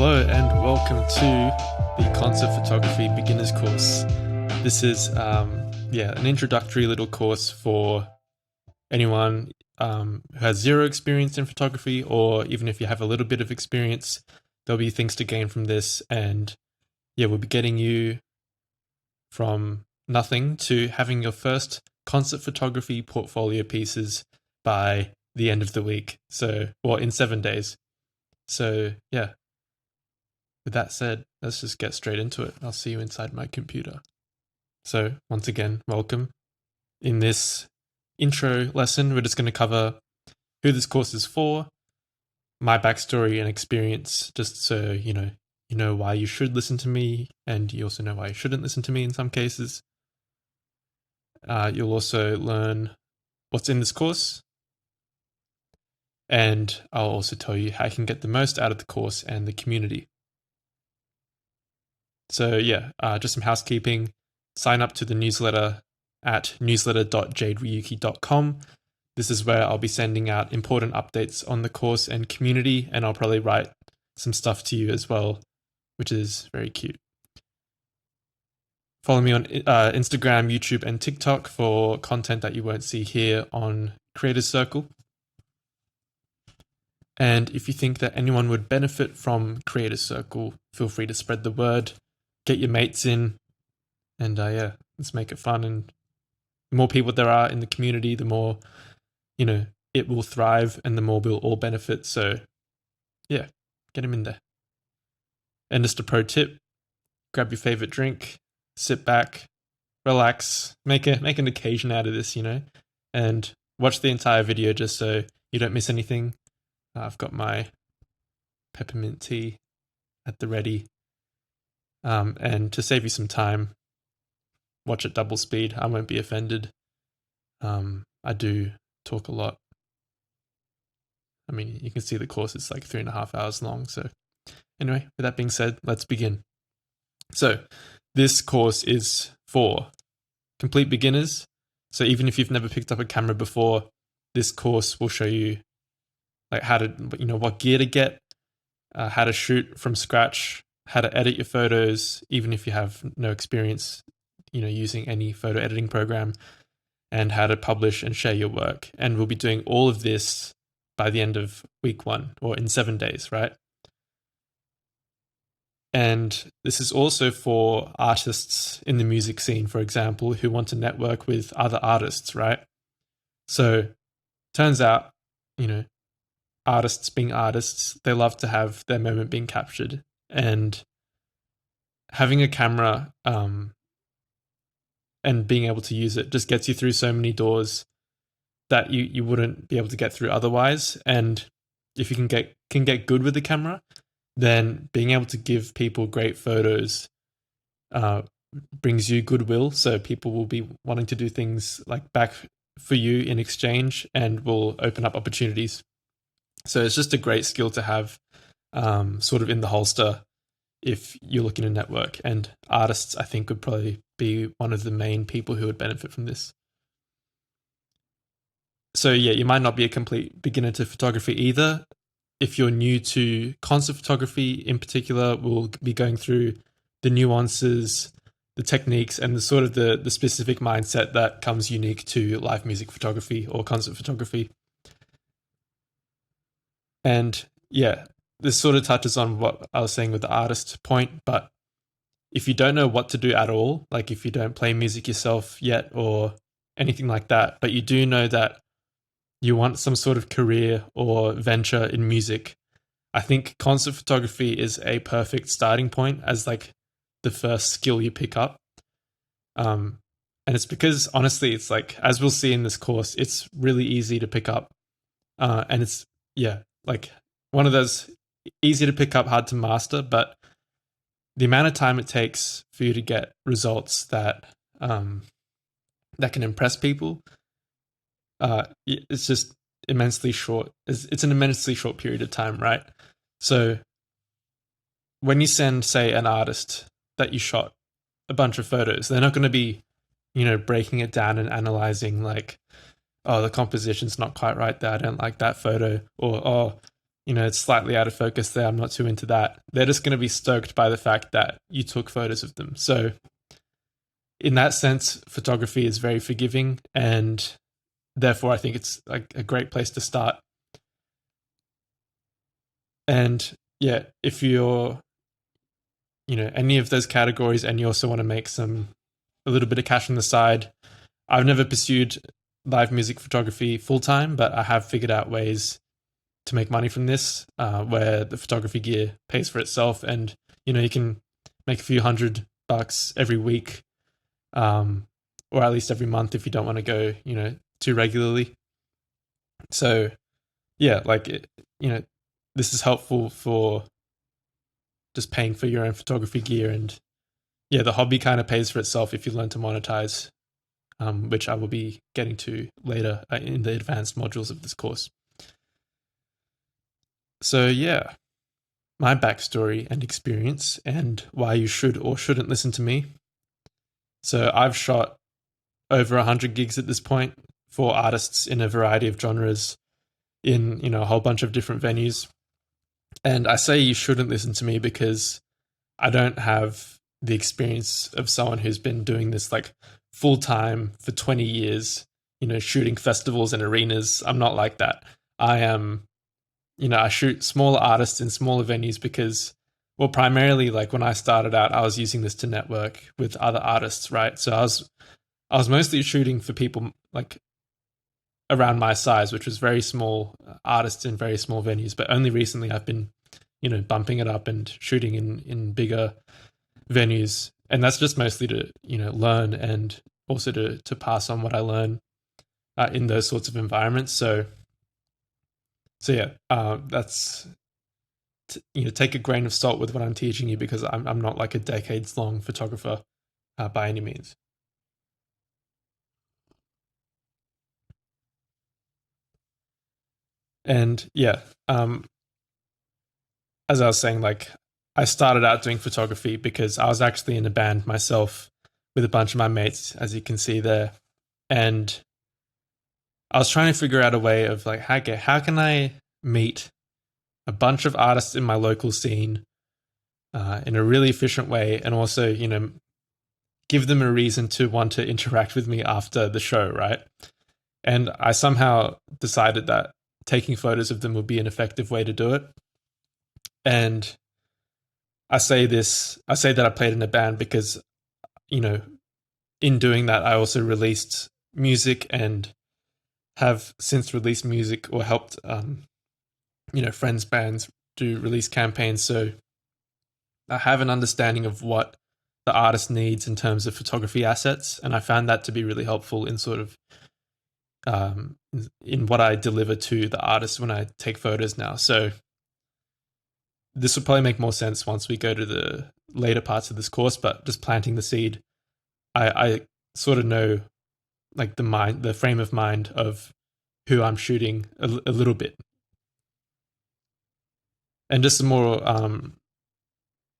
Hello and welcome to the Concert Photography Beginners course. This is an introductory little course for anyone who has zero experience in photography, or even if you have a little bit of experience, there'll be things to gain from this. And we'll be getting you from nothing to having your first concert photography portfolio pieces by the end of the week. In 7 days. So yeah. With that said, let's just get straight into it. I'll see you inside my computer. So once again, welcome. In this intro lesson, we're just going to cover who this course is for, my backstory and experience, just so you know why you should listen to me, and you also know why you shouldn't listen to me in some cases. You'll also learn what's in this course, and I'll also tell you how you can get the most out of the course and the community. So just some housekeeping. Sign up to the newsletter at newsletter.jaderyuki.com. This is where I'll be sending out important updates on the course and community, and I'll probably write some stuff to you as well, which is very cute. Follow me on Instagram, YouTube, and TikTok for content that you won't see here on Creators Circle. And if you think that anyone would benefit from Creators Circle, feel free to spread the word. Get your mates in, and let's make it fun. And the more people there are in the community, the more, it will thrive, and the more we'll all benefit. So, get them in there. And just a pro tip: grab your favorite drink, sit back, relax, make an occasion out of this, and watch the entire video just so you don't miss anything. I've got my peppermint tea at the ready. And to save you some time, watch at double speed. I won't be offended. I do talk a lot. I mean, you can see the course is like 3.5 hours long. So anyway, with that being said, let's begin. So this course is for complete beginners. So even if you've never picked up a camera before, this course will show you like how to, what gear to get, how to shoot from scratch, how to edit your photos, even if you have no experience, using any photo editing program, and how to publish and share your work. And we'll be doing all of this by the end of week 1, or in 7 days, right? And this is also for artists in the music scene, for example, who want to network with other artists, right? So turns out, artists being artists, they love to have their moment being captured. And having a camera and being able to use it just gets you through so many doors that you wouldn't be able to get through otherwise. And if you can get good with the camera, then being able to give people great photos brings you goodwill. So people will be wanting to do things like back for you in exchange, and will open up opportunities. So it's just a great skill to have sort of in the holster if you're looking to network. And artists, I think, would probably be one of the main people who would benefit from this. So you might not be a complete beginner to photography either. If you're new to concert photography in particular, we'll be going through the nuances, the techniques, and the sort of the specific mindset that comes unique to live music photography or concert photography. And this sort of touches on what I was saying with the artist point, but if you don't know what to do at all, like if you don't play music yourself yet or anything like that, but you do know that you want some sort of career or venture in music, I think concert photography is a perfect starting point as like the first skill you pick up. And it's because, honestly, it's like, as we'll see in this course, it's really easy to pick up. And it's, like one of those easy to pick up, hard to master, but the amount of time it takes for you to get results that can impress people, it's just immensely short. It's an immensely short period of time, right? So when you send, say, an artist that you shot a bunch of photos, they're not going to be, breaking it down and analyzing like, oh, the composition's not quite right there, I don't like that photo, or, oh, it's slightly out of focus there. I'm not too into that. They're just going to be stoked by the fact that you took photos of them. So in that sense, photography is very forgiving, and therefore I think it's like a great place to start. And yeah, if you're, any of those categories and you also want to make a little bit of cash on the side, I've never pursued live music photography full time, but I have figured out ways to make money from this, where the photography gear pays for itself, and you can make a few $100 every week, or at least every month if you don't want to go, too regularly. So yeah, this is helpful for just paying for your own photography gear, and yeah, the hobby kind of pays for itself if you learn to monetize, which I will be getting to later in the advanced modules of this course. So yeah, my backstory and experience and why you should or shouldn't listen to me. So I've shot over 100 gigs at this point for artists in a variety of genres in, a whole bunch of different venues. And I say you shouldn't listen to me because I don't have the experience of someone who's been doing this like full time for 20 years, shooting festivals and arenas. I'm not like that. I am, I shoot smaller artists in smaller venues because, well, primarily like when I started out, I was using this to network with other artists, right? So I was mostly shooting for people like around my size, which was very small artists in very small venues. But only recently I've been, bumping it up and shooting in bigger venues. And that's just mostly to, learn and also to pass on what I learn in those sorts of environments. So yeah, that's, take a grain of salt with what I'm teaching you, because I'm not like a decades long photographer by any means. And yeah, as I was saying, like I started out doing photography because I was actually in a band myself with a bunch of my mates, as you can see there. And I was trying to figure out a way of like, how can I meet a bunch of artists in my local scene in a really efficient way, and also, give them a reason to want to interact with me after the show, right? And I somehow decided that taking photos of them would be an effective way to do it. And I say that I played in a band because, in doing that, I also released music and have since released music or helped, friends' bands do release campaigns. So I have an understanding of what the artist needs in terms of photography assets. And I found that to be really helpful in sort of, in what I deliver to the artist when I take photos now. So this will probably make more sense once we go to the later parts of this course, but just planting the seed, I sort of know like the frame of mind of who I'm shooting a little bit. And just some more,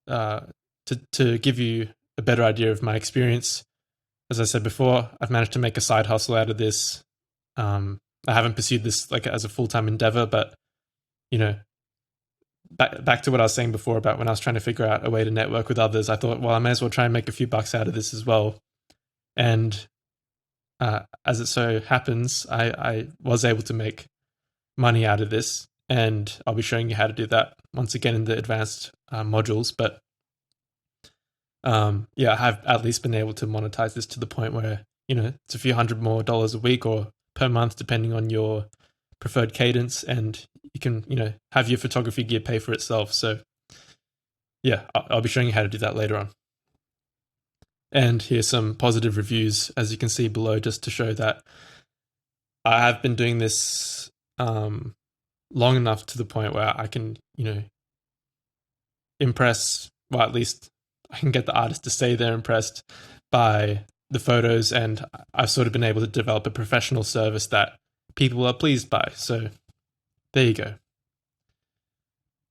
to give you a better idea of my experience, as I said before, I've managed to make a side hustle out of this. I haven't pursued this like as a full-time endeavor, but back to what I was saying before about when I was trying to figure out a way to network with others, I thought, well, I may as well try and make a few bucks out of this as well. And as it so happens, I was able to make money out of this, and I'll be showing you how to do that once again in the advanced modules. But yeah, I have at least been able to monetize this to the point where, it's a few $100 more a week or per month, depending on your preferred cadence, and you can, have your photography gear pay for itself. So yeah, I'll be showing you how to do that later on. And here's some positive reviews, as you can see below, just to show that I have been doing this long enough to the point where I can, impress, well, at least I can get the artist to say they're impressed by the photos, and I've sort of been able to develop a professional service that people are pleased by. So there you go.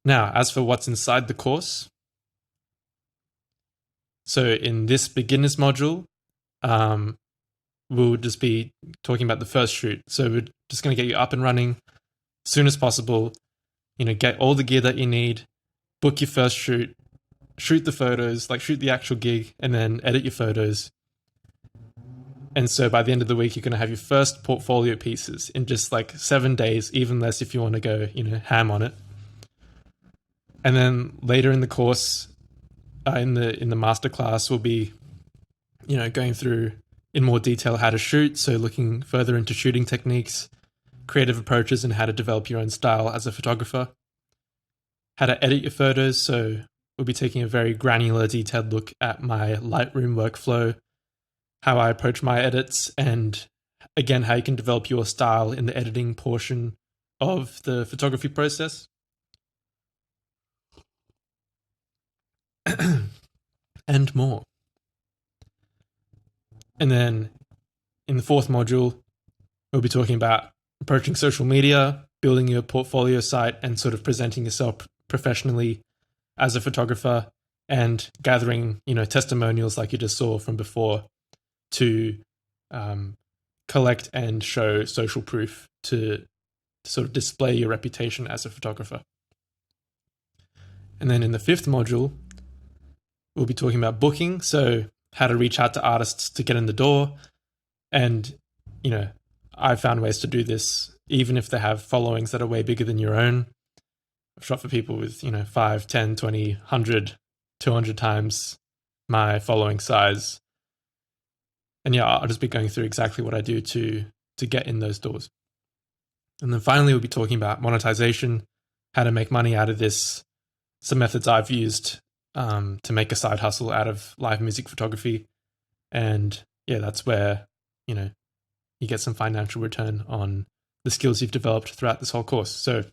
Now, as for what's inside the course, so in this beginners module, we'll just be talking about the first shoot. So we're just going to get you up and running as soon as possible. get all the gear that you need, book your first shoot the photos, like shoot the actual gig, and then edit your photos. And so by the end of the week, you're going to have your first portfolio pieces in just like 7 days, even less if you want to go, ham on it. And then later in the course, in the masterclass, we'll be, going through in more detail how to shoot. So looking further into shooting techniques, creative approaches, and how to develop your own style as a photographer. How to edit your photos. So we'll be taking a very granular, detailed look at my Lightroom workflow, how I approach my edits, and again, how you can develop your style in the editing portion of the photography process. And more. And then in the fourth module, we'll be talking about approaching social media, building your portfolio site, and sort of presenting yourself professionally as a photographer, and gathering, testimonials like you just saw from before to collect and show social proof to sort of display your reputation as a photographer. And then in the fifth module, we'll be talking about booking. So how to reach out to artists to get in the door. And, I found ways to do this, even if they have followings that are way bigger than your own. I've shot for people with, 5, 10, 20, 100, 200 times my following size. And yeah, I'll just be going through exactly what I do to get in those doors. And then finally, we'll be talking about monetization, how to make money out of this, some methods I've used to make a side hustle out of live music photography. And yeah, that's where, you get some financial return on the skills you've developed throughout this whole course. So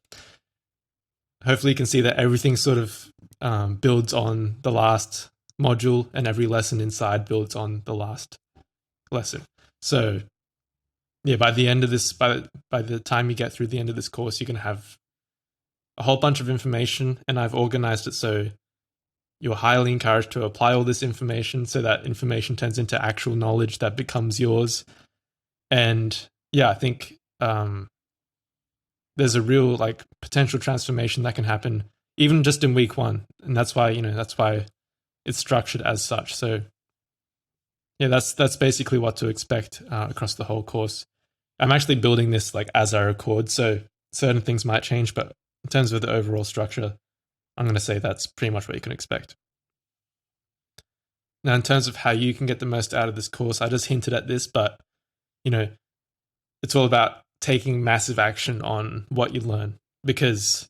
hopefully you can see that everything sort of builds on the last module, and every lesson inside builds on the last lesson. So yeah, by the end of this, by the time you get through the end of this course, you're going to have a whole bunch of information, and I've organized it so you're highly encouraged to apply all this information, so that information turns into actual knowledge that becomes yours. And yeah, I think there's a real potential transformation that can happen even just in week one. And that's why, it's structured as such. So yeah, that's basically what to expect across the whole course. I'm actually building this as I record, so certain things might change, but in terms of the overall structure, I'm going to say that's pretty much what you can expect. Now, in terms of how you can get the most out of this course, I just hinted at this, but it's all about taking massive action on what you learn, because,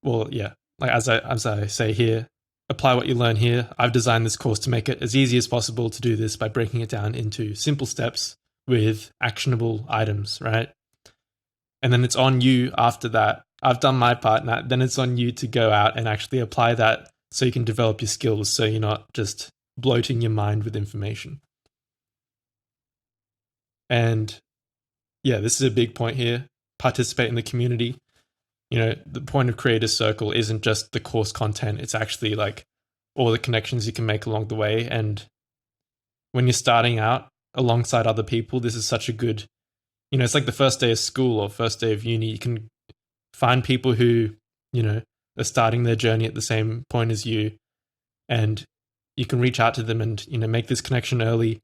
well, yeah, as I say here, apply what you learn here. I've designed this course to make it as easy as possible to do this by breaking it down into simple steps with actionable items, right? And then it's on you after that. I've done my part, and then it's on you to go out and actually apply that so you can develop your skills, so you're not just bloating your mind with information. And yeah, this is a big point here. Participate in the community. The point of Creator Circle isn't just the course content. It's actually all the connections you can make along the way. And when you're starting out alongside other people, this is such a good, it's like the first day of school or first day of uni. You can find people who, are starting their journey at the same point as you, and you can reach out to them and, make this connection early.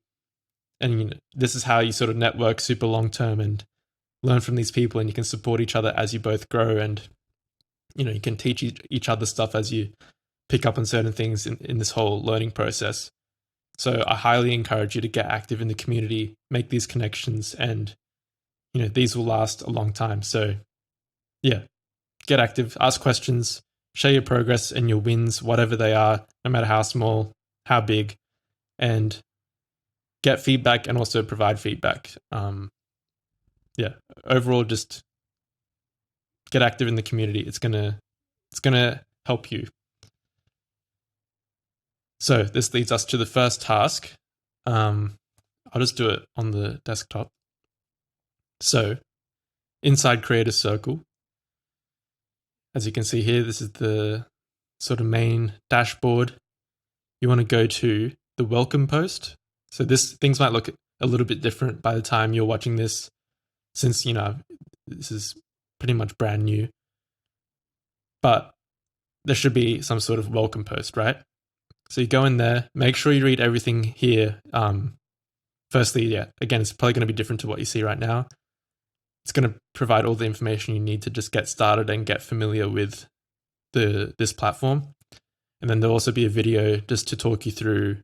And this is how you sort of network super long term and learn from these people, and you can support each other as you both grow, and you can teach each other stuff as you pick up on certain things in this whole learning process. So I highly encourage you to get active in the community, make these connections, and these will last a long time. So yeah, get active, ask questions, share your progress and your wins, whatever they are, no matter how small, how big, and get feedback and also provide feedback. Yeah, overall, just get active in the community. It's gonna help you. So this leads us to the first task. I'll just do it on the desktop. So inside Creator Circle, as you can see here, this is the sort of main dashboard. You want to go to the welcome post. So things might look a little bit different by the time you're watching this, since this is pretty much brand new. but there should be some sort of welcome post, right? So you go in there, make sure you read everything here. Firstly, yeah, again, it's probably going to be different to what you see right now. It's going to provide all the information you need to just get started and get familiar with this platform. And then there'll also be a video just to talk you through,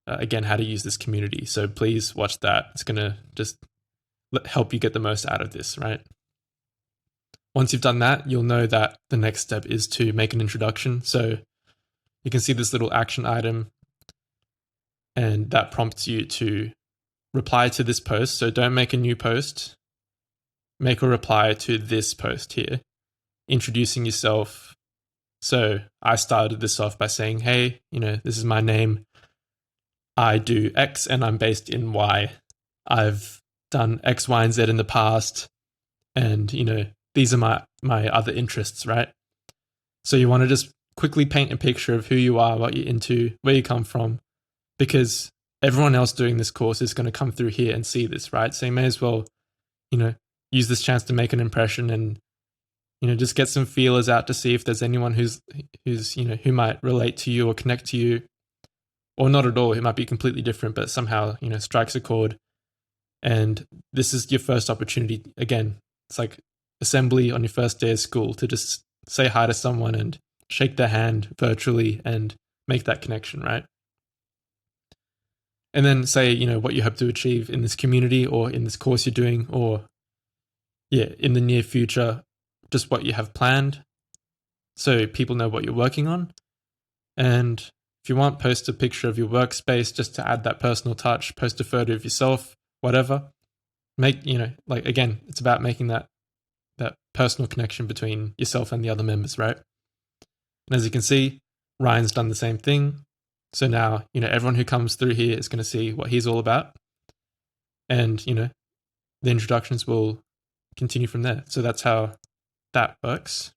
again, how to use this community. So please watch that. It's going to just help you get the most out of this, right? Once you've done that, you'll know that the next step is to make an introduction. So you can see this little action item, and that prompts you to reply to this post. So don't make a new post. Make a reply to this post here, introducing yourself. So I started this off by saying, hey, this is my name. I do X and I'm based in Y. I've done X, Y, and Z in the past. And, these are my other interests, right? So you want to just quickly paint a picture of who you are, what you're into, where you come from, because everyone else doing this course is going to come through here and see this, right? So you may as well, use this chance to make an impression and, just get some feelers out to see if there's anyone who's who might relate to you or connect to you, or not at all. It might be completely different, but somehow, strikes a chord. And this is your first opportunity. Again, it's like assembly on your first day of school to just say hi to someone and shake their hand virtually and make that connection, right? And then say, what you hope to achieve in this community or in this course you're doing, or in the near future, just what you have planned so people know what you're working on. And if you want, post a picture of your workspace just to add that personal touch, post a photo of yourself, whatever. Make, again, it's about making that personal connection between yourself and the other members, right? And as you can see, Ryan's done the same thing. So now, everyone who comes through here is going to see what he's all about. And, the introductions will continue from there. So that's how that works.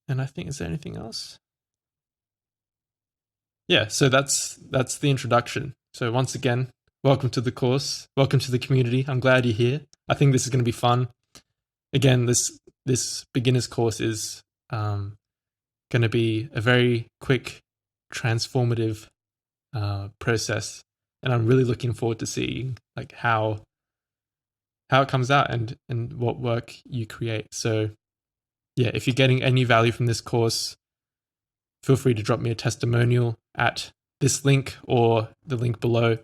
And I think, is there anything else? Yeah, so that's the introduction. So once again, welcome to the course. Welcome to the community. I'm glad you're here. I think this is going to be fun. Again, this beginner's course is going to be a very quick, transformative process, and I'm really looking forward to seeing like how it comes out and what work you create. So yeah, if you're getting any value from this course, feel free to drop me a testimonial at this link or the link below,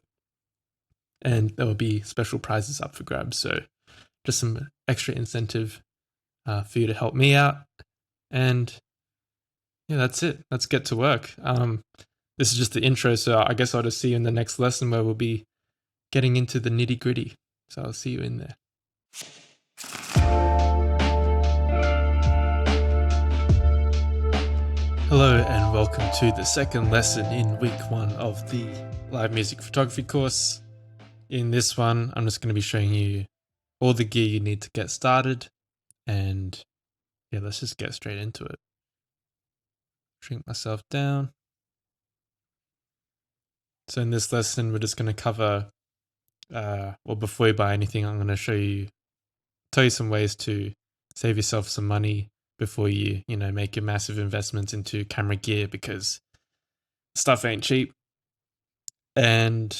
and there will be special prizes up for grabs. So just some extra incentive for you to help me out. And yeah, that's it. Let's get to work. This is just the intro, so I guess I'll just see you in the next lesson where we'll be getting into the nitty gritty. So I'll see you in there. Hello and welcome to the second lesson in week 1 of the live music photography course. In this one, I'm just going to be showing you all the gear you need to get started, and yeah, let's just get straight into it. Shrink myself down. So in this lesson, we're just going to cover, before you buy anything, I'm going to tell you some ways to save yourself some money before you make your massive investments into camera gear, because stuff ain't cheap. And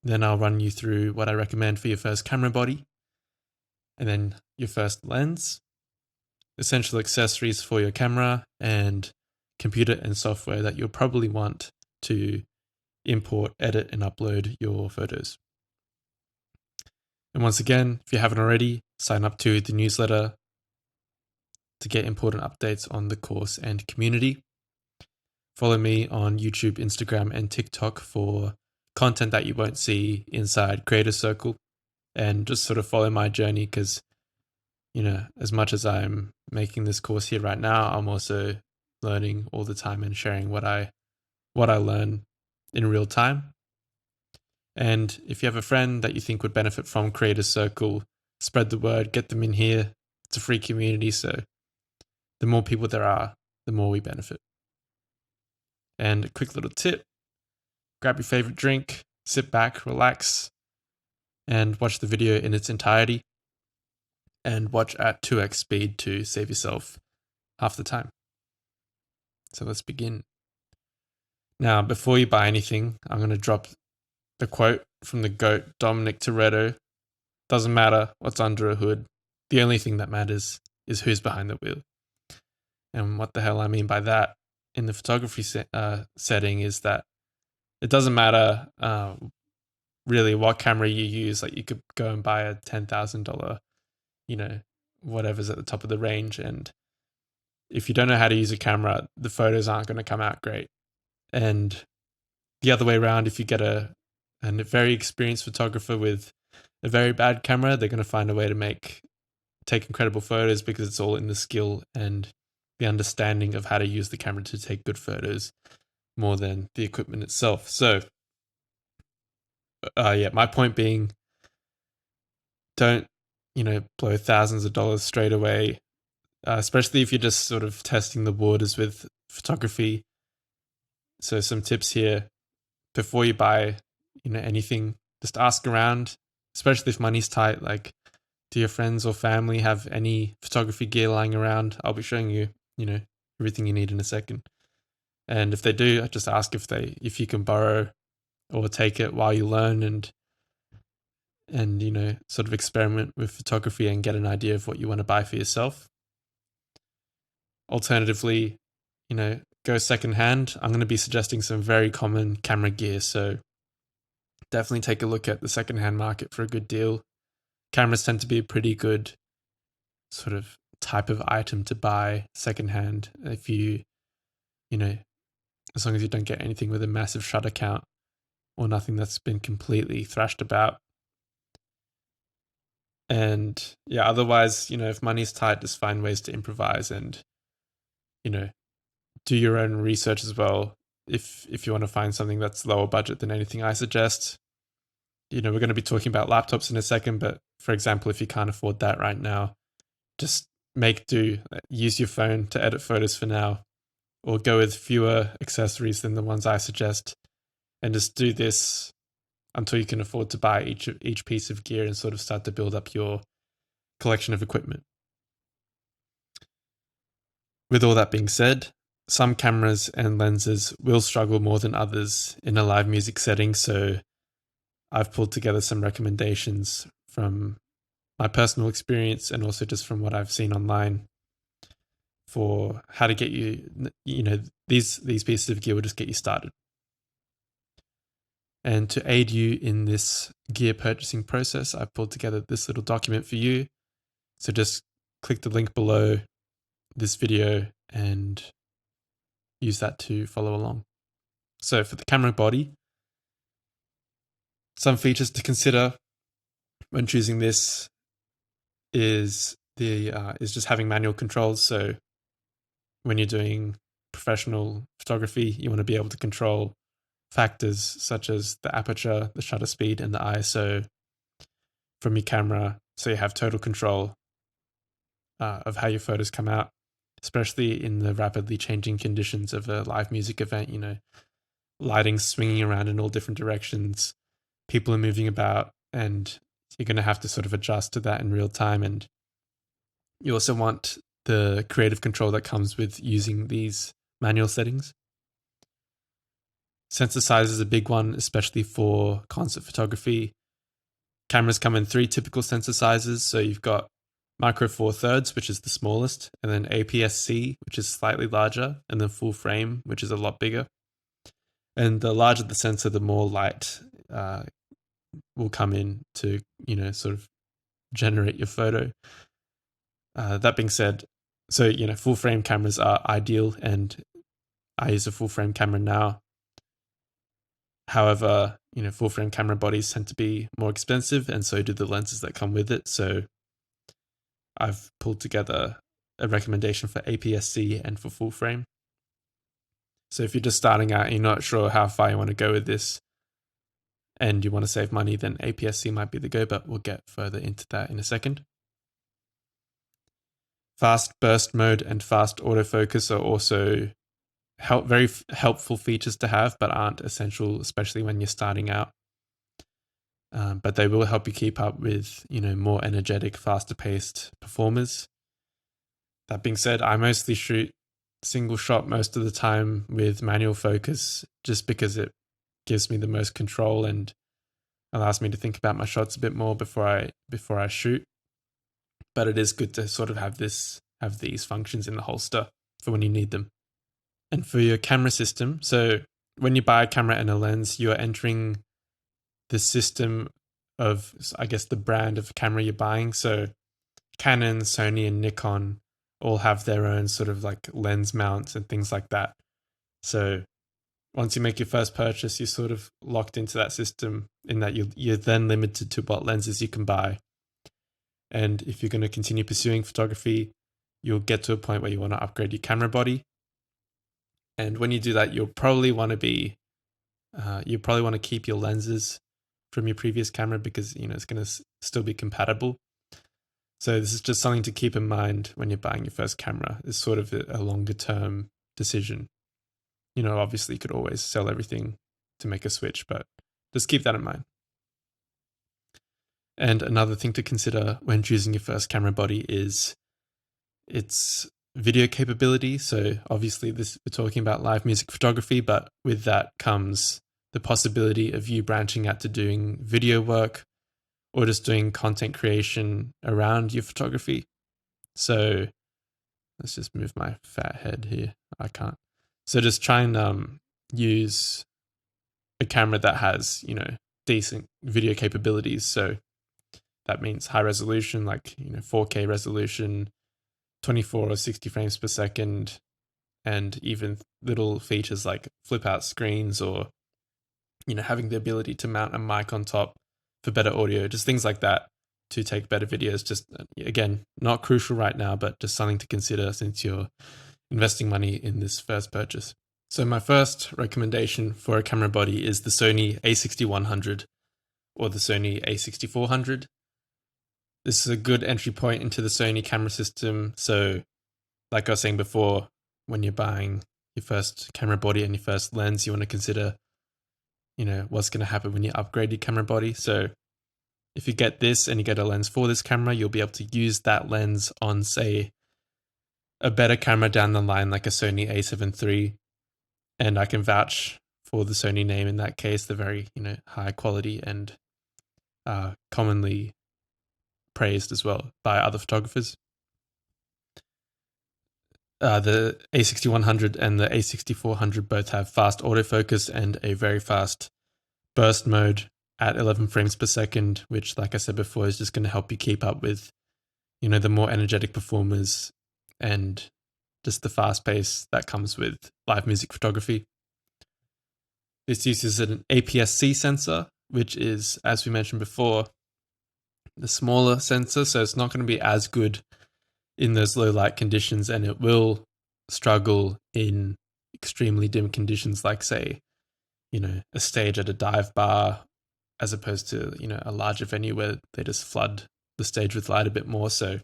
then I'll run you through what I recommend for your first camera body, and then your first lens, essential accessories for your camera, and computer and software that you'll probably want to import, edit, and upload your photos. And once again, if you haven't already, sign up to the newsletter to get important updates on the course and community. Follow me on YouTube, Instagram, and TikTok for content that you won't see inside Creator Circle, and just sort of follow my journey, because, as much as I'm making this course here right now, I'm also learning all the time and sharing what I learn in real time. And if you have a friend that you think would benefit from Creator Circle, spread the word, get them in here. It's a free community, so the more people there are, the more we benefit. And a quick little tip: grab your favorite drink, sit back, relax, and watch the video in its entirety. and watch at 2x speed to save yourself half the time. So let's begin. Now, before you buy anything, I'm going to drop the quote from the GOAT, Dominic Toretto. Doesn't matter what's under a hood. The only thing that matters is who's behind the wheel. And what the hell I mean by that in the photography setting is that it doesn't matter really what camera you use. Like, you could go and buy a $10,000, whatever's at the top of the range. And if you don't know how to use a camera, the photos aren't going to come out great. And the other way around, if you get a very experienced photographer with a very bad camera, they're going to find a way to take incredible photos, because it's all in the skill and the understanding of how to use the camera to take good photos more than the equipment itself. So, my point being, don't, blow thousands of dollars straight away, especially if you're just sort of testing the waters with photography. So some tips here: before you buy, anything, just ask around, especially if money's tight. Like, do your friends or family have any photography gear lying around? I'll be showing you, everything you need in a second. And if they do, just ask if you can borrow or take it while you learn, and sort of experiment with photography and get an idea of what you want to buy for yourself. Alternatively, go secondhand. I'm going to be suggesting some very common camera gear, so definitely take a look at the secondhand market for a good deal. Cameras tend to be a pretty good sort of type of item to buy secondhand if you, as long as you don't get anything with a massive shutter count or nothing that's been completely thrashed about. And otherwise, if money's tight, just find ways to improvise and, do your own research as well. If you want to find something that's lower budget than anything I suggest, we're going to be talking about laptops in a second, but for example, if you can't afford that right now, just make do, use your phone to edit photos for now, or go with fewer accessories than the ones I suggest, and just do this until you can afford to buy each piece of gear and sort of start to build up your collection of equipment. With all that being said, some cameras and lenses will struggle more than others in a live music setting, so I've pulled together some recommendations from my personal experience and also just from what I've seen online for how to get these pieces of gear will just get you started. And to aid you in this gear purchasing process, I've pulled together this little document for you. So just click the link below this video and use that to follow along. So for the camera body, some features to consider when choosing this is just having manual controls. So when you're doing professional photography, you want to be able to control factors such as the aperture, the shutter speed, and the ISO from your camera, so you have total control of how your photos come out, especially in the rapidly changing conditions of a live music event. Lighting swinging around in all different directions, people are moving about, and you're going to have to sort of adjust to that in real time. And you also want the creative control that comes with using these manual settings. Sensor size is a big one, especially for concert photography. Cameras come in 3 typical sensor sizes. So you've got micro four thirds, which is the smallest, and then APS-C, which is slightly larger, and then full frame, which is a lot bigger. And the larger the sensor, the more light will come in to, sort of generate your photo. That being said, so, full frame cameras are ideal, and I use a full frame camera now. However, full frame camera bodies tend to be more expensive, and so do the lenses that come with it. So I've pulled together a recommendation for APS-C and for full frame. So if you're just starting out and you're not sure how far you want to go with this and you want to save money, then APS-C might be the go, but we'll get further into that in a second. Fast burst mode and fast autofocus are also very helpful features to have, but aren't essential, especially when you're starting out. but they will help you keep up with, more energetic, faster paced performers. That being said, I mostly shoot single shot most of the time with manual focus, just because it gives me the most control and allows me to think about my shots a bit more before I shoot. But it is good to sort of have these functions in the holster for when you need them. And for your camera system, so when you buy a camera and a lens, you're entering the system of, I guess, the brand of camera you're buying. So Canon, Sony, and Nikon all have their own sort of like lens mounts and things like that. So once you make your first purchase, you're sort of locked into that system, in that you're then limited to what lenses you can buy. And if you're going to continue pursuing photography, you'll get to a point where you want to upgrade your camera body. And when you do that, you'll probably want to keep your lenses from your previous camera, because it's going to still be compatible. So this is just something to keep in mind when you're buying your first camera. It's sort of a longer term decision. Obviously you could always sell everything to make a switch, but just keep that in mind. And another thing to consider when choosing your first camera body is its video capability. So obviously we're talking about live music photography, but with that comes the possibility of you branching out to doing video work or just doing content creation around your photography. So let's just move my fat head here. I can't. So just try and use a camera that has, decent video capabilities. So that means high resolution, like 4K resolution, 24 or 60 frames per second, and even little features like flip out screens, or having the ability to mount a mic on top for better audio, just things like that to take better videos. Just again, not crucial right now, but just something to consider since you're investing money in this first purchase. So my first recommendation for a camera body is the Sony a6100 or the Sony a6400. This is a good entry point into the Sony camera system. So like I was saying before, when you're buying your first camera body and your first lens, you want to consider, what's going to happen when you upgrade your camera body. So if you get this and you get a lens for this camera, you'll be able to use that lens on, say, a better camera down the line, like a Sony a7 III. And I can vouch for the Sony name in that case. They're very, high quality and commonly praised as well by other photographers. The a6100 and the a6400 both have fast autofocus and a very fast burst mode at 11 frames per second, which, like I said before, is just going to help you keep up with, the more energetic performers and just the fast pace that comes with live music photography. This uses an APS-C sensor, which is, as we mentioned before, the smaller sensor, so it's not going to be as good in those low light conditions, and it will struggle in extremely dim conditions, like, say, a stage at a dive bar, as opposed to, a larger venue where they just flood the stage with light a bit more. So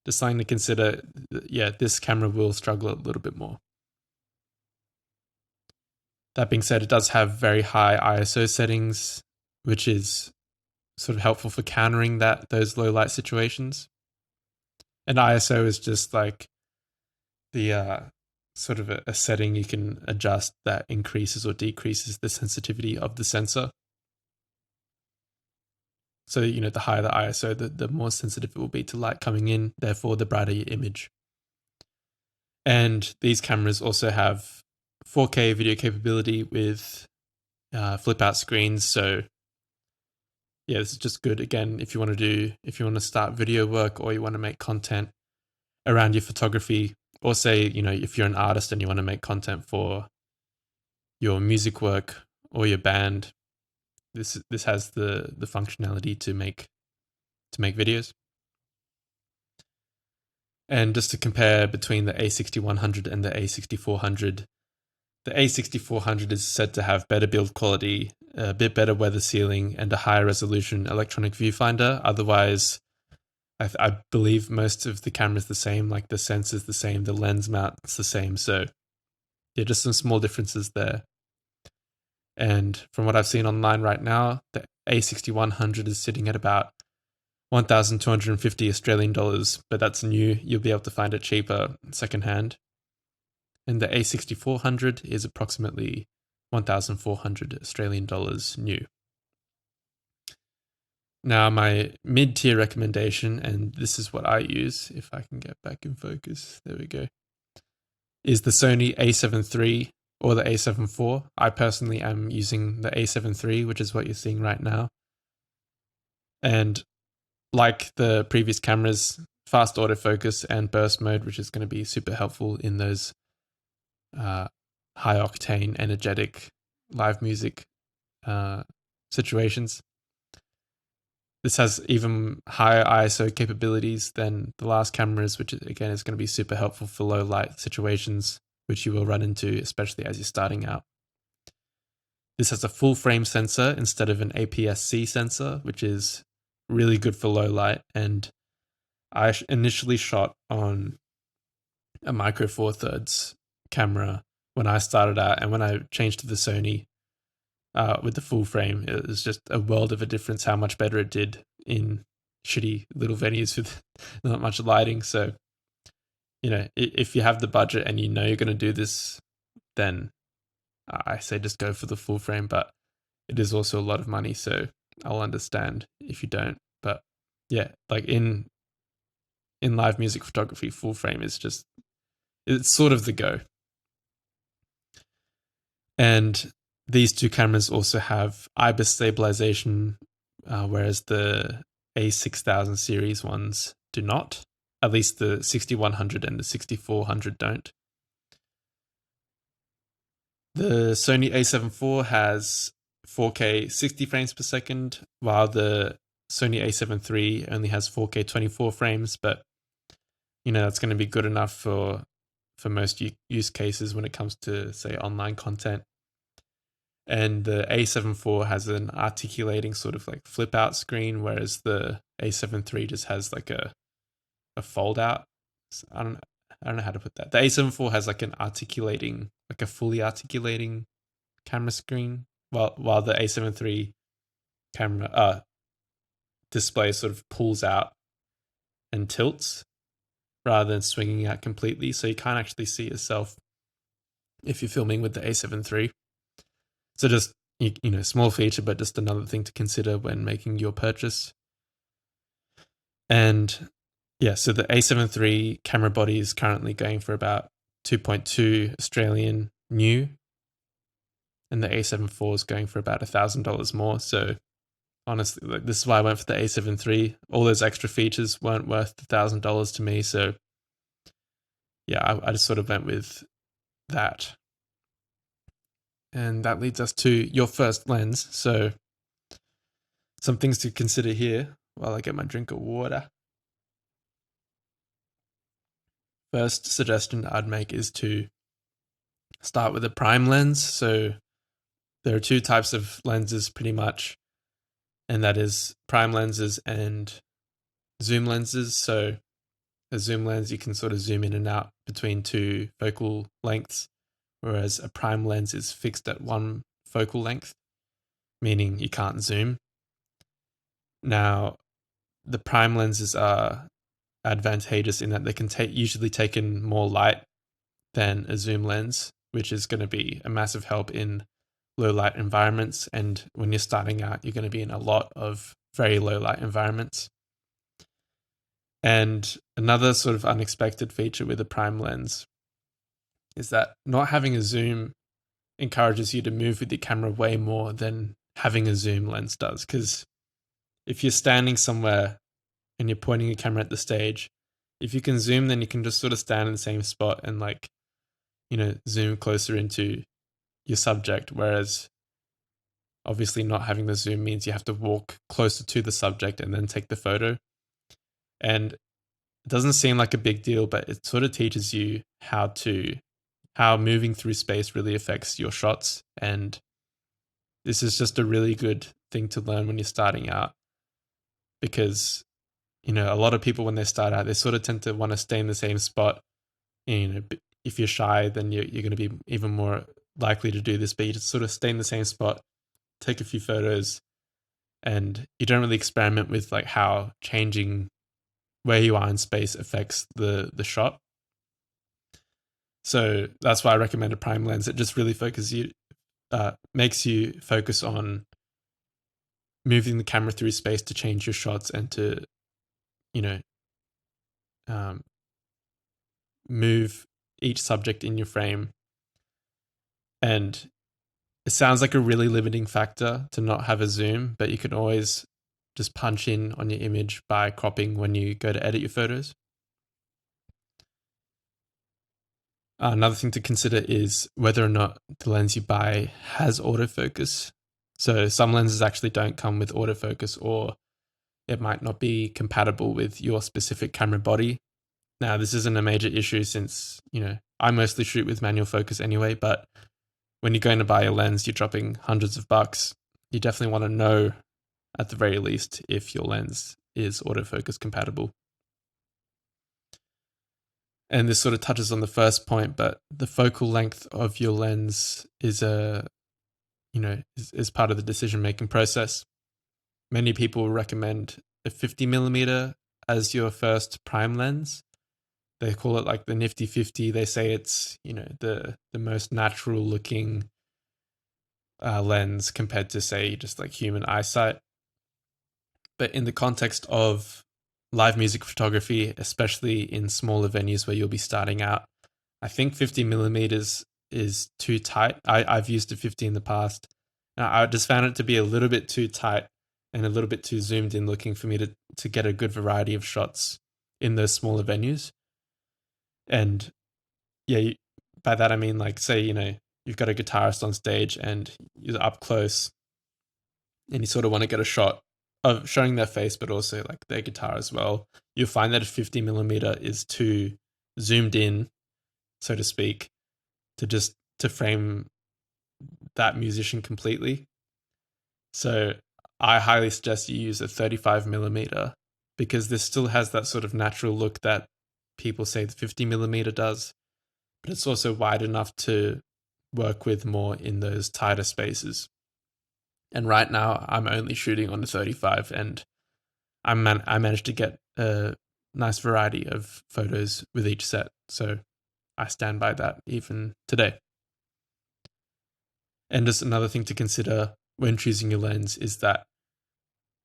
just something to consider. Yeah, this camera will struggle a little bit more. That being said, it does have very high ISO settings, which is sort of helpful for countering those low light situations. And ISO is just like the sort of a setting you can adjust that increases or decreases the sensitivity of the sensor. So, the higher the ISO, the more sensitive it will be to light coming in, therefore the brighter your image. And these cameras also have 4K video capability with flip out screens. So yeah, this is just good. Again, if you want to start video work, or you want to make content around your photography, or say, if you're an artist and you want to make content for your music work or your band, this has the functionality to make videos. And just to compare between the a6100 and the a6400, the a6400 is said to have better build quality, a bit better weather sealing, and a higher resolution electronic viewfinder. Otherwise, I believe most of the cameras the same, like the sensor's the same, the lens mount's the same. So yeah, just some small differences there. And from what I've seen online right now, the A6100 is sitting at about 1,250 Australian dollars, but that's new. You'll be able to find it cheaper secondhand. And the A6400 is approximately 1,400 Australian dollars new. Now, my mid-tier recommendation, and this is what I use, if I can get back in focus, there we go, is the Sony a7 III or the a7 IV. I personally am using the a7 III, which is what you're seeing right now. And like the previous cameras, fast autofocus and burst mode, which is going to be super helpful in those high-octane, energetic live music situations. This has even higher ISO capabilities than the last cameras, which again is going to be super helpful for low light situations, which you will run into, especially as you're starting out. This has a full frame sensor instead of an APS-C sensor, which is really good for low light. And I initially shot on a Micro Four Thirds camera when I started out, and when I changed to the Sony with the full frame, it was just a world of a difference how much better it did in shitty little venues with not much lighting. So, if you have the budget and you know you're going to do this, then I say just go for the full frame, but it is also a lot of money, so I'll understand if you don't. But yeah, like in live music photography, full frame is just, it's sort of the go. And these two cameras also have IBIS stabilization, whereas the A6000 series ones do not. At least the 6100 and the 6400 don't. The Sony a7 IV has 4K 60 frames per second, while the Sony a7 III only has 4K 24 frames, but that's going to be good enough for most use cases when it comes to, say, online content. And the a7 IV has an articulating sort of like flip out screen, whereas the a7 III just has like a fold out. I don't know how to put that. The a7 IV has like an articulating, like a fully articulating camera screen, while the a7 III camera display sort of pulls out and tilts rather than swinging out completely, so you can't actually see yourself if you're filming with the a7 III. So just, small feature, but just another thing to consider when making your purchase. And yeah, so the a7 III camera body is currently going for about 2.2 Australian new, and the a7 IV is going for about $1,000 more. So honestly, this is why I went for the a7 III. All those extra features weren't worth $1,000 to me. So yeah, I just sort of went with that. And that leads us to your first lens. So some things to consider here while I get my drink of water. First suggestion I'd make is to start with a prime lens. So there are two types of lenses pretty much, and that is prime lenses and zoom lenses. So a zoom lens, you can sort of zoom in and out between two focal lengths, whereas a prime lens is fixed at one focal length, meaning you can't zoom. Now, the prime lenses are advantageous in that they can usually take in more light than a zoom lens, which is going to be a massive help in low light environments. And when you're starting out, you're going to be in a lot of very low light environments. And another sort of unexpected feature with a prime lens is that not having a zoom encourages you to move with your camera way more than having a zoom lens does. Because if you're standing somewhere and you're pointing your camera at the stage, if you can zoom, then you can just sort of stand in the same spot and zoom closer into your subject. Whereas obviously not having the zoom means you have to walk closer to the subject and then take the photo. And it doesn't seem like a big deal, but it sort of teaches you how moving through space really affects your shots. And this is just a really good thing to learn when you're starting out, because, a lot of people when they start out, they sort of tend to want to stay in the same spot. If you're shy, then you're going to be even more likely to do this, but you just sort of stay in the same spot, take a few photos, and you don't really experiment with like how changing where you are in space affects the shot. So that's why I recommend a prime lens. It just really makes you focus on moving the camera through space to change your shots and to, you know, um, move each subject in your frame. And it sounds like a really limiting factor to not have a zoom, but you can always just punch in on your image by cropping when you go to edit your photos. Another thing to consider is whether or not the lens you buy has autofocus. So some lenses actually don't come with autofocus, or it might not be compatible with your specific camera body. Now, this isn't a major issue since, I mostly shoot with manual focus anyway, but when you're going to buy a lens, you're dropping hundreds of bucks. You definitely want to know, at the very least, if your lens is autofocus compatible. And this sort of touches on the first point, but the focal length of your lens is part of the decision-making process. Many people recommend a 50mm as your first prime lens. They call it like the nifty 50. They say it's, the most natural looking lens compared to, say, just like human eyesight. But in the context of live music photography, especially in smaller venues where you'll be starting out, I think 50mm is too tight. I've used a 50 in the past. I just found it to be a little bit too tight and a little bit too zoomed in looking for me to get a good variety of shots in those smaller venues. And yeah, by that I mean, like, say, you've got a guitarist on stage and you're up close and you sort of want to get a shot of showing their face, but also like their guitar as well. You'll find that a 50mm is too zoomed in, so to speak, to frame that musician completely. So I highly suggest you use a 35mm because this still has that sort of natural look that people say the 50mm does, but it's also wide enough to work with more in those tighter spaces. And right now I'm only shooting on the 35, and I managed to get a nice variety of photos with each set. So I stand by that even today. And just another thing to consider when choosing your lens is that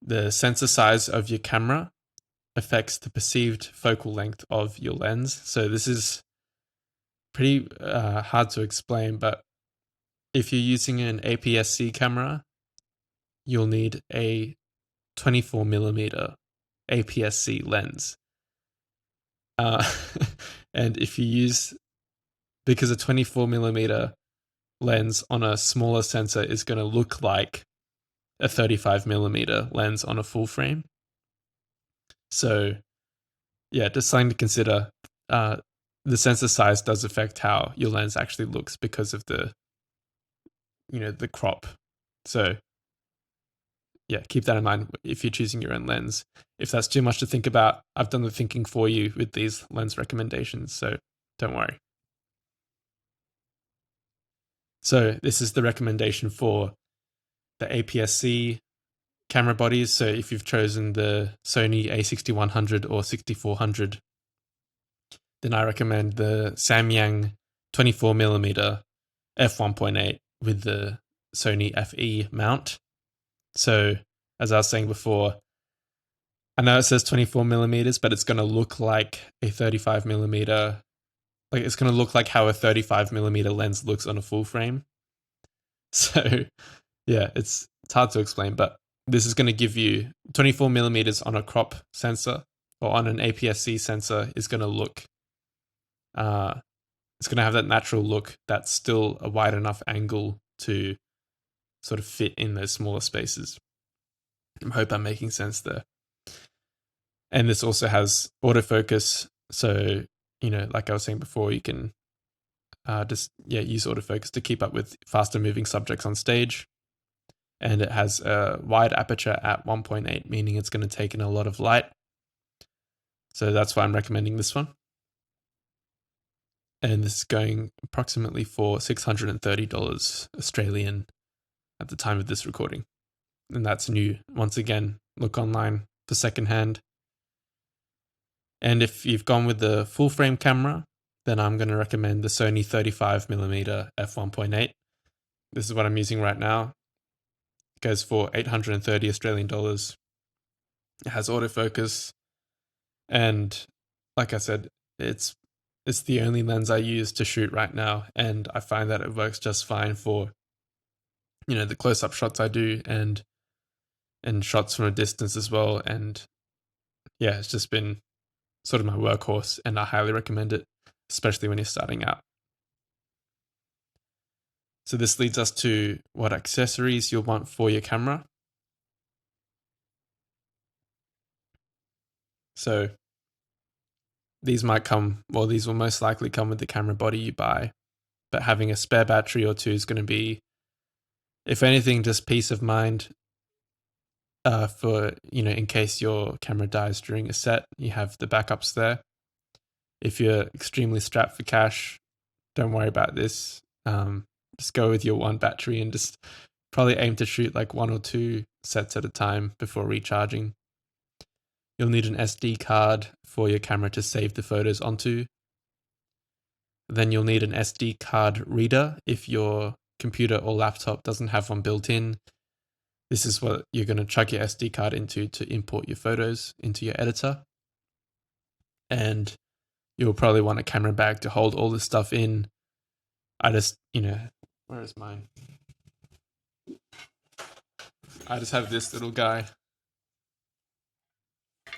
the sensor size of your camera affects the perceived focal length of your lens. So this is pretty hard to explain, but if you're using an APS-C camera, you'll need a 24mm APS-C lens. And if you use, because a 24mm lens on a smaller sensor is going to look like a 35mm lens on a full frame. So yeah, just something to consider. The sensor size does affect how your lens actually looks because of the crop. So yeah, keep that in mind if you're choosing your own lens. If that's too much to think about, I've done the thinking for you with these lens recommendations, so don't worry. So this is the recommendation for the APS-C camera bodies. So if you've chosen the Sony a6100 or 6400, then I recommend the Samyang 24mm f1.8 with the Sony FE mount. So as I was saying before, I know it says 24mm, but it's going to look like a 35mm. Like, it's going to look like how a 35mm lens looks on a full frame. So yeah, it's hard to explain, but this is going to give you 24mm on a crop sensor or on an APS-C sensor is going to look, it's going to have that natural look that's still a wide enough angle to sort of fit in those smaller spaces. I hope I'm making sense there. And this also has autofocus. So, like I was saying before, you can use autofocus to keep up with faster moving subjects on stage. And it has a wide aperture at 1.8, meaning it's going to take in a lot of light. So that's why I'm recommending this one. And this is going approximately for $630 Australian at the time of this recording. and that's new. Once again, look online for secondhand. And if you've gone with the full frame camera, then I'm going to recommend the Sony 35mm f1.8. This is what I'm using right now. It goes for 830 Australian dollars. It has autofocus, and like I said, it's the only lens I use to shoot right now, and I find that it works just fine for, the close-up shots I do and shots from a distance as well. And yeah, it's just been sort of my workhorse, and I highly recommend it, especially when you're starting out. So this leads us to what accessories you'll want for your camera. So these will most likely come with the camera body you buy, but having a spare battery or two is going to be, if anything, just peace of mind. For, in case your camera dies during a set, you have the backups there. If you're extremely strapped for cash, don't worry about this. Just go with your one battery and just probably aim to shoot like 1 or 2 sets at a time before recharging. You'll need an SD card for your camera to save the photos onto. Then you'll need an SD card reader if your computer or laptop doesn't have one built in. This is what you're going to chuck your SD card into to import your photos into your editor. And you'll probably want a camera bag to hold all this stuff in. I just, where is mine? I just have this little guy,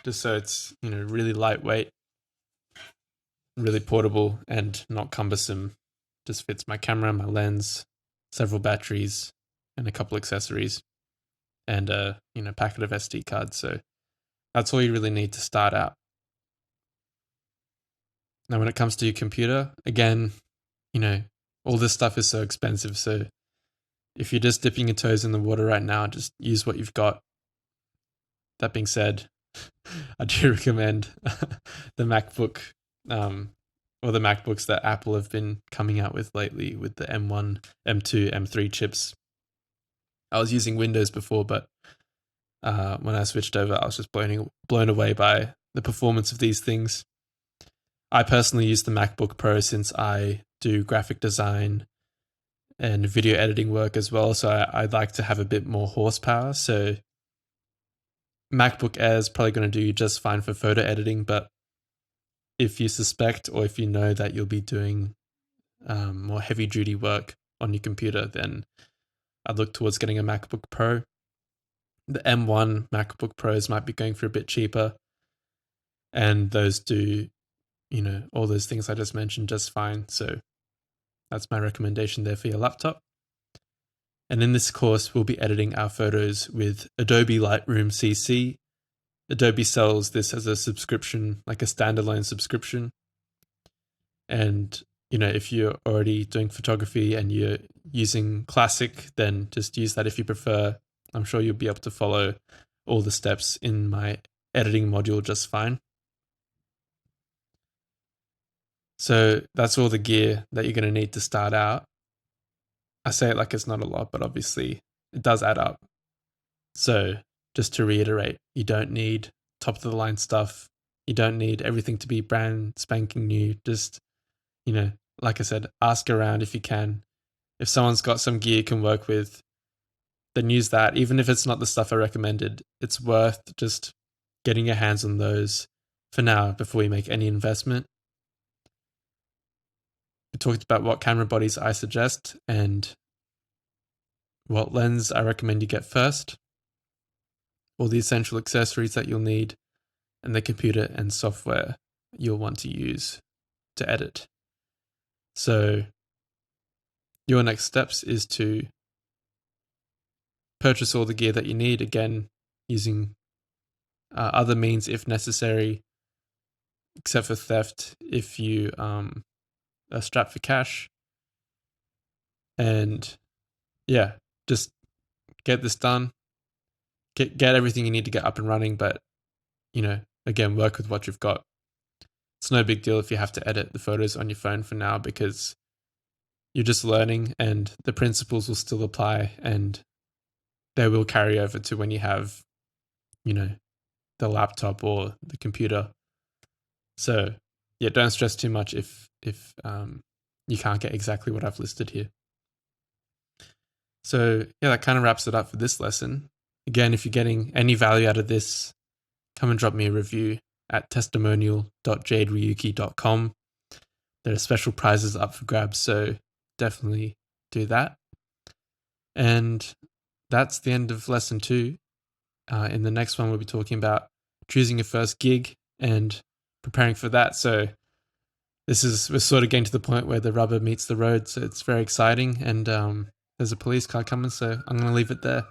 just so it's, really lightweight, really portable, and not cumbersome. Just fits my camera, my lens, several batteries, and a couple accessories, and a packet of SD cards. So that's all you really need to start out. Now, when it comes to your computer, again, all this stuff is so expensive. So if you're just dipping your toes in the water right now, just use what you've got. That being said, I do recommend the MacBook, or the MacBooks that Apple have been coming out with lately with the M1, M2, M3 chips. I was using Windows before, but when I switched over, I was just blown away by the performance of these things. I personally use the MacBook Pro since I do graphic design and video editing work as well, so I'd like to have a bit more horsepower. So MacBook Air is probably going to do just fine for photo editing, but if you suspect or if you know that you'll be doing more heavy duty work on your computer, then I'd look towards getting a MacBook Pro. The M1 MacBook Pros might be going for a bit cheaper, and those do, all those things I just mentioned just fine. So that's my recommendation there for your laptop. And in this course, we'll be editing our photos with Adobe Lightroom CC. Adobe sells this as a subscription, like a standalone subscription. And, if you're already doing photography and you're using Classic, then just use that if you prefer. I'm sure you'll be able to follow all the steps in my editing module just fine. So that's all the gear that you're going to need to start out. I say it like it's not a lot, but obviously it does add up. So just to reiterate, you don't need top of the line stuff. You don't need everything to be brand spanking new. Just, like I said, ask around if you can. If someone's got some gear you can work with, then use that. Even if it's not the stuff I recommended, it's worth just getting your hands on those for now before you make any investment. We talked about what camera bodies I suggest and what lens I recommend you get first, all the essential accessories that you'll need, and the computer and software you'll want to use to edit. So your next steps is to purchase all the gear that you need, again, using other means if necessary, except for theft if you are strapped for cash. And yeah, just get this done. Get everything you need to get up and running, but, again, work with what you've got. It's no big deal if you have to edit the photos on your phone for now, because you're just learning and the principles will still apply, and they will carry over to when you have, the laptop or the computer. So yeah, don't stress too much if you can't get exactly what I've listed here. So yeah, that kind of wraps it up for this lesson. Again, if you're getting any value out of this, come and drop me a review at testimonial.jaderyuki.com. There are special prizes up for grabs, so definitely do that. And that's the end of lesson 2. In the next one, we'll be talking about choosing your first gig and preparing for that. So we're sort of getting to the point where the rubber meets the road. So it's very exciting. And there's a police car coming, so I'm going to leave it there.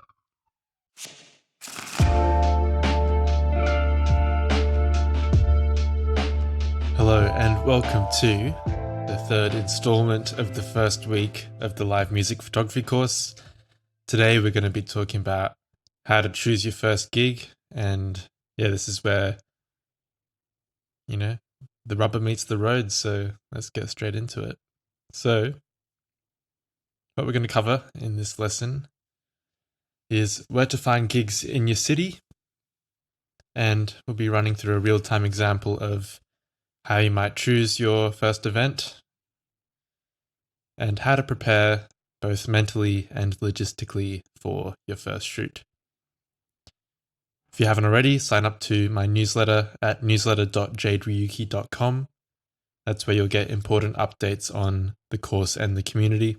Hello, and welcome to the third installment of the first week of the live music photography course. Today, we're going to be talking about how to choose your first gig. And yeah, this is where, the rubber meets the road. So let's get straight into it. So what we're going to cover in this lesson is where to find gigs in your city. And we'll be running through a real-time example of how you might choose your first event and how to prepare both mentally and logistically for your first shoot. If you haven't already, sign up to my newsletter at newsletter.jaderyuki.com. That's where you'll get important updates on the course and the community.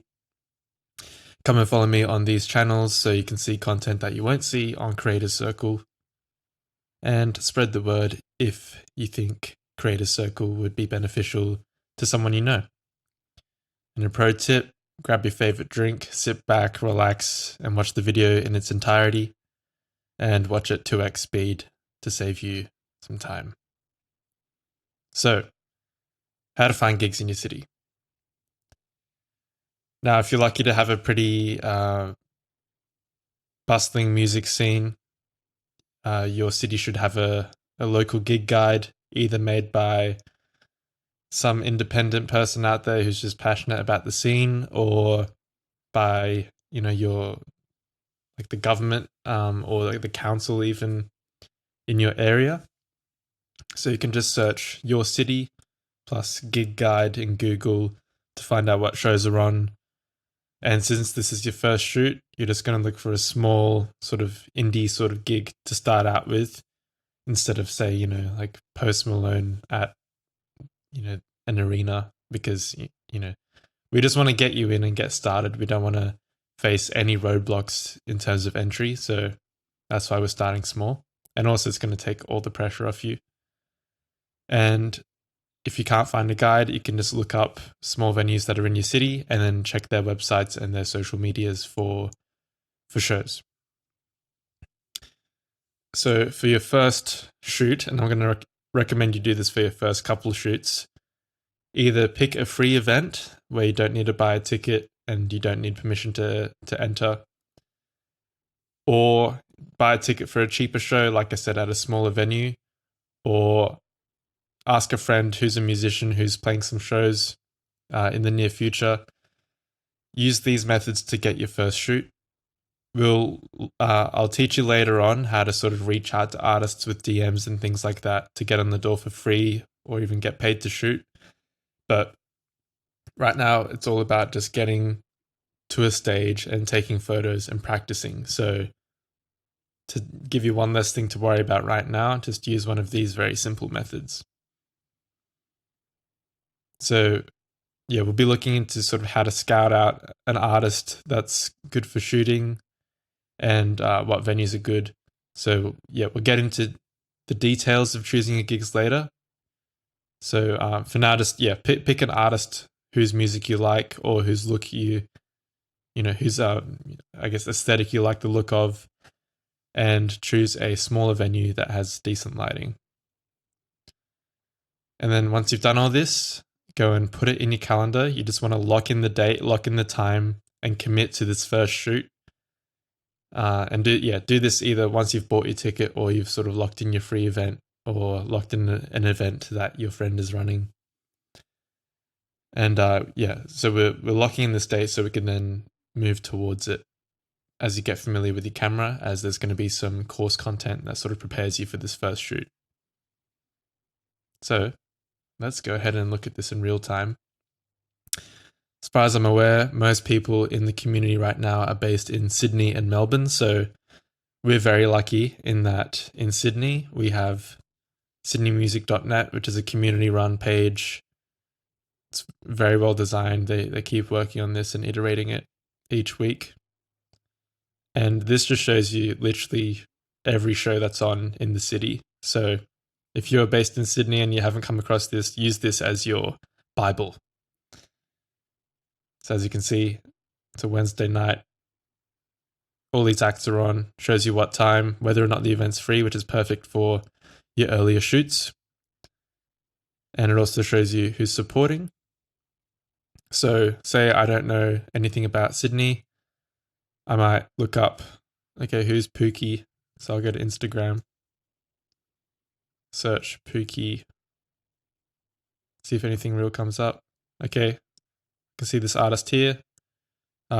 Come and follow me on these channels so you can see content that you won't see on Creator Circle. And spread the word if you think Creator Circle would be beneficial to someone you know. And a pro tip, grab your favorite drink, sit back, relax, and watch the video in its entirety. And watch at 2x speed to save you some time. So, how to find gigs in your city. Now, if you're lucky to have a pretty bustling music scene, your city should have a local gig guide, either made by some independent person out there who's just passionate about the scene, or by, your the government or the council even in your area. So you can just search your city plus gig guide in Google to find out what shows are on. And since this is your first shoot, you're just going to look for a small sort of indie sort of gig to start out with, instead of, say, like Post Malone at, an arena, because, we just want to get you in and get started. We don't want to face any roadblocks in terms of entry. So that's why we're starting small. And also it's going to take all the pressure off you. And if you can't find a guide, you can just look up small venues that are in your city and then check their websites and their social medias for shows. So for your first shoot, and I'm going to recommend you do this for your first couple shoots, either pick a free event where you don't need to buy a ticket and you don't need permission to enter, or buy a ticket for a cheaper show, like I said, at a smaller venue, or ask a friend who's a musician who's playing some shows in the near future. Use these methods to get your first shoot. I'll teach you later on how to sort of reach out to artists with DMs and things like that to get on the door for free or even get paid to shoot. But right now, it's all about just getting to a stage and taking photos and practicing. So to give you one less thing to worry about right now, just use one of these very simple methods. So yeah, we'll be looking into sort of how to scout out an artist that's good for shooting and what venues are good. So yeah, we'll get into the details of choosing your gigs later. So for now, just pick an artist whose music you like or whose look whose I guess aesthetic you like the look of, and choose a smaller venue that has decent lighting. And then once you've done all this, go and put it in your calendar. You just want to lock in the date, lock in the time, and commit to this first shoot. And do this either once you've bought your ticket or you've sort of locked in your free event or locked in an event that your friend is running. And so we're locking in this date so we can then move towards it. as you get familiar with your camera, as there's going to be some course content that sort of prepares you for this first shoot. So let's go ahead and look at this in real time. As far as I'm aware, most people in the community right now are based in Sydney and Melbourne. So we're very lucky in that in Sydney, we have sydneymusic.net, which is a community-run page. It's very well designed. They keep working on this and iterating it each week. And this just shows you literally every show that's on in the city. So if you're based in Sydney and you haven't come across this, use this as your Bible. So as you can see, it's a Wednesday night. All these acts are on, shows you what time, whether or not the event's free, which is perfect for your earlier shoots. And it also shows you who's supporting. So say I don't know anything about Sydney, I might look up, okay, who's Pookie? So I'll go to Instagram, search Pookie, see if anything real comes up. Okay, I can see this artist here.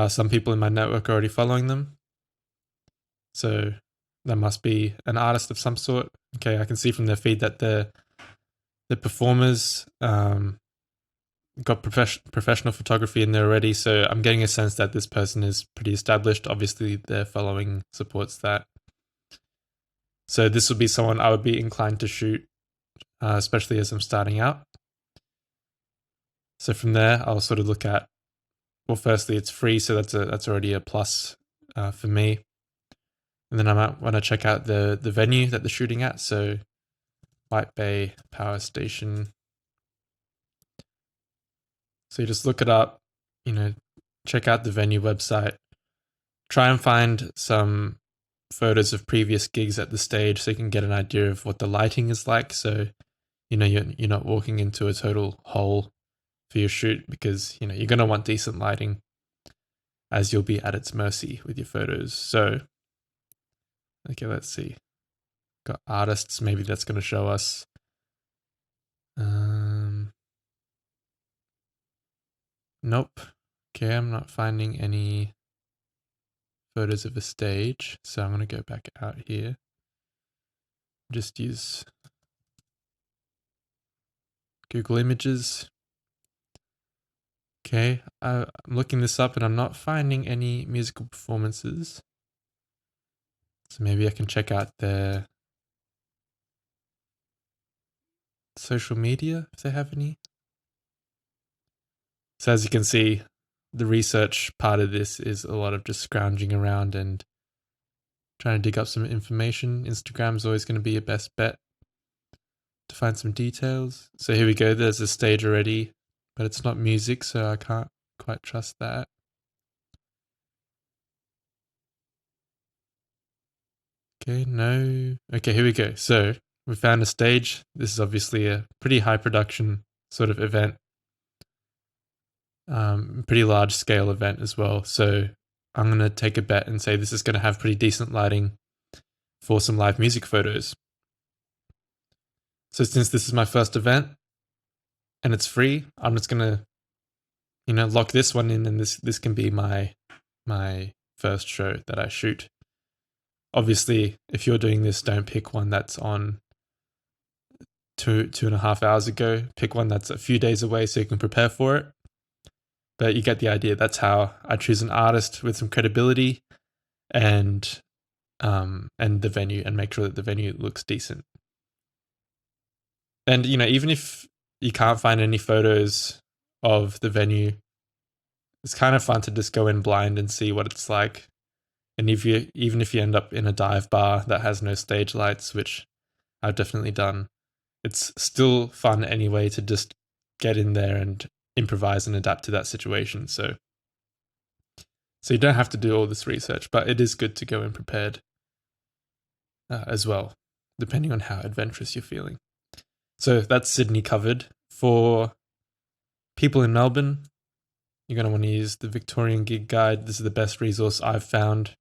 Some people in my network are already following them. So that must be an artist of some sort. Okay, I can see from their feed that the performers got professional photography in there already. So I'm getting a sense that this person is pretty established. Obviously, their following supports that. So this would be someone I would be inclined to shoot, especially as I'm starting out. So from there, I'll sort of look at, well, firstly, it's free, so that's already a plus for me. And then I might want to check out the venue that they're shooting at. So White Bay Power Station. So you just look it up, check out the venue website, try and find some photos of previous gigs at the stage so you can get an idea of what the lighting is like. So, you're not walking into a total hole for your shoot, because, you're going to want decent lighting, as you'll be at its mercy with your photos. So, okay, let's see. Got artists, maybe that's going to show us. Nope. Okay, I'm not finding any photos of a stage, so I'm going to go back out here. Just use Google Images. Okay, I'm looking this up and I'm not finding any musical performances. So maybe I can check out their social media if they have any. So as you can see, the research part of this is a lot of just scrounging around and trying to dig up some information. Instagram is always going to be your best bet to find some details. So here we go. There's a stage already, but it's not music, so I can't quite trust that. Okay, no. Okay, here we go. So we found a stage. This is obviously a pretty high production sort of event. Pretty large scale event as well. So I'm going to take a bet and say this is going to have pretty decent lighting for some live music photos. So since this is my first event and it's free, I'm just going to, lock this one in, and this can be my first show that I shoot. Obviously, if you're doing this, don't pick one that's on 2.5 hours ago. Pick one that's a few days away so you can prepare for it. But you get the idea. That's how I choose an artist with some credibility and the venue, and make sure that the venue looks decent. And, even if you can't find any photos of the venue, it's kind of fun to just go in blind and see what it's like. And even if you end up in a dive bar that has no stage lights, which I've definitely done, it's still fun anyway to just get in there and improvise and adapt to that situation. So you don't have to do all this research, but it is good to go in prepared as well, depending on how adventurous you're feeling. So that's Sydney covered. For people in Melbourne, you're going to want to use the Victorian Gig Guide. This is the best resource I've found.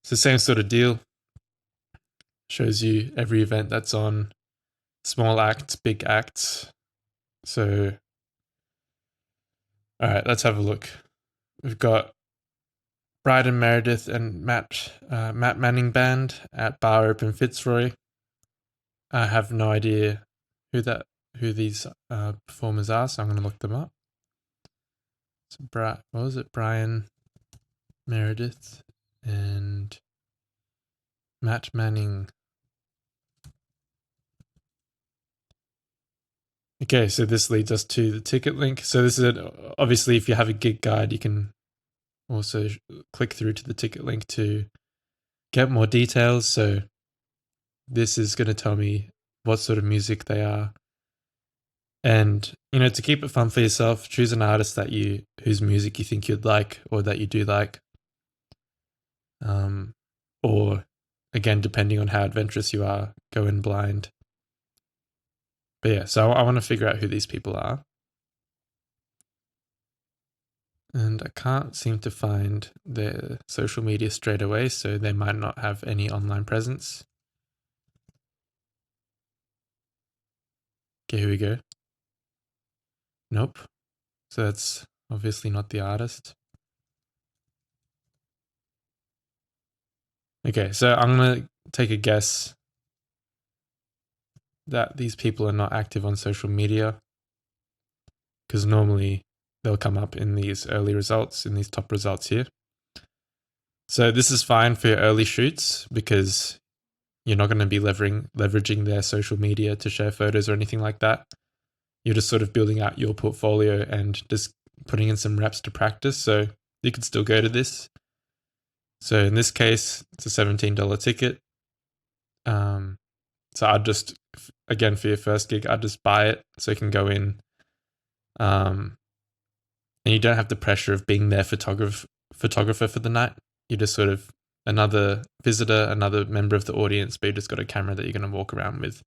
It's the same sort of deal. Shows you every event that's on, small acts, big acts. So, all right, let's have a look. We've got Bryden Meredith and Matt Manning Band at Bar Open Fitzroy. I have no idea who these performers are, so I'm going to look them up. So what was it? Brian Meredith and Matt Manning. Okay, so this leads us to the ticket link. So this is obviously, if you have a gig guide, you can also click through to the ticket link to get more details. So this is going to tell me what sort of music they are. And, to keep it fun for yourself, choose an artist whose music you think you'd like or that you do like. Or again, depending on how adventurous you are, go in blind. But yeah, so I want to figure out who these people are. And I can't seem to find their social media straight away, so they might not have any online presence. Okay, here we go. Nope. So that's obviously not the artist. Okay, so I'm going to take a guess that these people are not active on social media, because normally they'll come up in these early results, in these top results here. So this is fine for your early shoots because you're not going to be leveraging their social media to share photos or anything like that. You're just sort of building out your portfolio and just putting in some reps to practice. So you could still go to this. So in this case, it's a $17 ticket. So I'd just, again, for your first gig, I'd just buy it so you can go in. And you don't have the pressure of being their photographer for the night. You're just sort of another visitor, another member of the audience, but you just got a camera that you're going to walk around with.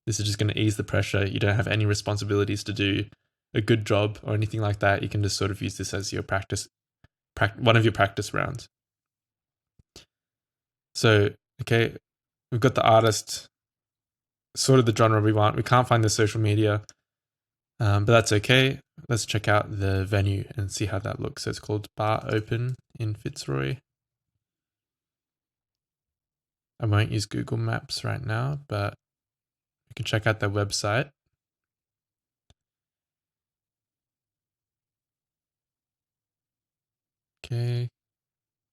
This is just going to ease the pressure. You don't have any responsibilities to do a good job or anything like that. You can just sort of use this as your one of your practice rounds. So, okay, we've got the artist, sort of the genre we want. We can't find the social media, but that's okay. Let's check out the venue and see how that looks. So it's called Bar Open in Fitzroy. I won't use Google Maps right now, but you can check out their website. Okay,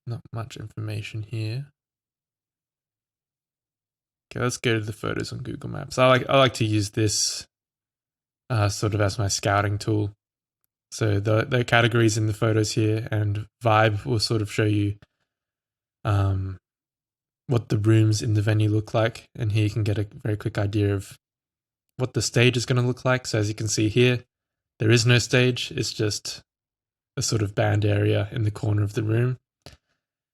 not much information here. Okay, let's go to the photos on Google Maps. I like to use this sort of as my scouting tool. So the categories in the photos here and vibe will sort of show you what the rooms in the venue look like. And here you can get a very quick idea of what the stage is going to look like. So as you can see here, there is no stage. It's just a sort of band area in the corner of the room.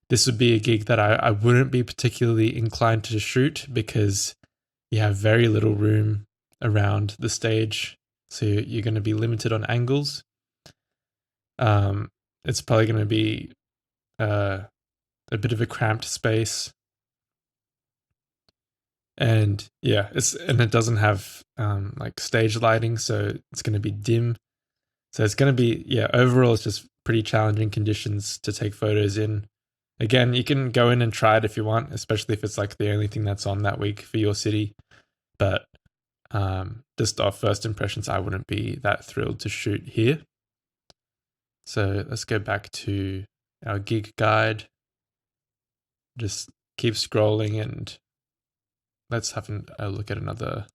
This would be a gig that I wouldn't be particularly inclined to shoot because you have very little room around the stage. So you're going to be limited on angles. It's probably going to be a bit of a cramped space. And yeah, it doesn't have like stage lighting, so it's going to be dim. So it's going to be, overall it's just pretty challenging conditions to take photos in. Again, you can go in and try it if you want, especially if it's like the only thing that's on that week for your city. But just off first impressions, I wouldn't be that thrilled to shoot here. So let's go back to our gig guide. Just keep scrolling and let's have a look at another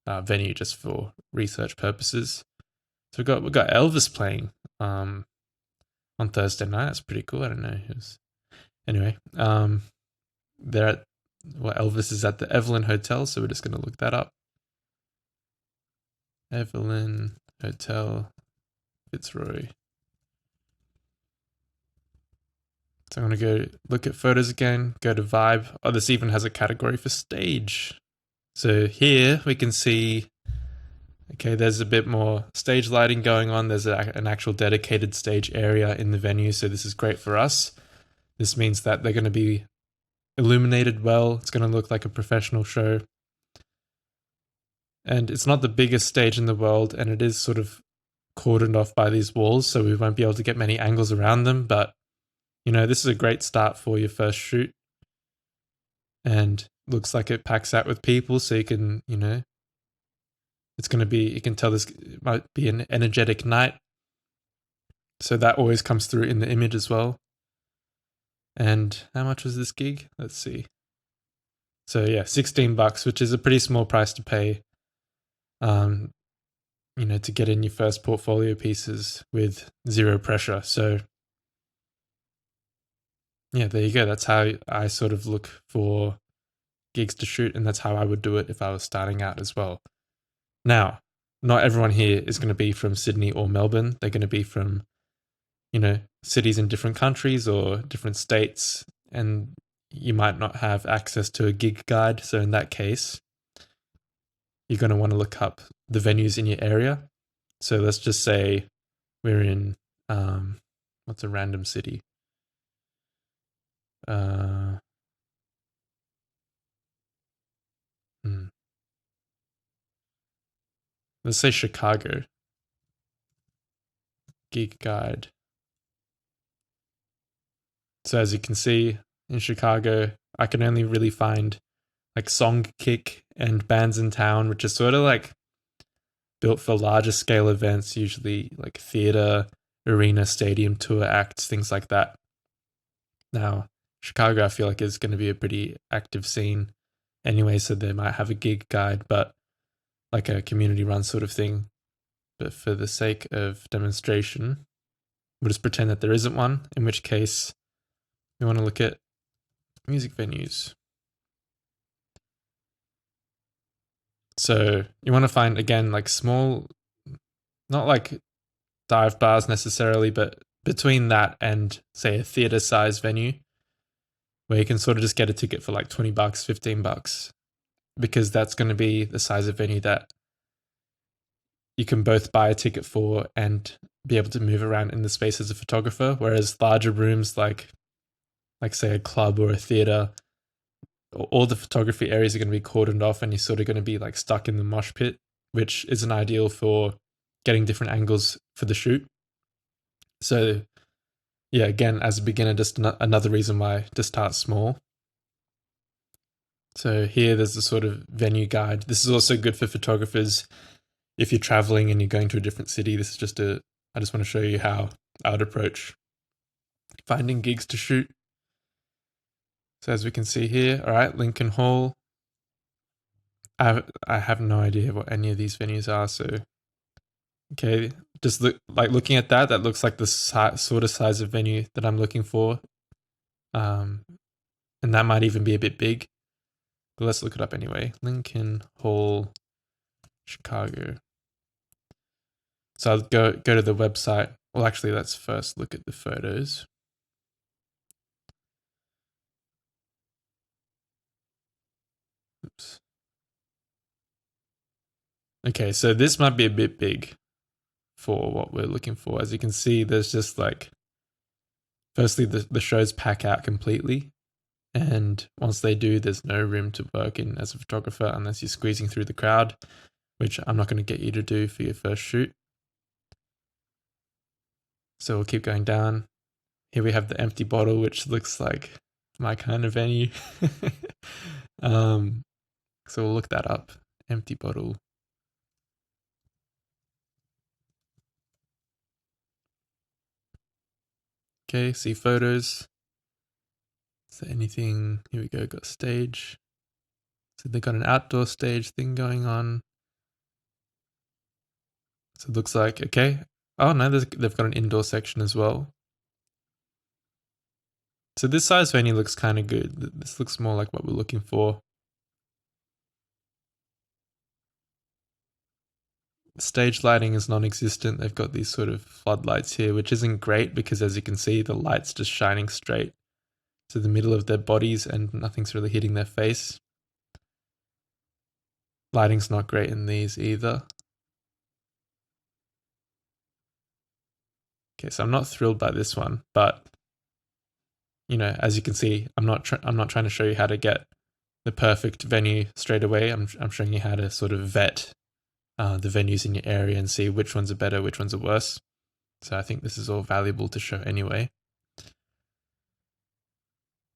venue just for research purposes. So we've got Elvis playing on Thursday night. That's pretty cool. I don't know. Anyway, Elvis is at the Evelyn Hotel, so we're just going to look that up. Evelyn Hotel, Fitzroy. So I'm going to go look at photos again, go to vibe. Oh, this even has a category for stage. So here we can see, okay, there's a bit more stage lighting going on. There's an actual dedicated stage area in the venue. So this is great for us. This means that they're going to be illuminated well. It's going to look like a professional show. And it's not the biggest stage in the world, and it is sort of cordoned off by these walls, so we won't be able to get many angles around them. But, this is a great start for your first shoot, and looks like it packs out with people, so you can, it's going to be, you can tell this might be an energetic night. So that always comes through in the image as well. And how much was this gig? Let's see. So yeah, $16, which is a pretty small price to pay, to get in your first portfolio pieces with zero pressure. So yeah, there you go. That's how I sort of look for gigs to shoot, and that's how I would do it if I was starting out as well. Now, not everyone here is going to be from Sydney or Melbourne. They're going to be from, cities in different countries or different states, and you might not have access to a gig guide. So in that case, you're going to want to look up the venues in your area. So let's just say we're in, what's a random city? Let's say Chicago. Gig guide. So as you can see, in Chicago, I can only really find like Songkick and Bands in Town, which is sort of like built for larger scale events, usually like theater, arena, stadium tour acts, things like that. Now, Chicago, I feel like is going to be a pretty active scene anyway, so they might have a gig guide, but like a community run sort of thing. But for the sake of demonstration, we'll just pretend that there isn't one, in which case we want to look at music venues. So you want to find, again, like small, not like dive bars necessarily, but between that and say a theater size venue where you can sort of just get a ticket for like $20, $15, because that's going to be the size of venue that you can both buy a ticket for and be able to move around in the space as a photographer. Whereas larger rooms like say a club or a theater, all the photography areas are going to be cordoned off, and you're sort of going to be like stuck in the mosh pit, which isn't ideal for getting different angles for the shoot. So yeah, again, as a beginner, just another reason why to start small. So here there's a sort of venue guide. This is also good for photographers if you're traveling and you're going to a different city. This is just I just want to show you how I would approach finding gigs to shoot. So as we can see here, all right, Lincoln Hall. I have no idea what any of these venues are. So, okay, just looking at that looks like the sort of size of venue that I'm looking for. And that might even be a bit big. But let's look it up anyway. Lincoln Hall, Chicago. So I'll go to the website. Well, actually, let's first look at the photos. Oops. Okay, so this might be a bit big for what we're looking for. As you can see, there's just like, firstly, the shows pack out completely. And once they do, there's no room to work in as a photographer unless you're squeezing through the crowd, which I'm not going to get you to do for your first shoot. So we'll keep going down. Here we have the Empty Bottle, which looks like my kind of venue. So we'll look that up. Empty Bottle. Okay, see photos. Is there anything? Here we go, got stage. So they've got an outdoor stage thing going on. So it looks like, okay. Oh no, they've got an indoor section as well. So this size venue looks kind of good. This looks more like what we're looking for. Stage lighting is non-existent. They've got these sort of floodlights here, which isn't great because, as you can see, the light's just shining straight to the middle of their bodies and nothing's really hitting their face. Lighting's not great in these either. Okay, so I'm not thrilled by this one, but as you can see, I'm not trying to show you how to get the perfect venue straight away. I'm showing you how to sort of vet the venues in your area and see which ones are better, which ones are worse. So I think this is all valuable to show anyway.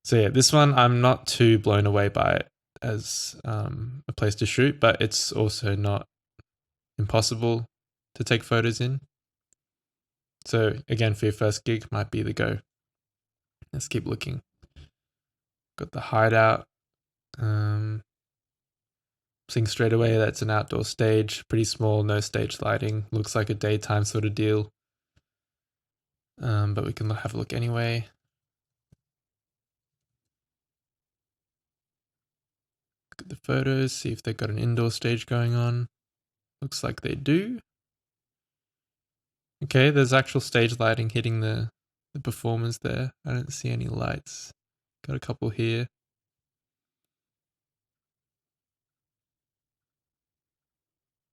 So yeah, this one I'm not too blown away by it as a place to shoot, but it's also not impossible to take photos in. So again, for your first gig, might be the go. Let's keep looking. Got the hideout. Seeing straight away that's an outdoor stage, pretty small, no stage lighting. Looks like a daytime sort of deal. But we can have a look anyway. Look at the photos, see if they've got an indoor stage going on. Looks like they do. Okay, there's actual stage lighting hitting the performers there. I don't see any lights. Got a couple here.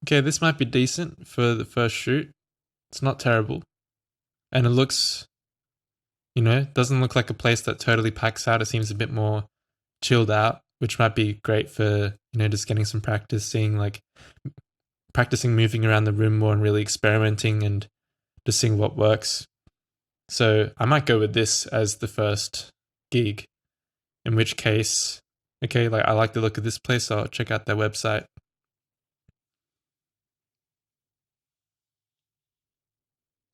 Okay, this might be decent for the first shoot. It's not terrible. And it looks, doesn't look like a place that totally packs out. It seems a bit more chilled out, which might be great for, just getting some practice, practicing moving around the room more and really experimenting and just seeing what works. So I might go with this as the first gig, in which case, okay, like I like the look of this place, so I'll check out their website.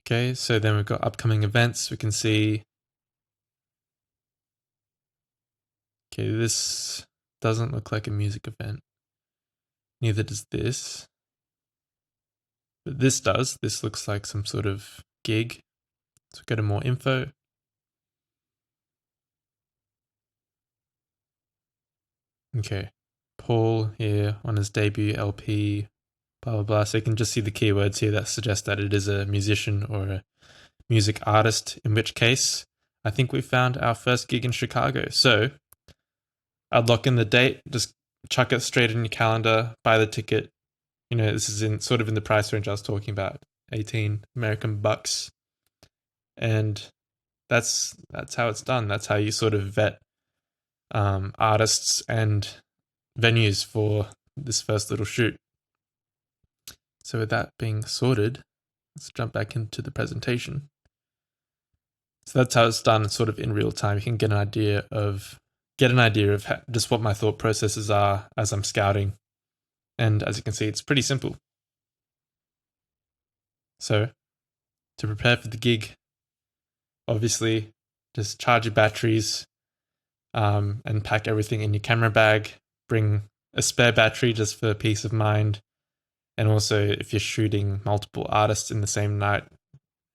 Okay, so then we've got upcoming events. We can see, okay, this doesn't look like a music event. Neither does this. But this does. This looks like some sort of gig. So go to more info. Okay. Paul here on his debut LP, blah, blah, blah. So you can just see the keywords here that suggest that it is a musician or a music artist, in which case I think we found our first gig in Chicago. So I'd lock in the date, just chuck it straight in your calendar, buy the ticket. This is in sort of in the price range I was talking about, 18 American bucks. And that's how it's done. That's how you sort of vet artists and venues for this first little shoot. So with that being sorted, let's jump back into the presentation. So that's how it's done sort of in real time. You can get an idea of just what my thought processes are as I'm scouting. And as you can see, it's pretty simple. So to prepare for the gig, obviously just charge your batteries and pack everything in your camera bag. Bring a spare battery just for peace of mind. And also, if you're shooting multiple artists in the same night,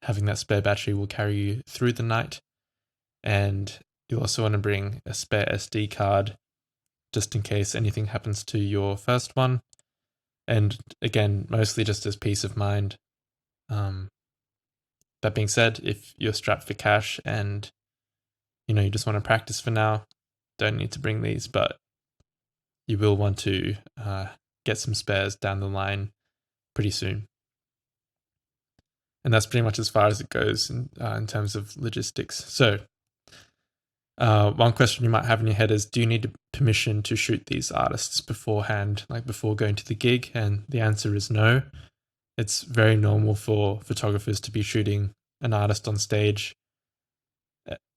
having that spare battery will carry you through the night. And you'll also want to bring a spare SD card just in case anything happens to your first one. And again, mostly just as peace of mind. That being said, if you're strapped for cash and you just want to practice for now, don't need to bring these, but you will want to get some spares down the line pretty soon. And that's pretty much as far as it goes in terms of logistics. So one question you might have in your head is, do you need permission to shoot these artists beforehand, like before going to the gig? And the answer is no. It's very normal for photographers to be shooting an artist on stage.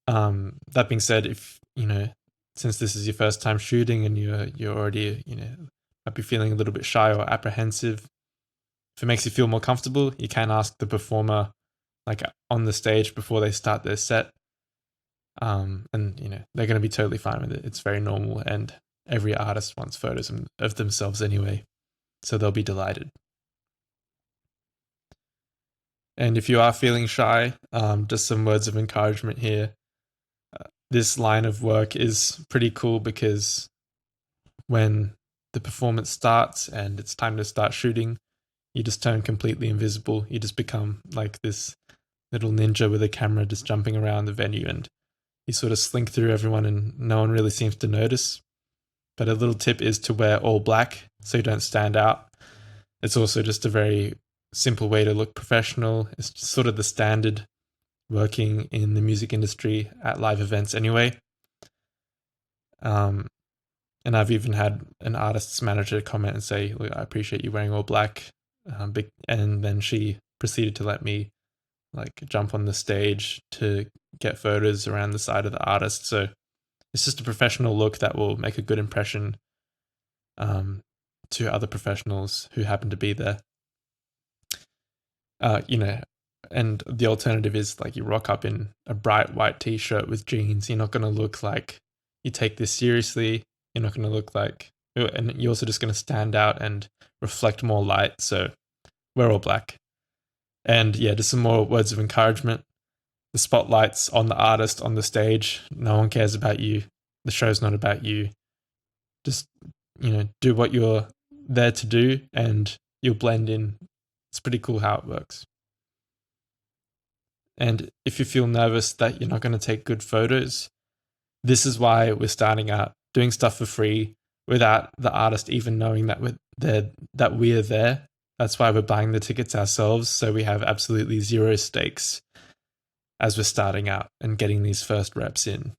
That being said, if, since this is your first time shooting and you're already, might be feeling a little bit shy or apprehensive, if it makes you feel more comfortable, you can ask the performer like on the stage before they start their set. And they're going to be totally fine with it. It's very normal, and every artist wants photos of themselves anyway, so they'll be delighted. And if you are feeling shy, just some words of encouragement here. This line of work is pretty cool because when the performance starts and it's time to start shooting, you just turn completely invisible. You just become like this little ninja with a camera just jumping around the venue, and you sort of slink through everyone and no one really seems to notice. But a little tip is to wear all black so you don't stand out. It's also just a very simple way to look professional. It's just sort of the standard working in the music industry at live events anyway. And I've even had an artist's manager comment and say, "Look, I appreciate you wearing all black." And then she proceeded to let me like jump on the stage to get photos around the side of the artist. So It's just a professional look that will make a good impression to other professionals who happen to be there. And the alternative is like you rock up in a bright white t-shirt with jeans. You're not going to look like you take this seriously. You're not going to look like, and you're also just going to stand out and reflect more light. So we're all black. And yeah, just some more words of encouragement. The spotlight's on the artist on the stage. No one cares about you. The show's not about you. Just, do what you're there to do and you'll blend in. It's pretty cool how it works. And if you feel nervous that you're not going to take good photos, this is why we're starting out doing stuff for free without the artist even knowing that we're there. That's why we're buying the tickets ourselves, so we have absolutely zero stakes as we're starting out and getting these first reps in.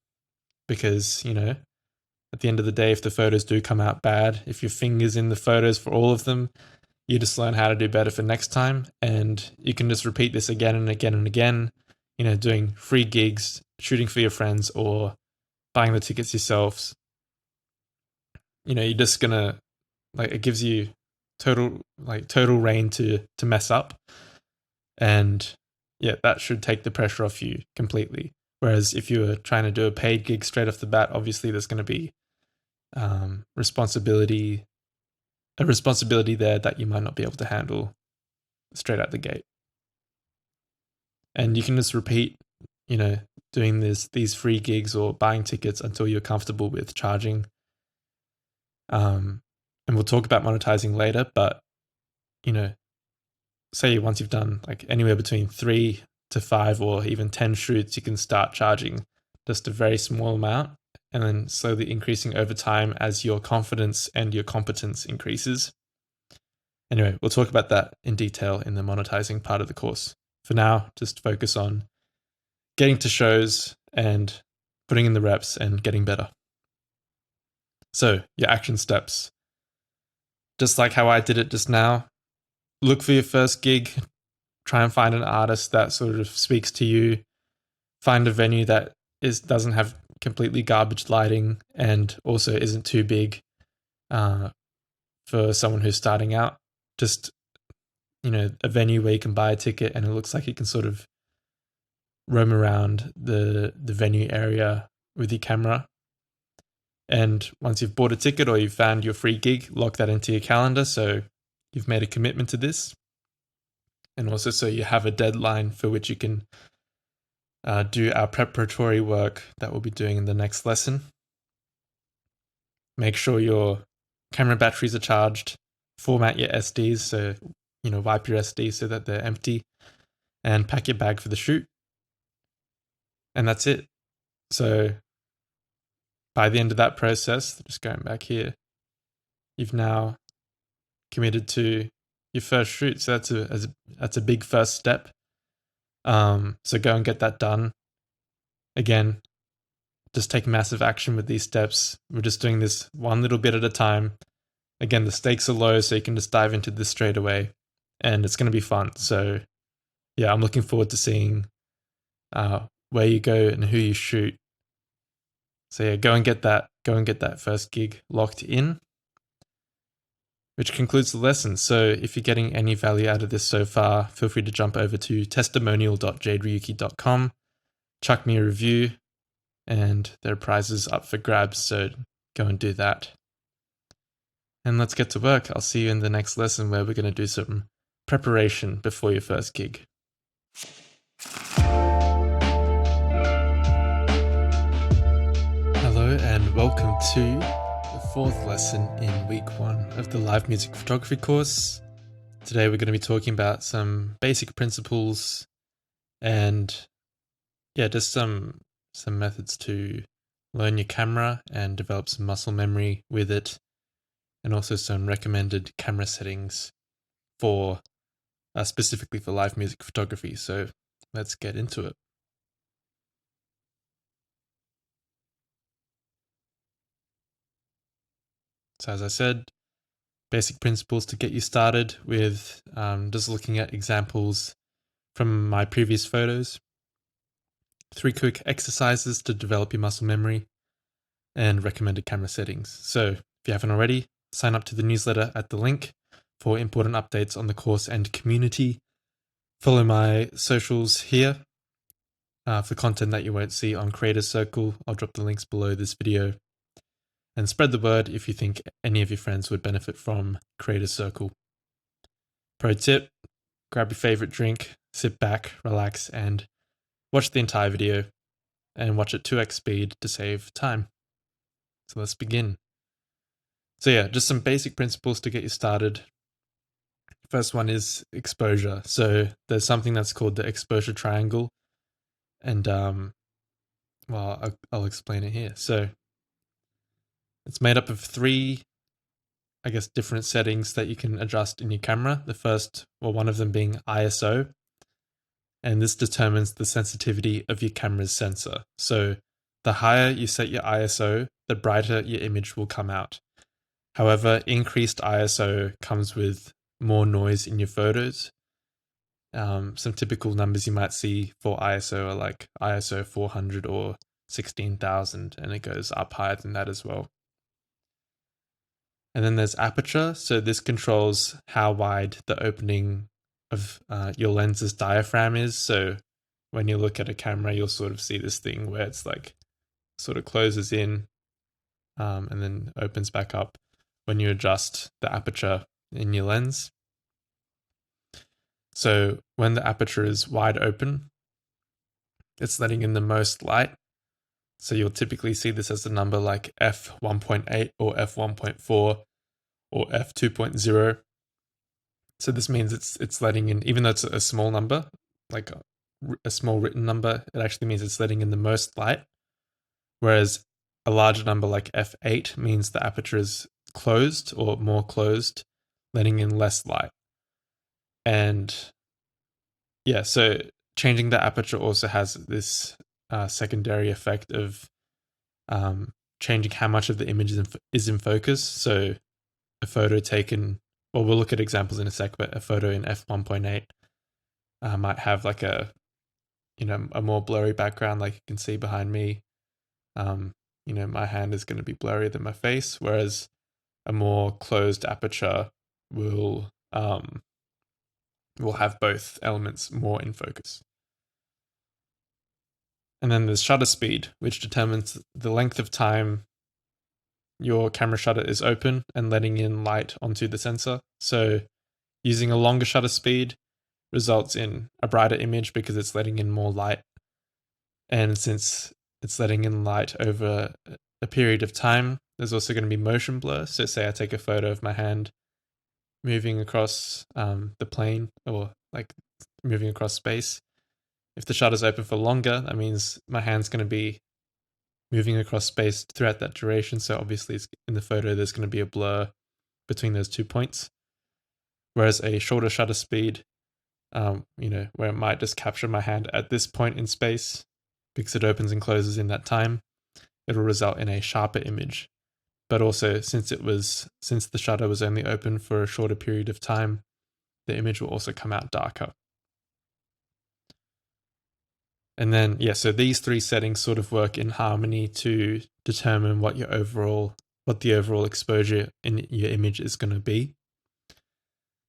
Because, at the end of the day, if the photos do come out bad, if your finger's in the photos for all of them, you just learn how to do better for next time. And you can just repeat this again and again and again, doing free gigs, shooting for your friends, or buying the tickets yourselves. You're just gonna, it gives you total reign to mess up. And yeah, that should take the pressure off you completely. Whereas if you were trying to do a paid gig straight off the bat, obviously there's going to be a responsibility there that you might not be able to handle straight out the gate. And you can just repeat, doing these free gigs or buying tickets until you're comfortable with charging. And we'll talk about monetizing later, but, say once you've done like anywhere between 3 to 5 or even 10 shoots, you can start charging just a very small amount and then slowly increasing over time as your confidence and your competence increases. Anyway, we'll talk about that in detail in the monetizing part of the course. For now, just focus on getting to shows and putting in the reps and getting better. So, your action steps. Just like how I did it just now, look for your first gig, try and find an artist that sort of speaks to you, find a venue that doesn't have completely garbage lighting and also isn't too big for someone who's starting out. Just, a venue where you can buy a ticket and it looks like you can sort of roam around the venue area with your camera. And once you've bought a ticket or you've found your free gig, lock that into your calendar so you've made a commitment to this. And also so you have a deadline for which you can do our preparatory work that we'll be doing in the next lesson. Make sure your camera batteries are charged. Format your SDs, so, wipe your SDs so that they're empty. And pack your bag for the shoot. And that's it. So by the end of that process, just going back here, you've now committed to your first shoot. So that's a big first step. So go and get that done. Again, just take massive action with these steps. We're just doing this one little bit at a time. Again, the stakes are low, so you can just dive into this straight away. And it's going to be fun. So yeah, I'm looking forward to seeing where you go and who you shoot. So yeah, go and get that first gig locked in. Which concludes the lesson. So if you're getting any value out of this so far, feel free to jump over to testimonial.jaderyuki.com, chuck me a review, and there are prizes up for grabs, so go and do that. And let's get to work. I'll see you in the next lesson where we're going to do some preparation before your first gig. Hello and welcome to the fourth lesson in week 1 of the live music photography course. Today we're going to be talking about some basic principles and just some methods to learn your camera and develop some muscle memory with it, and also some recommended camera settings for specifically for live music photography. So let's get into it. So as I said, basic principles to get you started with just looking at examples from my previous photos. 3 quick exercises to develop your muscle memory. and recommended camera settings. So if you haven't already, sign up to the newsletter at the link for important updates on the course and community. Follow my socials here for content that you won't see on Creator Circle. I'll drop the links below this video. And spread the word if you think any of your friends would benefit from Creator Circle. Pro tip, grab your favorite drink, sit back, relax, and watch the entire video, and watch at 2x speed to save time. So let's begin. So yeah, just some basic principles to get you started. First one is exposure. So there's something that's called the exposure triangle, and I'll explain it here. So it's made up of three, different settings that you can adjust in your camera. The first, one of them being ISO, and this determines the sensitivity of your camera's sensor. So the higher you set your ISO, the brighter your image will come out. However, increased ISO comes with more noise in your photos. Some typical numbers you might see for ISO are like ISO 400 or 16,000, and it goes up higher than that as well. And then there's aperture. So this controls how wide the opening of your lens's diaphragm is. So when you look at a camera, you'll sort of see this thing where it's like sort of closes in and then opens back up when you adjust the aperture in your lens. So when the aperture is wide open, it's letting in the most light. So you'll typically see this as a number like f1.8 or f1.4 or f2.0. So this means it's letting in, even though it's a small number, like a small written number, it actually means it's letting in the most light. Whereas a larger number like f8 means the aperture is closed or more closed, letting in less light. And yeah, so changing the aperture also has this secondary effect of changing how much of the image is in focus. So a photo taken, well, we'll look at examples in a sec, but a photo in f1.8 might have like a more blurry background, like you can see behind me. My hand is going to be blurrier than my face, whereas a more closed aperture will have both elements more in focus. And then there's shutter speed, which determines the length of time your camera shutter is open and letting in light onto the sensor. So using a longer shutter speed results in a brighter image because it's letting in more light. And since it's letting in light over a period of time, there's also going to be motion blur. So say I take a photo of my hand moving across the plane or like moving across space. If the shutter's open for longer, that means my hand's going to be moving across space throughout that duration. So obviously in the photo, there's going to be a blur between those 2 points. Whereas a shorter shutter speed, where it might just capture my hand at this point in space because it opens and closes in that time, it'll result in a sharper image. But also since the shutter was only open for a shorter period of time, the image will also come out darker. And then, so these three settings sort of work in harmony to determine what the overall exposure in your image is going to be.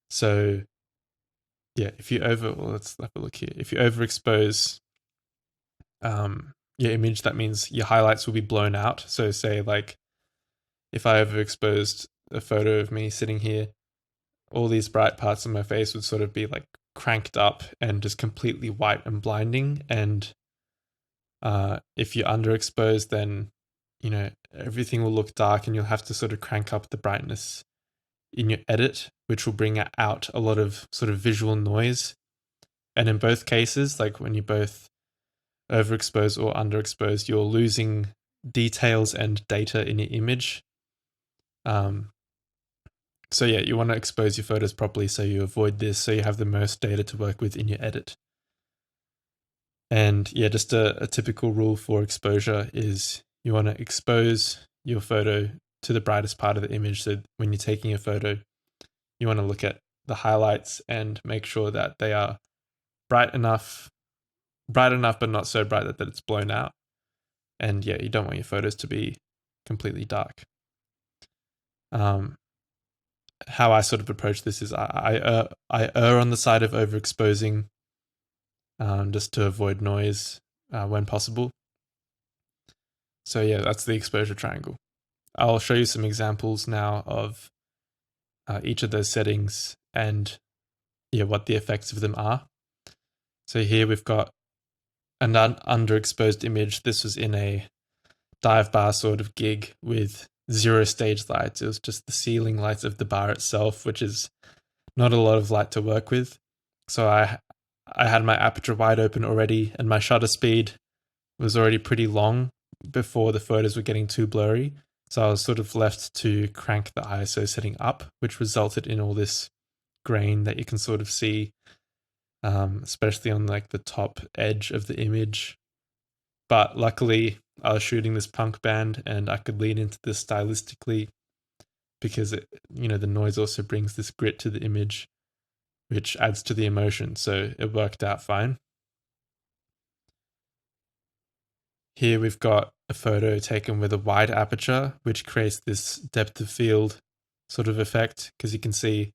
So let's have a look here. If you overexpose your image, that means your highlights will be blown out. So say like if I overexposed a photo of me sitting here, all these bright parts of my face would sort of be like cranked up and just completely white and blinding. And if you're underexposed, then everything will look dark and you'll have to sort of crank up the brightness in your edit, which will bring out a lot of sort of visual noise. And in both cases, like when you both overexposed or underexposed, you're losing details and data in your image. So you want to expose your photos properly so you avoid this, so you have the most data to work with in your edit. And just a typical rule for exposure is you want to expose your photo to the brightest part of the image. So when you're taking a photo, you want to look at the highlights and make sure that they are bright enough but not so bright that it's blown out. And you don't want your photos to be completely dark. How I sort of approach this is I err on the side of overexposing, just to avoid noise when possible. So yeah, that's the exposure triangle. I'll show you some examples now of each of those settings and what the effects of them are. So here we've got an underexposed image. This was in a dive bar sort of gig with 0 stage lights. It was just the ceiling lights of the bar itself, which is not a lot of light to work with. So I had my aperture wide open already, and my shutter speed was already pretty long before the photos were getting too blurry. So I was sort of left to crank the ISO setting up, which resulted in all this grain that you can sort of see, especially on like the top edge of the image. But luckily, I was shooting this punk band and I could lean into this stylistically because the noise also brings this grit to the image, which adds to the emotion. So it worked out fine. Here we've got a photo taken with a wide aperture, which creates this depth of field sort of effect, because you can see,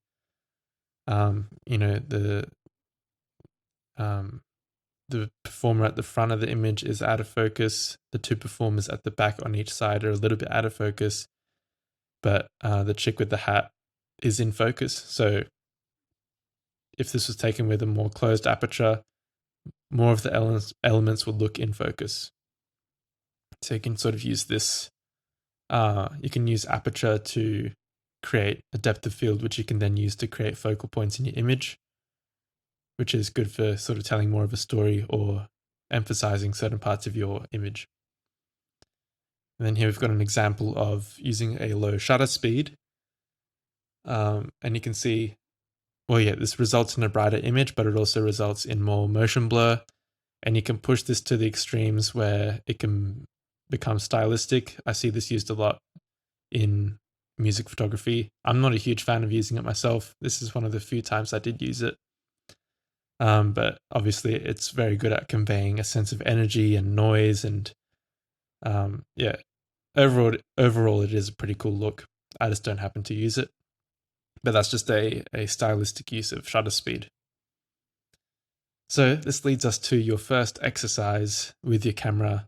the performer at the front of the image is out of focus. The two performers at the back on each side are a little bit out of focus, but the chick with the hat is in focus. So if this was taken with a more closed aperture, more of the elements would look in focus. So you can sort of use this, you can use aperture to create a depth of field, which you can then use to create focal points in your image, which is good for sort of telling more of a story or emphasizing certain parts of your image. And then here we've got an example of using a low shutter speed. And you can see, this results in a brighter image, but it also results in more motion blur. And you can push this to the extremes where it can become stylistic. I see this used a lot in music photography. I'm not a huge fan of using it myself. This is one of the few times I did use it. But obviously it's very good at conveying a sense of energy and noise, and overall it is a pretty cool look. I just don't happen to use it. But that's just a stylistic use of shutter speed. So this leads us to your first exercise with your camera,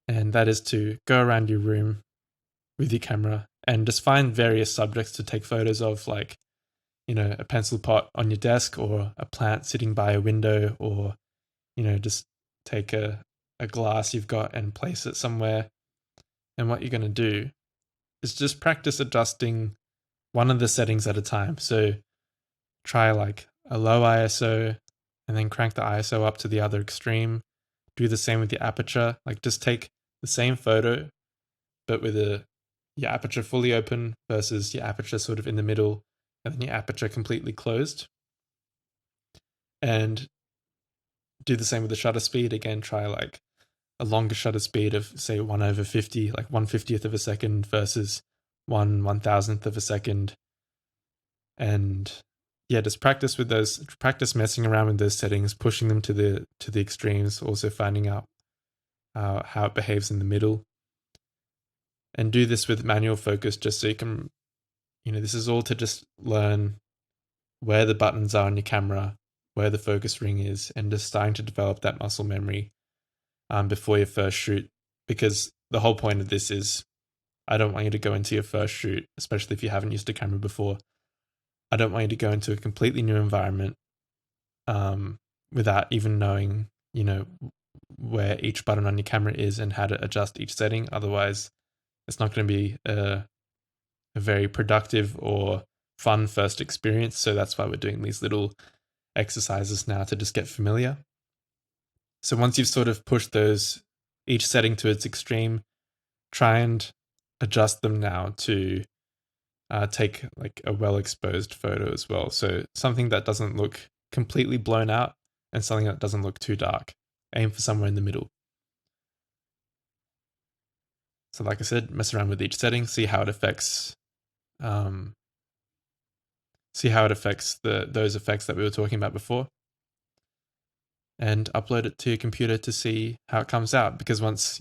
and that is to go around your room with your camera and just find various subjects to take photos of, like, a pencil pot on your desk, or a plant sitting by a window, or, just take a glass you've got and place it somewhere. And what you're going to do is just practice adjusting one of the settings at a time. So try like a low ISO and then crank the ISO up to the other extreme. Do the same with your aperture. Like, just take the same photo, but with your aperture fully open versus your aperture sort of in the middle, and then your aperture completely closed. And do the same with the shutter speed. Again, try like a longer shutter speed of, say, 1/50, like 1/50th of a second versus 1/1000th of a second. And just practice with those. Practice messing around with those settings, pushing them to the extremes. Also finding out how it behaves in the middle. And do this with manual focus, just so you can, this is all to just learn where the buttons are on your camera, where the focus ring is, and just starting to develop that muscle memory before your first shoot. Because the whole point of this is, I don't want you to go into your first shoot, especially if you haven't used a camera before. I don't want you to go into a completely new environment without even knowing, where each button on your camera is and how to adjust each setting. Otherwise, it's not going to be a very productive or fun first experience. So that's why we're doing these little exercises now, to just get familiar. So once you've sort of pushed each setting to its extreme, try and adjust them now to take like a well-exposed photo as well. So something that doesn't look completely blown out and something that doesn't look too dark. Aim for somewhere in the middle. So like I said, mess around with each setting, see how it affects those effects that we were talking about before, and upload it to your computer to see how it comes out. Because once,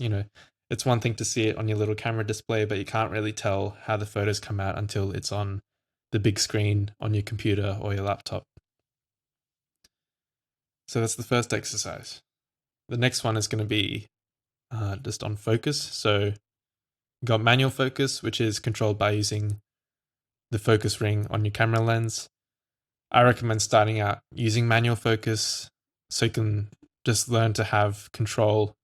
it's one thing to see it on your little camera display, but you can't really tell how the photos come out until it's on the big screen on your computer or your laptop. So that's the first exercise. The next one is going to be just on focus. So you got manual focus, which is controlled by using the focus ring on your camera lens. I recommend starting out using manual focus so you can just learn to have control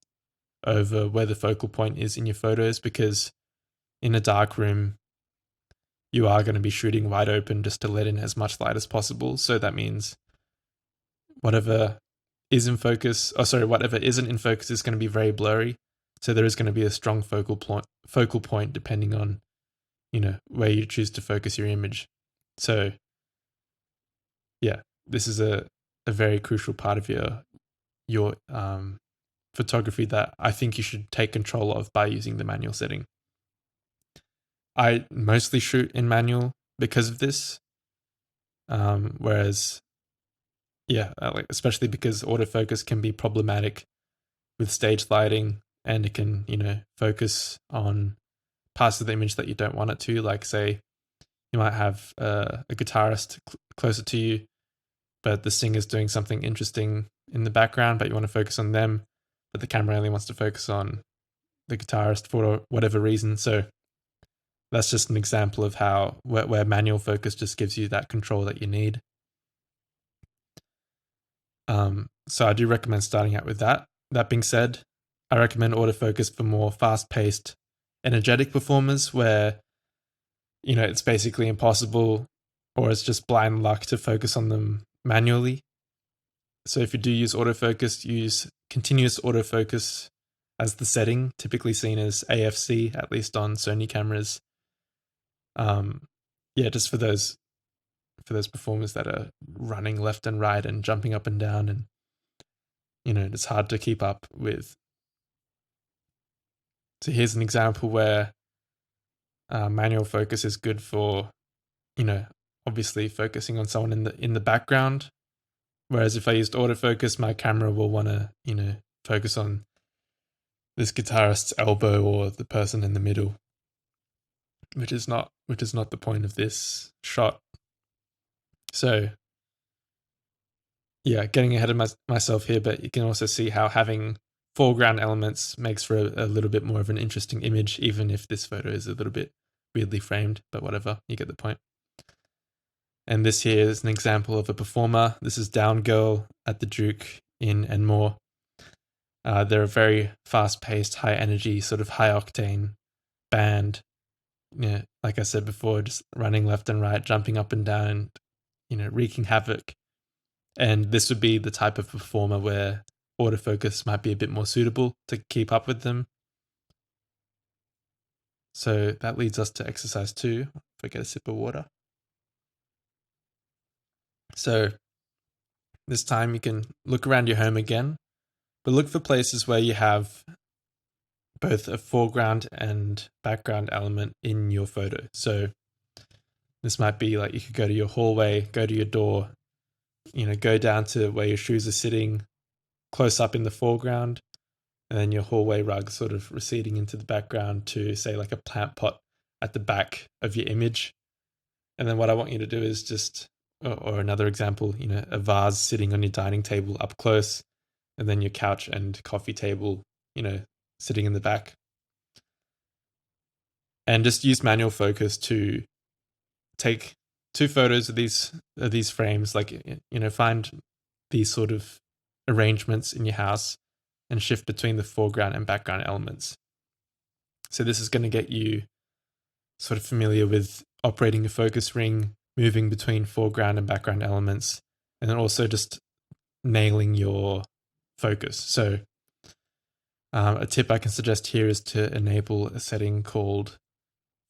over where the focal point is in your photos, because in a dark room, you are going to be shooting wide open just to let in as much light as possible. So that means whatever is in focus, whatever isn't in focus is going to be very blurry. So there is going to be a strong focal point depending on, where you choose to focus your image. So yeah, this is a very crucial part of your photography that I think you should take control of by using the manual setting. I mostly shoot in manual because of this. Whereas, especially because autofocus can be problematic with stage lighting, and it can, focus on parts of the image that you don't want it to. Like, say, you might have a guitarist closer to you, but the singer's doing something interesting in the background, but you want to focus on them, but the camera only wants to focus on the guitarist for whatever reason. So that's just an example of how where manual focus just gives you that control that you need. So I do recommend starting out with that. That being said, I recommend autofocus for more fast-paced, energetic performers where, it's basically impossible, or it's just blind luck to focus on them manually. So if you do use autofocus, use continuous autofocus as the setting, typically seen as AFC, at least on Sony cameras. Just for those performers that are running left and right and jumping up and down, and it's hard to keep up with. So here's an example where manual focus is good for, obviously focusing on someone in the background. Whereas if I used autofocus, my camera will want to, focus on this guitarist's elbow or the person in the middle, which is not the point of this shot. So yeah, getting ahead of myself here, but you can also see how having foreground elements makes for a little bit more of an interesting image, even if this photo is a little bit weirdly framed, but whatever, you get the point. And this here is an example of a performer. This is Down Girl at the Duke in and more. They're a very fast-paced, high-energy, sort of high-octane band. Like I said before, just running left and right, jumping up and down, wreaking havoc. And this would be the type of performer where autofocus might be a bit more suitable to keep up with them. So that leads us to exercise 2. If I get a sip of water. So this time you can look around your home again, but look for places where you have both a foreground and background element in your photo. So this might be like you could go to your hallway, go to your door, go down to where your shoes are sitting close up in the foreground, and then your hallway rug sort of receding into the background to, say, like a plant pot at the back of your image. And then what I want you to do is just, or another example, a vase sitting on your dining table up close, and then your couch and coffee table, sitting in the back. And just use manual focus to take 2 photos of these frames, like, find these sort of arrangements in your house and shift between the foreground and background elements. So this is going to get you sort of familiar with operating a focus ring, moving between foreground and background elements, and then also just nailing your focus. So a tip I can suggest here is to enable a setting called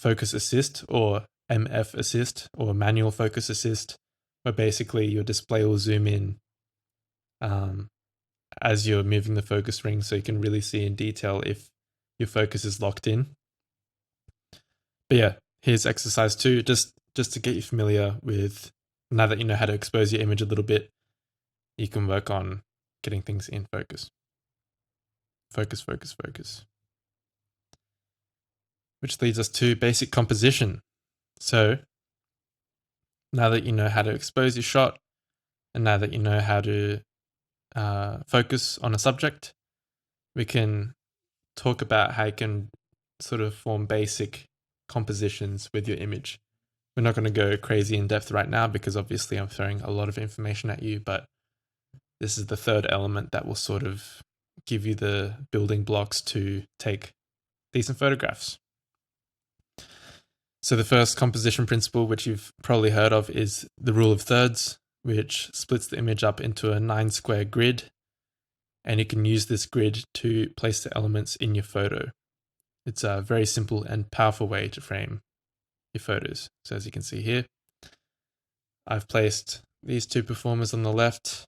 Focus Assist, or MF Assist, or Manual Focus Assist, where basically your display will zoom in as you're moving the focus ring, so you can really see in detail if your focus is locked in. But yeah, here's exercise 2, just to get you familiar with, now that you know how to expose your image a little bit, you can work on getting things in focus. Focus, focus, focus. which leads us to basic composition. So now that you know how to expose your shot, and now that you know how to focus on a subject, we can talk about how you can sort of form basic compositions with your image. We're not going to go crazy in depth right now because obviously I'm throwing a lot of information at you, but this is the third element that will sort of give you the building blocks to take decent photographs. So the first composition principle, which you've probably heard of, is the rule of thirds, which splits the image up into a 9-square grid. And you can use this grid to place the elements in your photo. It's a very simple and powerful way to frame your photos. So as you can see here, I've placed these two performers on the left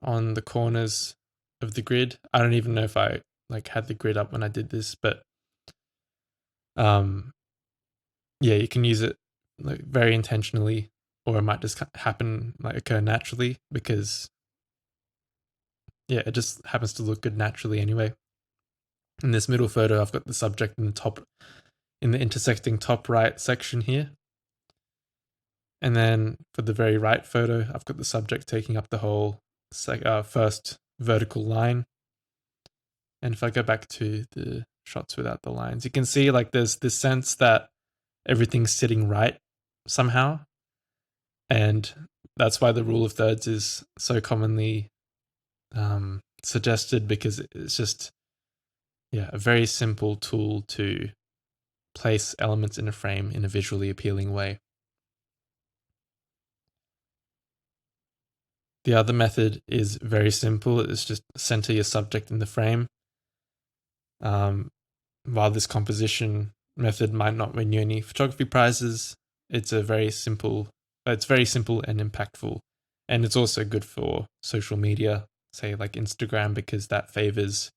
on the corners of the grid. I don't even know if I had the grid up when I did this, but yeah, you can use it very intentionally, or it might just happen, occur naturally, because yeah, it just happens to look good naturally anyway. In this middle photo, I've got the subject in the intersecting top right section here. And then for the very right photo, I've got the subject taking up the whole first vertical line. And if I go back to the shots without the lines, you can see there's this sense that everything's sitting right somehow. And that's why the rule of thirds is so commonly suggested, because it's just a very simple tool to place elements in a frame in a visually appealing way. The other method is very simple. It's just center your subject in the frame. While this composition method might not win you any photography prizes, it's very simple and impactful. And it's also good for social media, say like Instagram, because that favors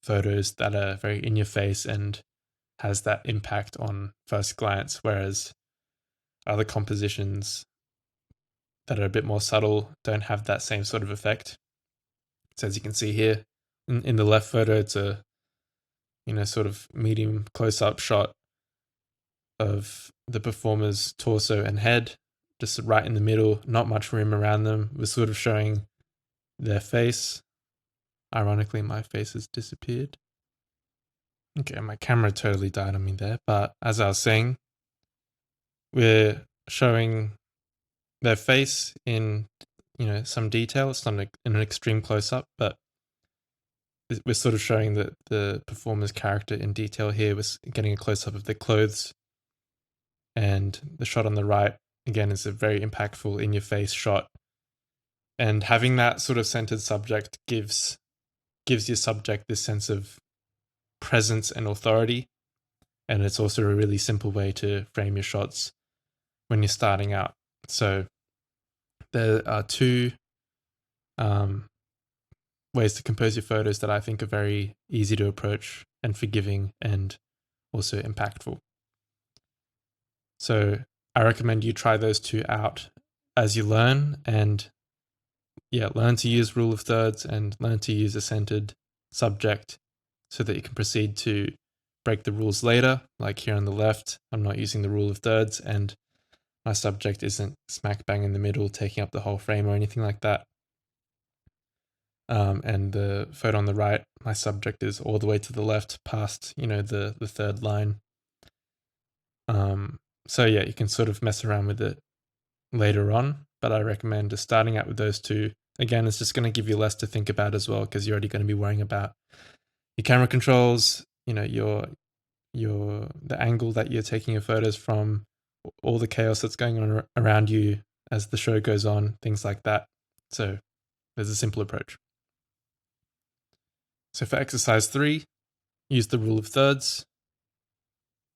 photos that are very in your face and has that impact on first glance, whereas other compositions that are a bit more subtle don't have that same sort of effect. So as you can see here in the left photo, it's a sort of medium close-up shot of the performer's torso and head, just right in the middle, not much room around them. We're sort of showing their face. Ironically, my face has disappeared. Okay, my camera totally died on me there, but as I was saying, we're showing their face in some detail. It's not in an extreme close-up, but we're sort of showing the performer's character in detail here. We're getting a close-up of their clothes. And the shot on the right, again, is a very impactful in-your-face shot. And having that sort of centered subject gives your subject this sense of presence and authority. And it's also a really simple way to frame your shots when you're starting out. So there are two ways to compose your photos that I think are very easy to approach and forgiving and also impactful. So I recommend you try those two out as you learn, and learn to use rule of thirds and learn to use a centered subject so that you can proceed to break the rules later. Like here on the left, I'm not using the rule of thirds and my subject isn't smack bang in the middle taking up the whole frame or anything like that. And the photo on the right, my subject is all the way to the left past, the third line. So yeah, you can sort of mess around with it later on, but I recommend just starting out with those two. Again, it's just going to give you less to think about as well, because you're already going to be worrying about your camera controls, the angle that you're taking your photos from, all the chaos that's going on around you as the show goes on, things like that. So there's a simple approach. So for exercise 3, use the rule of thirds.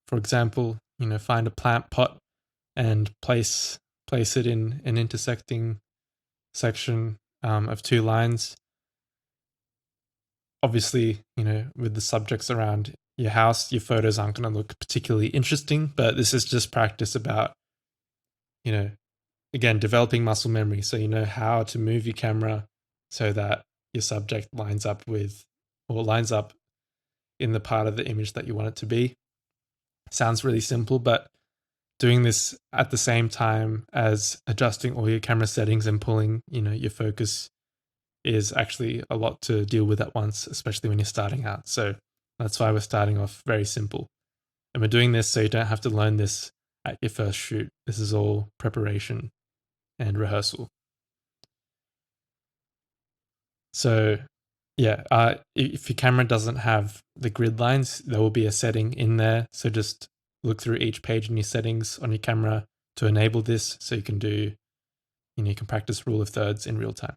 For example, find a plant pot and place it in an intersecting section of two lines. Obviously, with the subjects around your house, your photos aren't going to look particularly interesting, but this is just practice about, again, developing muscle memory. So you know how to move your camera so that your subject lines up in the part of the image that you want it to be. Sounds really simple, but doing this at the same time as adjusting all your camera settings and pulling, your focus is actually a lot to deal with at once, especially when you're starting out. So that's why we're starting off very simple. And we're doing this so you don't have to learn this at your first shoot. This is all preparation and rehearsal. So yeah, if your camera doesn't have the grid lines, there will be a setting in there. So just look through each page in your settings on your camera to enable this so you can do, you can practice rule of thirds in real time.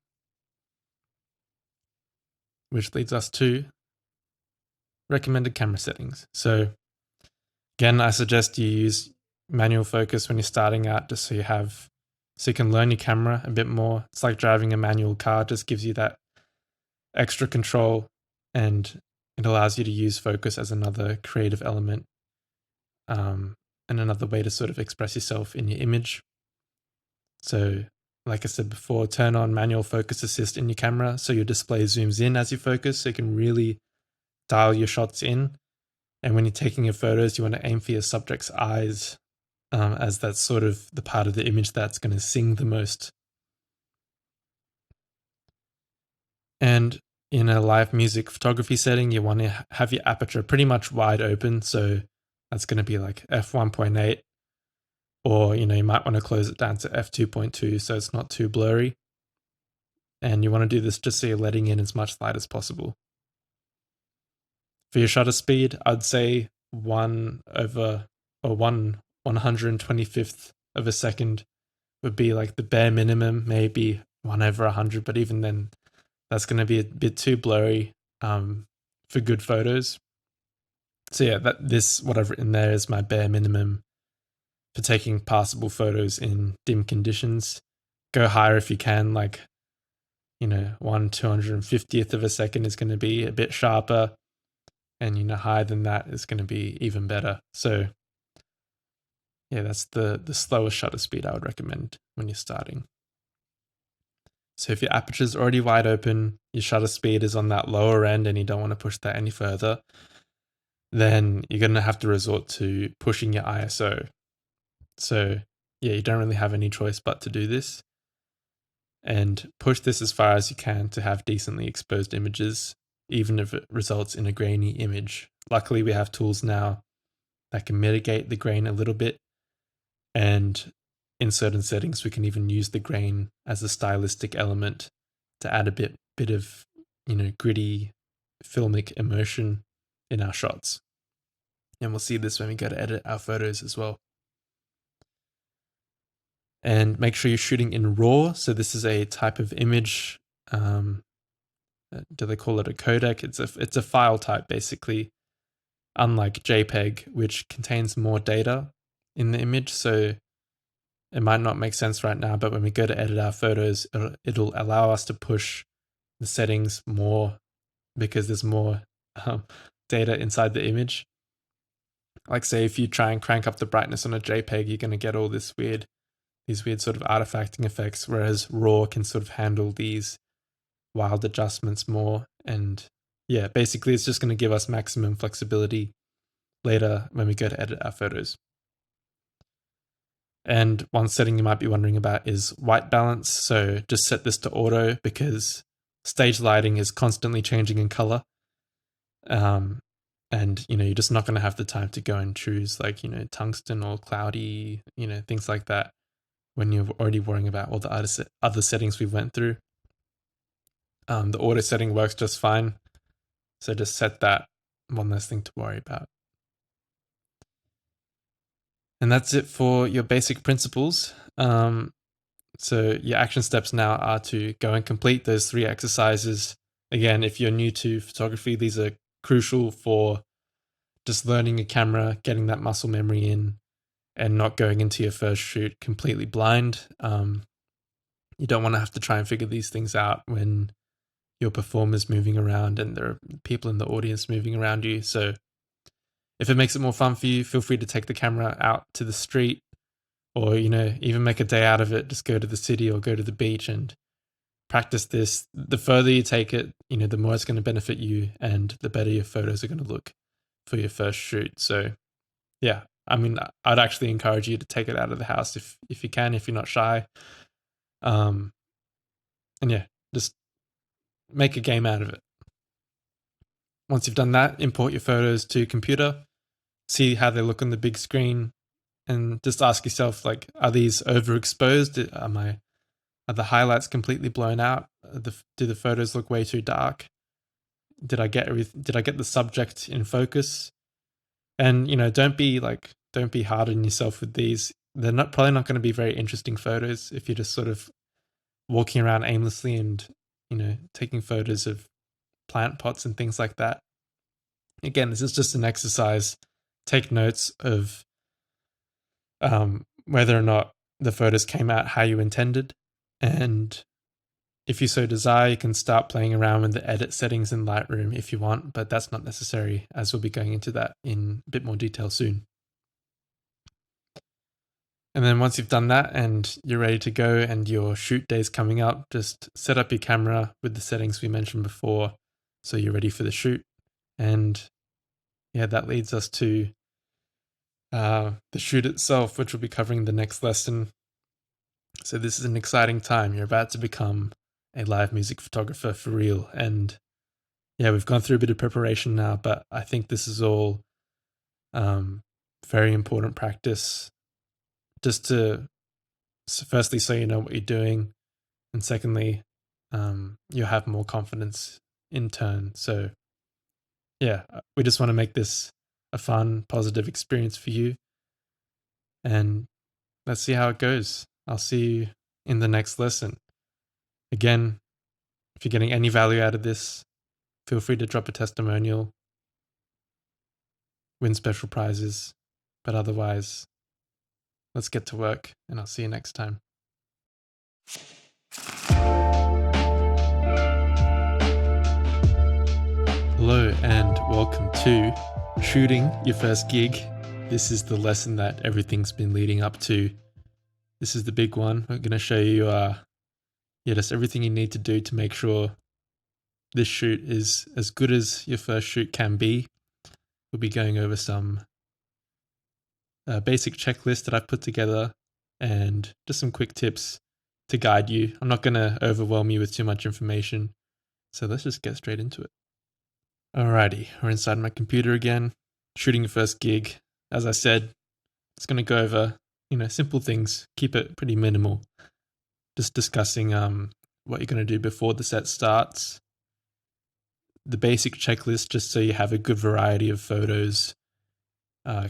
Which leads us to recommended camera settings. So again, I suggest you use manual focus when you're starting out just so you can learn your camera a bit more. It's like driving a manual car, just gives you that extra control, and it allows you to use focus as another creative element, and another way to sort of express yourself in your image. So like I said before, turn on manual focus assist in your camera so your display zooms in as you focus, so you can really dial your shots in. And when you're taking your photos, you want to aim for your subject's eyes, as that's sort of the part of the image that's going to sing the most. And in a live music photography setting, you want to have your aperture pretty much wide open. So that's going to be like f1.8, or you might want to close it down to f2.2 so it's not too blurry. And you want to do this just so you're letting in as much light as possible. For your shutter speed, I'd say 1/125th of a second would be like the bare minimum, maybe 1/100, but even then, that's going to be a bit too blurry for good photos. So yeah, what I've written there is my bare minimum for taking passable photos in dim conditions. Go higher if you can, like 1/250th of a second is going to be a bit sharper, and higher than that is going to be even better. So yeah, that's the slowest shutter speed I would recommend when you're starting. So if your aperture is already wide open, your shutter speed is on that lower end, and you don't want to push that any further, then you're going to have to resort to pushing your ISO. So yeah, you don't really have any choice but to do this. And push this as far as you can to have decently exposed images, even if it results in a grainy image. Luckily, we have tools now that can mitigate the grain a little bit. And in certain settings, we can even use the grain as a stylistic element to add a bit of, gritty filmic immersion in our shots. And we'll see this when we go to edit our photos as well. And make sure you're shooting in RAW. So this is a type of image. Do they call it a codec? It's a file type, basically, unlike JPEG, which contains more data in the image. So it might not make sense right now, but when we go to edit our photos, it'll allow us to push the settings more because there's more data inside the image. Like say if you try and crank up the brightness on a JPEG, you're going to get all these weird sort of artifacting effects, whereas RAW can sort of handle these wild adjustments more. And yeah, basically it's just going to give us maximum flexibility later when we go to edit our photos. And one setting you might be wondering about is white balance. So just set this to auto because stage lighting is constantly changing in color. And you're just not going to have the time to go and choose like, tungsten or cloudy, things like that when you're already worrying about all the other settings we went through. The auto setting works just fine. So just set that, one less thing to worry about. And that's it for your basic principles. So your action steps now are to go and complete those 3 exercises. Again, if you're new to photography, these are crucial for just learning a camera, getting that muscle memory in, and not going into your first shoot completely blind. You don't want to have to try and figure these things out when your performer's moving around and there are people in the audience moving around you. So if it makes it more fun for you, feel free to take the camera out to the street, or, even make a day out of it. Just go to the city or go to the beach and practice this. The further you take it, the more it's going to benefit you and the better your photos are going to look for your first shoot. So yeah, I mean, I'd actually encourage you to take it out of the house if you can, if you're not shy. Um, and yeah, just make a game out of it. Once you've done that, import your photos to your computer, see how they look on the big screen, and just ask yourself, like, are these overexposed? Are the highlights completely blown out? Do the photos look way too dark? Did I get the subject in focus? And don't be hard on yourself with these. They're not probably not going to be very interesting photos if you're just sort of walking around aimlessly and taking photos of plant pots and things like that. Again, this is just an exercise. Take notes of whether or not the photos came out how you intended, and if you so desire, you can start playing around with the edit settings in Lightroom if you want, but that's not necessary, as we'll be going into that in a bit more detail soon. And then once you've done that and you're ready to go and your shoot day's coming up, just set up your camera with the settings we mentioned before so you're ready for the shoot. And yeah, that leads us to the shoot itself, which we'll be covering in the next lesson. So this is an exciting time. You're about to become a live music photographer for real. And yeah, we've gone through a bit of preparation now, but I think this is all very important practice just to, firstly, so you know what you're doing, and secondly, you'll have more confidence in turn. So yeah, we just want to make this a fun, positive experience for you, and let's see how it goes. I'll see you in the next lesson. Again, if you're getting any value out of this, feel free to drop a testimonial, win special prizes, but otherwise, let's get to work, and I'll see you next time. Hello and welcome to Shooting Your First Gig. This is the lesson that everything's been leading up to. This is the big one. We're going to show you just everything you need to do to make sure this shoot is as good as your first shoot can be. We'll be going over some basic checklist that I've put together and just some quick tips to guide you. I'm not going to overwhelm you with too much information, so let's just get straight into it. Alrighty, we're inside my computer again, shooting your first gig. As I said, it's going to go over, simple things, keep it pretty minimal. Just discussing what you're going to do before the set starts. The basic checklist, just so you have a good variety of photos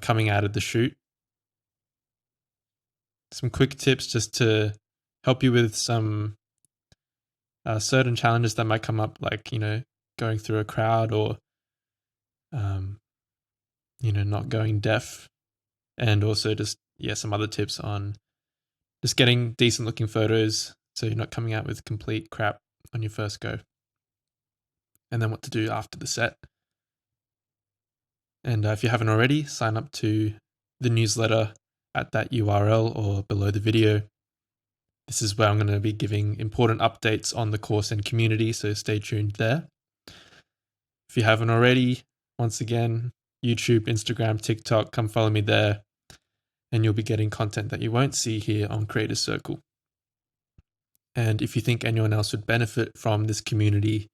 coming out of the shoot. Some quick tips just to help you with some certain challenges that might come up, like, going through a crowd or, not going deaf. And also just, some other tips on just getting decent looking photos so you're not coming out with complete crap on your first go. And then what to do after the set. And if you haven't already, sign up to the newsletter at that URL or below the video. This is where I'm going to be giving important updates on the course and community, so stay tuned there. If you haven't already, once again, YouTube, Instagram, TikTok, come follow me there, and you'll be getting content that you won't see here on Creator Circle. And if you think anyone else would benefit from this community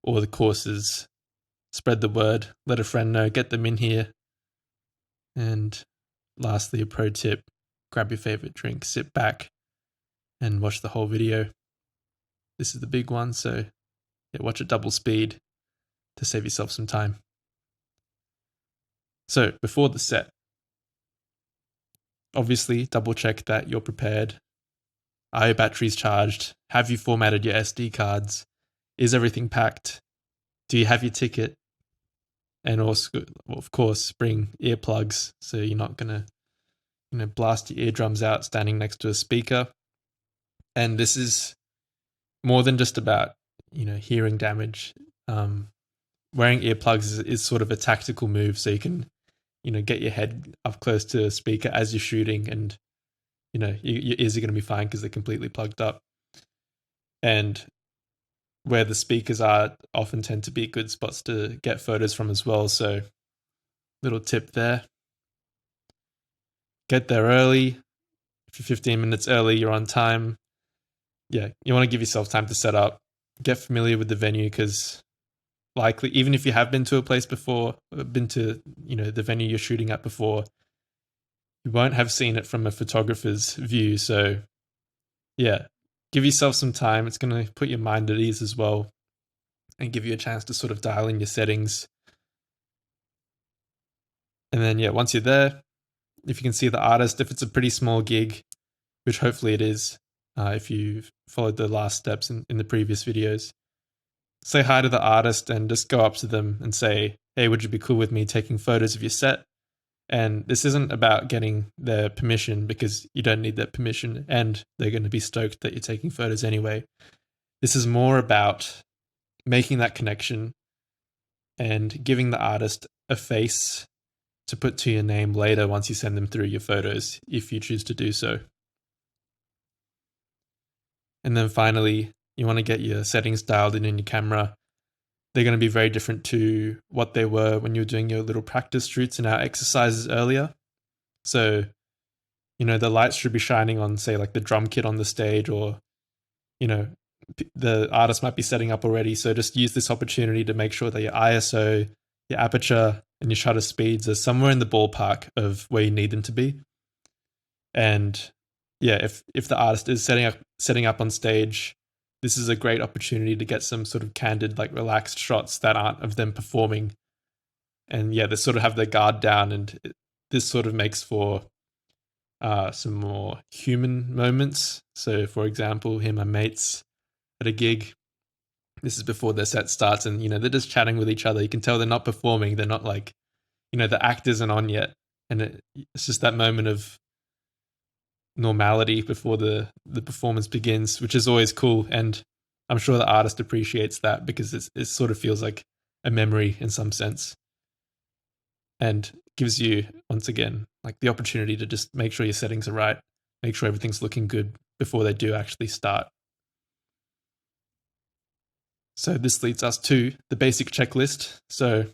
or the courses, spread the word, let a friend know, get them in here. And lastly, a pro tip, grab your favorite drink, sit back and watch the whole video. This is the big one, so watch at double speed to save yourself some time. So before the set, obviously double check that you're prepared. Are your batteries charged? Have you formatted your SD cards? Is everything packed? Do you have your ticket? And also, of course, bring earplugs so you're not going to blast your eardrums out standing next to a speaker. And this is more than just about hearing damage. Wearing earplugs is sort of a tactical move, so you can get your head up close to a speaker as you're shooting, and your ears are going to be fine because they're completely plugged up. And where the speakers are often tend to be good spots to get photos from as well. So little tip there. get there early. If you're 15 minutes early, you're on time. Yeah, you want to give yourself time to set up, get familiar with the venue, because likely, even if you have been to a place before, been to, the venue you're shooting at before, you won't have seen it from a photographer's view. So yeah, give yourself some time. It's going to put your mind at ease as well and give you a chance to sort of dial in your settings. And then, yeah, once you're there, if you can see the artist, if it's a pretty small gig, which hopefully it is, if you've followed the last steps in the previous videos, say hi to the artist and just go up to them and say, hey, would you be cool with me taking photos of your set? And this isn't about getting their permission, because you don't need their permission and they're going to be stoked that you're taking photos anyway. This is more about making that connection and giving the artist a face to put to your name later once you send them through your photos, if you choose to do so. And then finally, you want to get your settings dialed in your camera. They're going to be very different to what they were when you were doing your little practice shoots and our exercises earlier. So, the lights should be shining on, say, like the drum kit on the stage, or, the artist might be setting up already. So just use this opportunity to make sure that your ISO, your aperture, and your shutter speeds are somewhere in the ballpark of where you need them to be. And yeah, if the artist is setting up on stage, this is a great opportunity to get some sort of candid, like relaxed shots that aren't of them performing. And yeah, they sort of have their guard down, and this sort of makes for some more human moments. So for example, here my mates at a gig, this is before their set starts, and they're just chatting with each other. You can tell they're not performing. They're not like, the act isn't on yet, and it's just that moment of normality before the performance begins, which is always cool. And I'm sure the artist appreciates that, because it sort of feels like a memory in some sense, and gives you, once again, like the opportunity to just make sure your settings are right, make sure everything's looking good before they do actually start. So this leads us to the basic checklist. So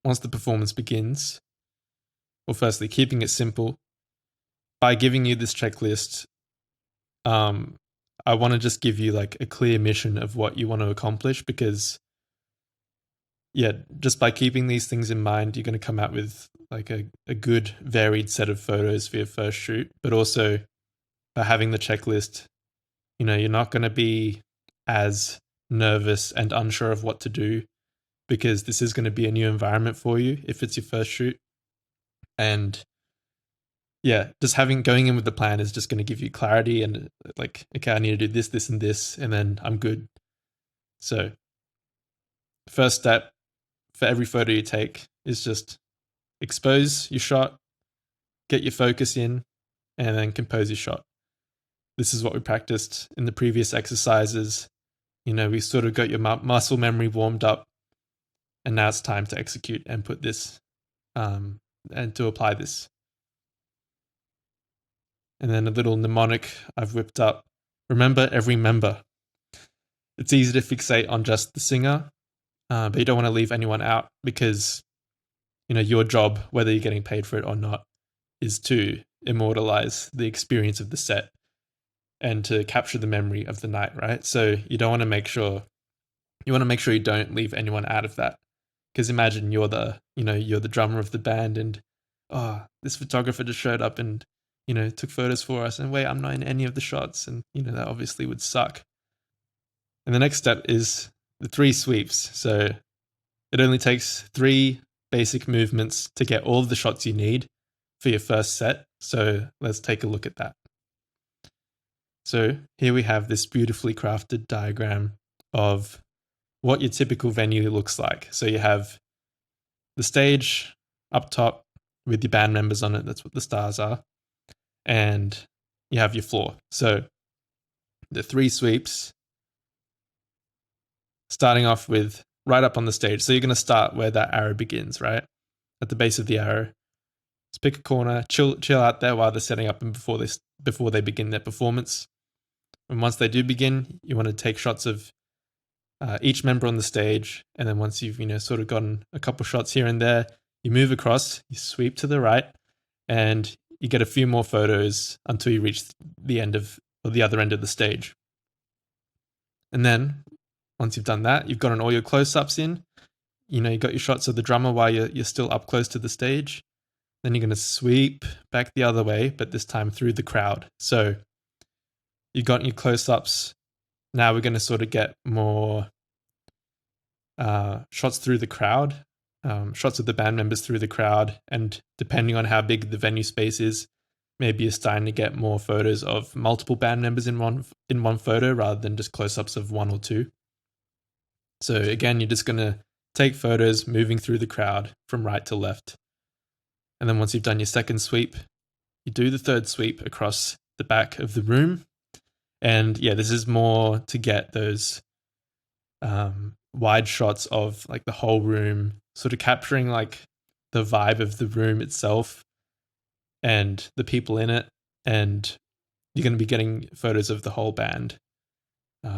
once the performance begins, well, firstly, keeping it simple. By giving you this checklist, I want to just give you like a clear mission of what you want to accomplish, because yeah, just by keeping these things in mind, you're going to come out with like a good varied set of photos for your first shoot. But also, by having the checklist, you're not going to be as nervous and unsure of what to do, because this is going to be a new environment for you if it's your first shoot. And yeah, just going in with the plan is just going to give you clarity, and like, okay, I need to do this, this, and this, and then I'm good. So first step for every photo you take is just expose your shot, get your focus in, and then compose your shot. This is what we practiced in the previous exercises. We sort of got your muscle memory warmed up, and now it's time to execute and put this, and to apply this. And then a little mnemonic I've whipped up. Remember every member. It's easy to fixate on just the singer, but you don't want to leave anyone out, because, your job, whether you're getting paid for it or not, is to immortalize the experience of the set and to capture the memory of the night, right? So you want to make sure you don't leave anyone out of that. Because imagine you're the drummer of the band, and this photographer just showed up and took photos for us, and wait, I'm not in any of the shots, and that obviously would suck. And the next step is the 3 sweeps. So it only takes 3 basic movements to get all of the shots you need for your first set. So let's take a look at that. So here we have this beautifully crafted diagram of what your typical venue looks like. So you have the stage up top with your band members on it. That's what the stars are. And you have your floor. So the 3 sweeps, starting off with right up on the stage. So you're going to start where that arrow begins, right? At the base of the arrow. Just pick a corner, chill out there while they're setting up, and before they begin their performance. And once they do begin, you want to take shots of each member on the stage. And then once you've sort of gotten a couple shots here and there, you move across, you sweep to the right, and you get a few more photos until you reach the end of or the other end of the stage. And then once you've done that, you've gotten all your close-ups in. You got your shots of the drummer while you're still up close to the stage. Then you're going to sweep back the other way, but this time through the crowd. So you've got your close-ups. Now we're going to sort of get more shots through the crowd, shots of the band members through the crowd. And depending on how big the venue space is, maybe you're starting to get more photos of multiple band members in one photo rather than just close-ups of one or two. So again, you're just going to take photos moving through the crowd from right to left. And then once you've done your second sweep, you do the third sweep across the back of the room. And yeah, this is more to get those wide shots of like the whole room, sort of capturing like the vibe of the room itself and the people in it. And you're going to be getting photos of the whole band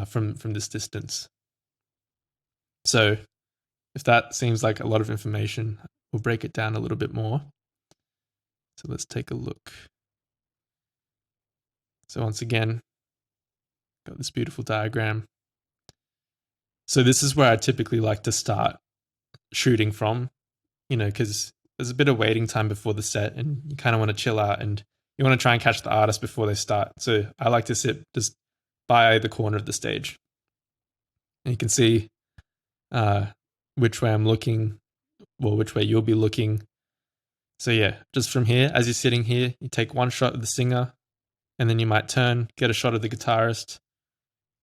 from this distance. So if that seems like a lot of information, we'll break it down a little bit more. So let's take a look. So once again, got this beautiful diagram. So this is where I typically like to start shooting from, because there's a bit of waiting time before the set and you kind of want to chill out and you want to try and catch the artist before they start. So I like to sit just by the corner of the stage. And you can see which way I'm looking, or which way you'll be looking. So yeah, just from here, as you're sitting here, you take one shot of the singer, and then you might turn, get a shot of the guitarist,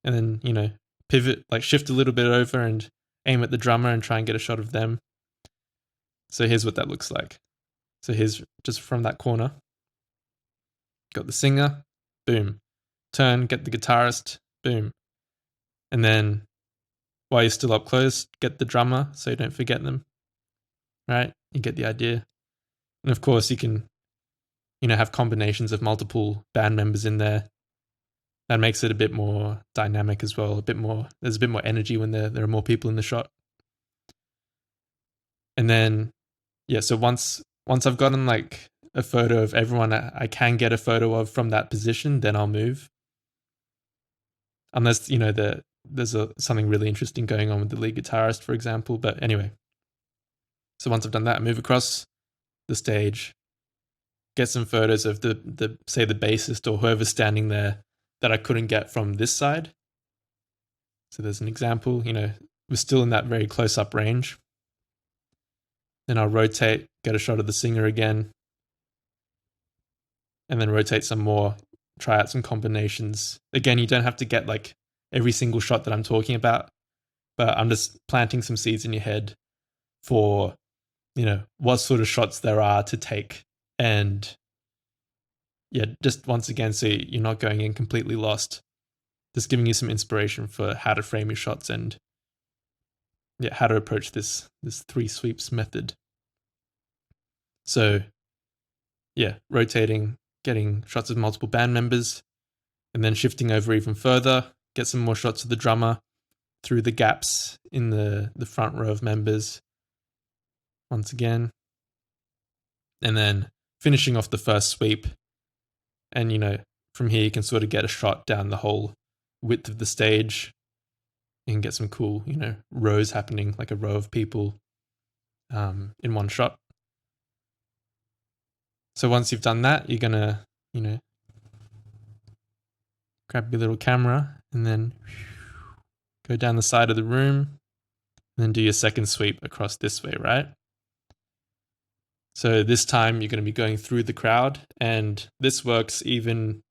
and then, pivot, like shift a little bit over and aim at the drummer and try and get a shot of them. So here's what that looks like. So here's just from that corner. Got the singer, boom. Turn, get the guitarist, boom. And then while you're still up close, get the drummer so you don't forget them. Right? You get the idea. And of course you can, have combinations of multiple band members in there. That makes it a bit more dynamic as well. There's a bit more energy when there are more people in the shot. And then, yeah, so once I've gotten like a photo of everyone I can get a photo of from that position, then I'll move. Unless, there's something really interesting going on with the lead guitarist, for example. But anyway, so once I've done that, I move across the stage, get some photos of the say the bassist or whoever's standing there that I couldn't get from this side. So there's an example, we're still in that very close-up range. Then I'll rotate, get a shot of the singer again, and then rotate some more, try out some combinations. Again, you don't have to get like every single shot that I'm talking about, but I'm just planting some seeds in your head for, what sort of shots there are to take. And yeah, just once again, so you're not going in completely lost, just giving you some inspiration for how to frame your shots and how to approach this 3 sweeps method. So yeah, rotating, getting shots of multiple band members, and then shifting over even further, get some more shots of the drummer through the gaps in the front row of members once again. And then finishing off the first sweep. And, from here you can sort of get a shot down the whole width of the stage. You can get some cool, rows happening, like a row of people in one shot. So once you've done that, you're going to, grab your little camera and then go down the side of the room and then do your second sweep across this way, right? So this time you're going to be going through the crowd, and this works even,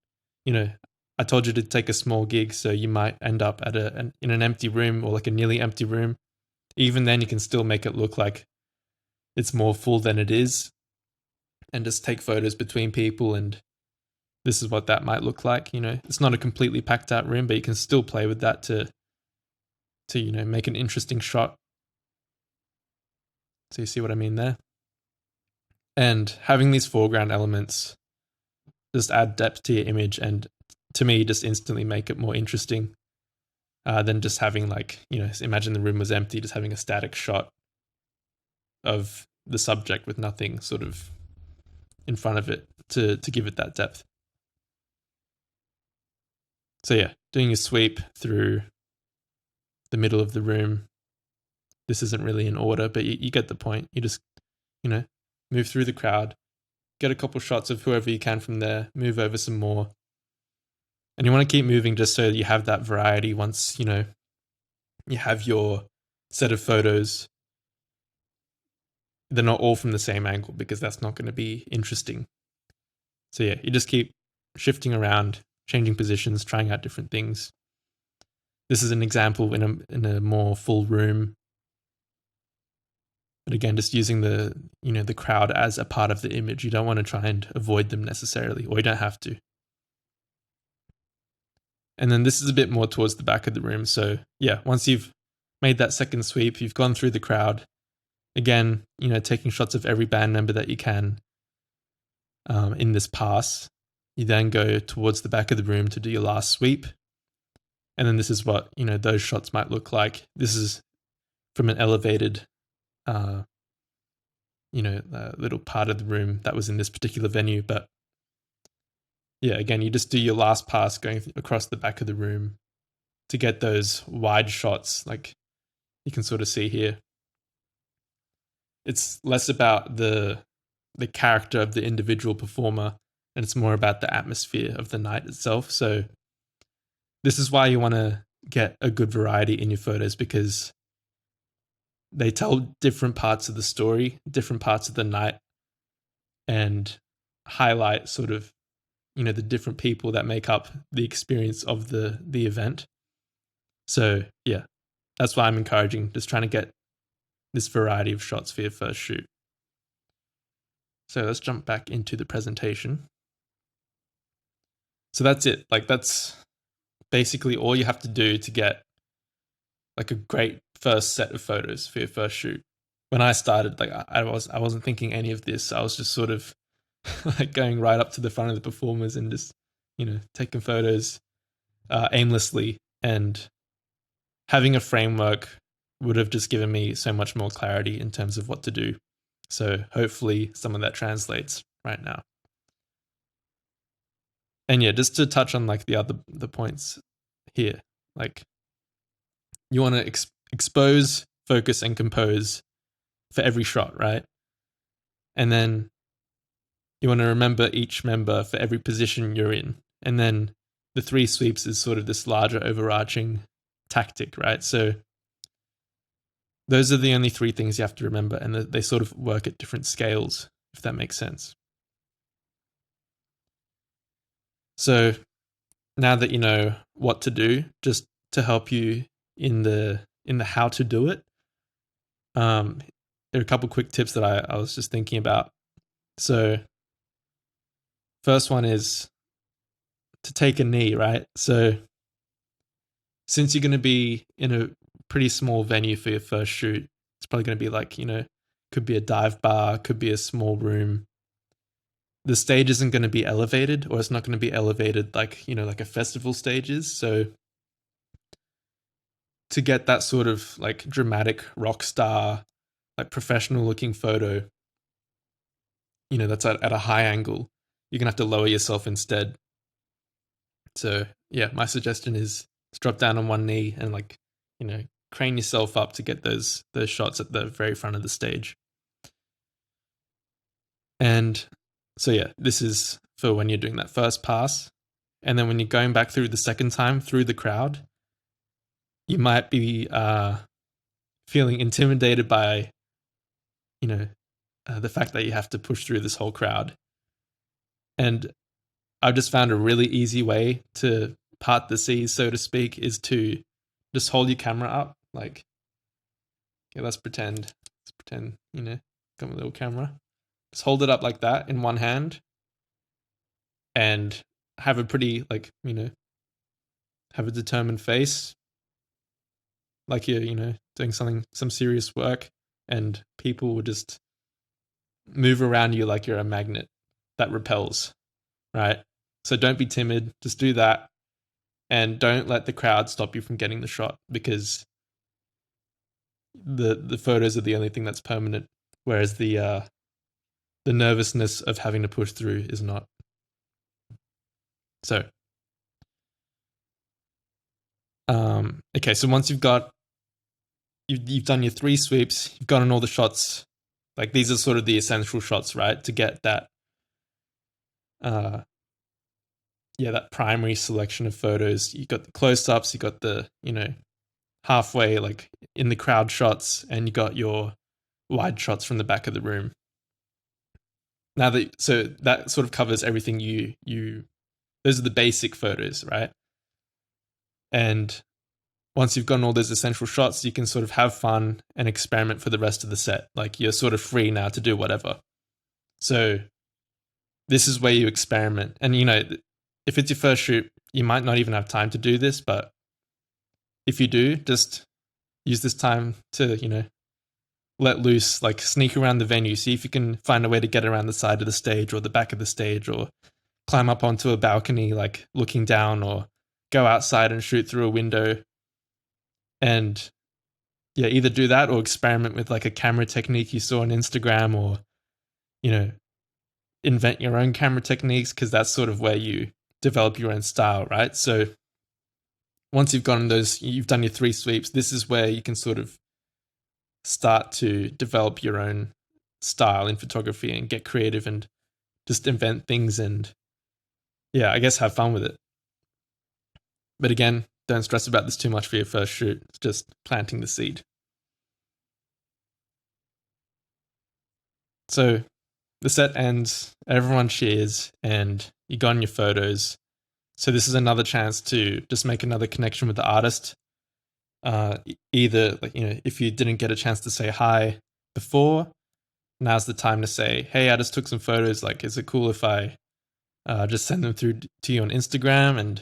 I told you to take a small gig, so you might end up at in an empty room or like a nearly empty room. Even then you can still make it look like it's more full than it is, and just take photos between people, and this is what that might look like. It's not a completely packed out room, but you can still play with that to make an interesting shot. So you see what I mean there? And having these foreground elements just add depth to your image, and to me just instantly make it more interesting than just having like, imagine the room was empty, just having a static shot of the subject with nothing sort of in front of it to give it that depth. So yeah, doing a sweep through the middle of the room. This isn't really in order, but you get the point. You just, move through the crowd, get a couple shots of whoever you can from there, move over some more. And you want to keep moving just so you have that variety once, you have your set of photos. They're not all from the same angle because that's not going to be interesting. So yeah, you just keep shifting around, changing positions, trying out different things. This is an example in a more full room. But again, just using the crowd as a part of the image. You don't want to try and avoid them necessarily, or you don't have to. And then this is a bit more towards the back of the room. So yeah, once you've made that second sweep, you've gone through the crowd. Again, taking shots of every band member that you can in this pass. You then go towards the back of the room to do your last sweep. And then this is what, those shots might look like. This is from an elevated, little part of the room that was in this particular venue. But yeah, again, you just do your last pass going across the back of the room to get those wide shots like you can sort of see here. It's less about the character of the individual performer, and it's more about the atmosphere of the night itself. So this is why you want to get a good variety in your photos, because they tell different parts of the story, different parts of the night, and highlight sort of, the different people that make up the experience of the event. So yeah, that's why I'm encouraging, just trying to get this variety of shots for your first shoot. So let's jump back into the presentation. So that's it. Like, that's basically all you have to do to get like a great first set of photos for your first shoot. When I started, like I wasn't thinking any of this. I was just sort of like going right up to the front of the performers and just, taking photos aimlessly, and having a framework would have just given me so much more clarity in terms of what to do. So hopefully some of that translates right now. And yeah, just to touch on like the points here, like you want to expose, focus, and compose for every shot, right? And then you want to remember each member for every position you're in. And then the 3 sweeps is sort of this larger overarching tactic, right? So those are the only 3 things you have to remember, and they sort of work at different scales, if that makes sense. So now that you know what to do, just to help you in the how to do it, there are a couple quick tips that I was just thinking about. So first one is to take a knee, right? So since you're going to be in a pretty small venue for your first shoot, it's probably going to be like, could be a dive bar, could be a small room. The stage isn't going to be elevated, or it's not going to be elevated like, like a festival stage is. So to get that sort of like dramatic rock star, like professional looking photo, that's at a high angle, you're going to have to lower yourself instead. So yeah, my suggestion is to drop down on one knee and like, crane yourself up to get those shots at the very front of the stage. And so yeah, this is for when you're doing that first pass. And then when you're going back through the second time through the crowd, you might be feeling intimidated by, the fact that you have to push through this whole crowd. And I've just found a really easy way to part the seas, so to speak, is to just hold your camera up. Like, okay, let's pretend, got my little camera. Just hold it up like that in one hand and have a pretty, like, have a determined face. Like you're, doing some serious work, and people will just move around you like you're a magnet that repels, right? So don't be timid, just do that. And don't let the crowd stop you from getting the shot, because the photos are the only thing that's permanent. Whereas the the nervousness of having to push through is not. So, okay, so once you've done your 3 sweeps, you've gotten all the shots. Like, these are sort of the essential shots, right? To get that, that primary selection of photos. You got the close-ups, you got the, halfway, like in the crowd shots, and you got your wide shots from the back of the room. So that sort of covers everything those are the basic photos, right? And once you've gotten all those essential shots, you can sort of have fun and experiment for the rest of the set. Like, you're sort of free now to do whatever. So this is where you experiment. And, if it's your first shoot, you might not even have time to do this, but if you do, just use this time to, let loose, like sneak around the venue, see if you can find a way to get around the side of the stage or the back of the stage, or climb up onto a balcony, like looking down, or go outside and shoot through a window. And yeah, either do that or experiment with like a camera technique you saw on Instagram, or, invent your own camera techniques, because that's sort of where you develop your own style, right? So once you've done your 3 sweeps, this is where you can sort of start to develop your own style in photography and get creative and just invent things and, I guess have fun with it. But again, don't stress about this too much for your first shoot. It's just planting the seed. So the set ends, everyone cheers, and you got on your photos. So this is another chance to just make another connection with the artist. Either, like, if you didn't get a chance to say hi before, now's the time to say, hey, I just took some photos. Like, is it cool if I just send them through to you on Instagram? And,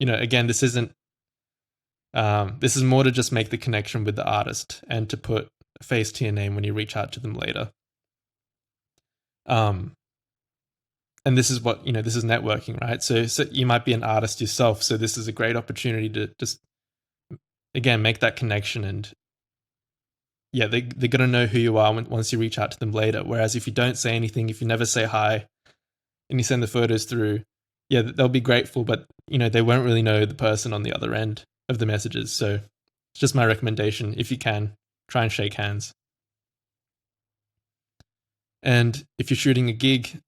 again, this is more to just make the connection with the artist and to put a face to your name when you reach out to them later. And this is what, this is networking, right? So you might be an artist yourself. So this is a great opportunity to just, again, make that connection. And they're going to know who you are once you reach out to them later. Whereas if you don't say anything, if you never say hi and you send the photos through, they'll be grateful, but, they won't really know the person on the other end of the messages. So it's just my recommendation. If you can, try and shake hands. And if you're shooting a gig,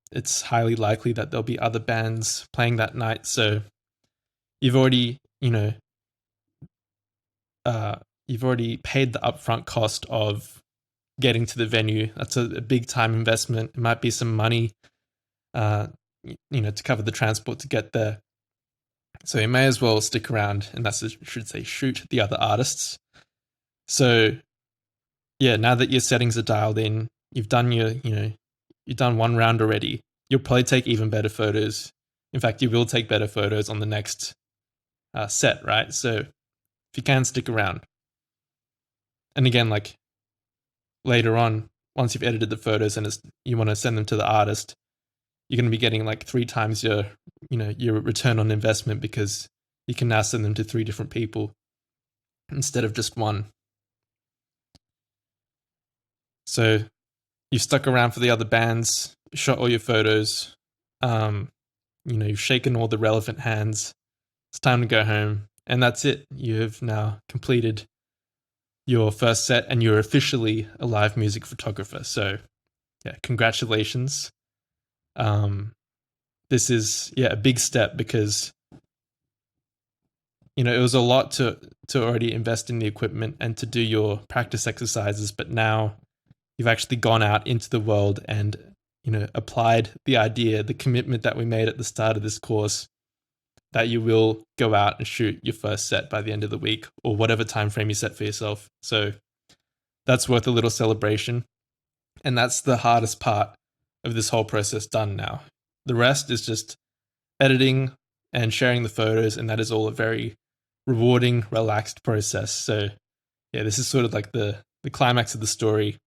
it's highly likely that there'll be other bands playing that night. So you've already, you've already paid the upfront cost of getting to the venue. That's a big time investment. It might be some money, to cover the transport to get there. So you may as well stick around, and shoot the other artists. So now that your settings are dialed in, you've done you've done one round already. You'll probably take even better photos. In fact, you will take better photos on the next set, right? So if you can, stick around. And again, like later on, once you've edited the photos and you want to send them to the artist, you're going to be getting like 3 times your return on investment, because you can now send them to 3 different people instead of just one. So you've stuck around for the other bands, shot all your photos, you've shaken all the relevant hands. It's time to go home, and that's it. You have now completed your first set, and you're officially a live music photographer. So, congratulations. This is a big step, because it was a lot to already invest in the equipment and to do your practice exercises, but now you've actually gone out into the world and, applied the idea, the commitment that we made at the start of this course, that you will go out and shoot your first set by the end of the week, or whatever time frame you set for yourself. So that's worth a little celebration. And that's the hardest part of this whole process done now. The rest is just editing and sharing the photos, and that is all a very rewarding, relaxed process. So this is sort of like the climax of the story.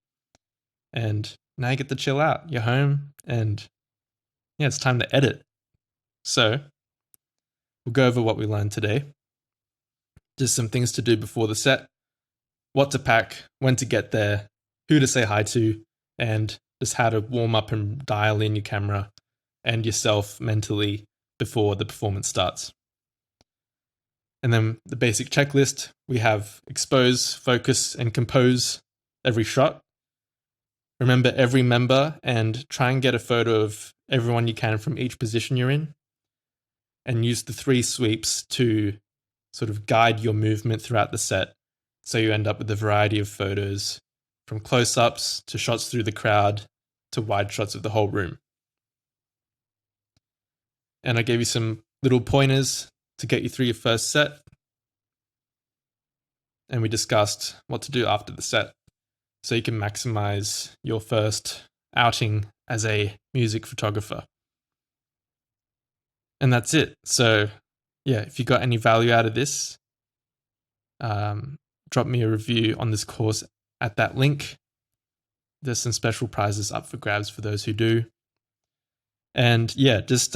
And now you get to chill out. You're home, and it's time to edit. So we'll go over what we learned today. Just some things to do before the set, what to pack, when to get there, who to say hi to, and just how to warm up and dial in your camera and yourself mentally before the performance starts. And then the basic checklist, we have expose, focus, and compose every shot. Remember every member and try and get a photo of everyone you can from each position you're in. And use the 3 sweeps to sort of guide your movement throughout the set. So you end up with a variety of photos, from close-ups to shots through the crowd to wide shots of the whole room. And I gave you some little pointers to get you through your first set. And we discussed what to do after the set so you can maximize your first outing as a music photographer. And that's it. So yeah, if you got any value out of this, drop me a review on this course at that link. There's some special prizes up for grabs for those who do. And yeah, just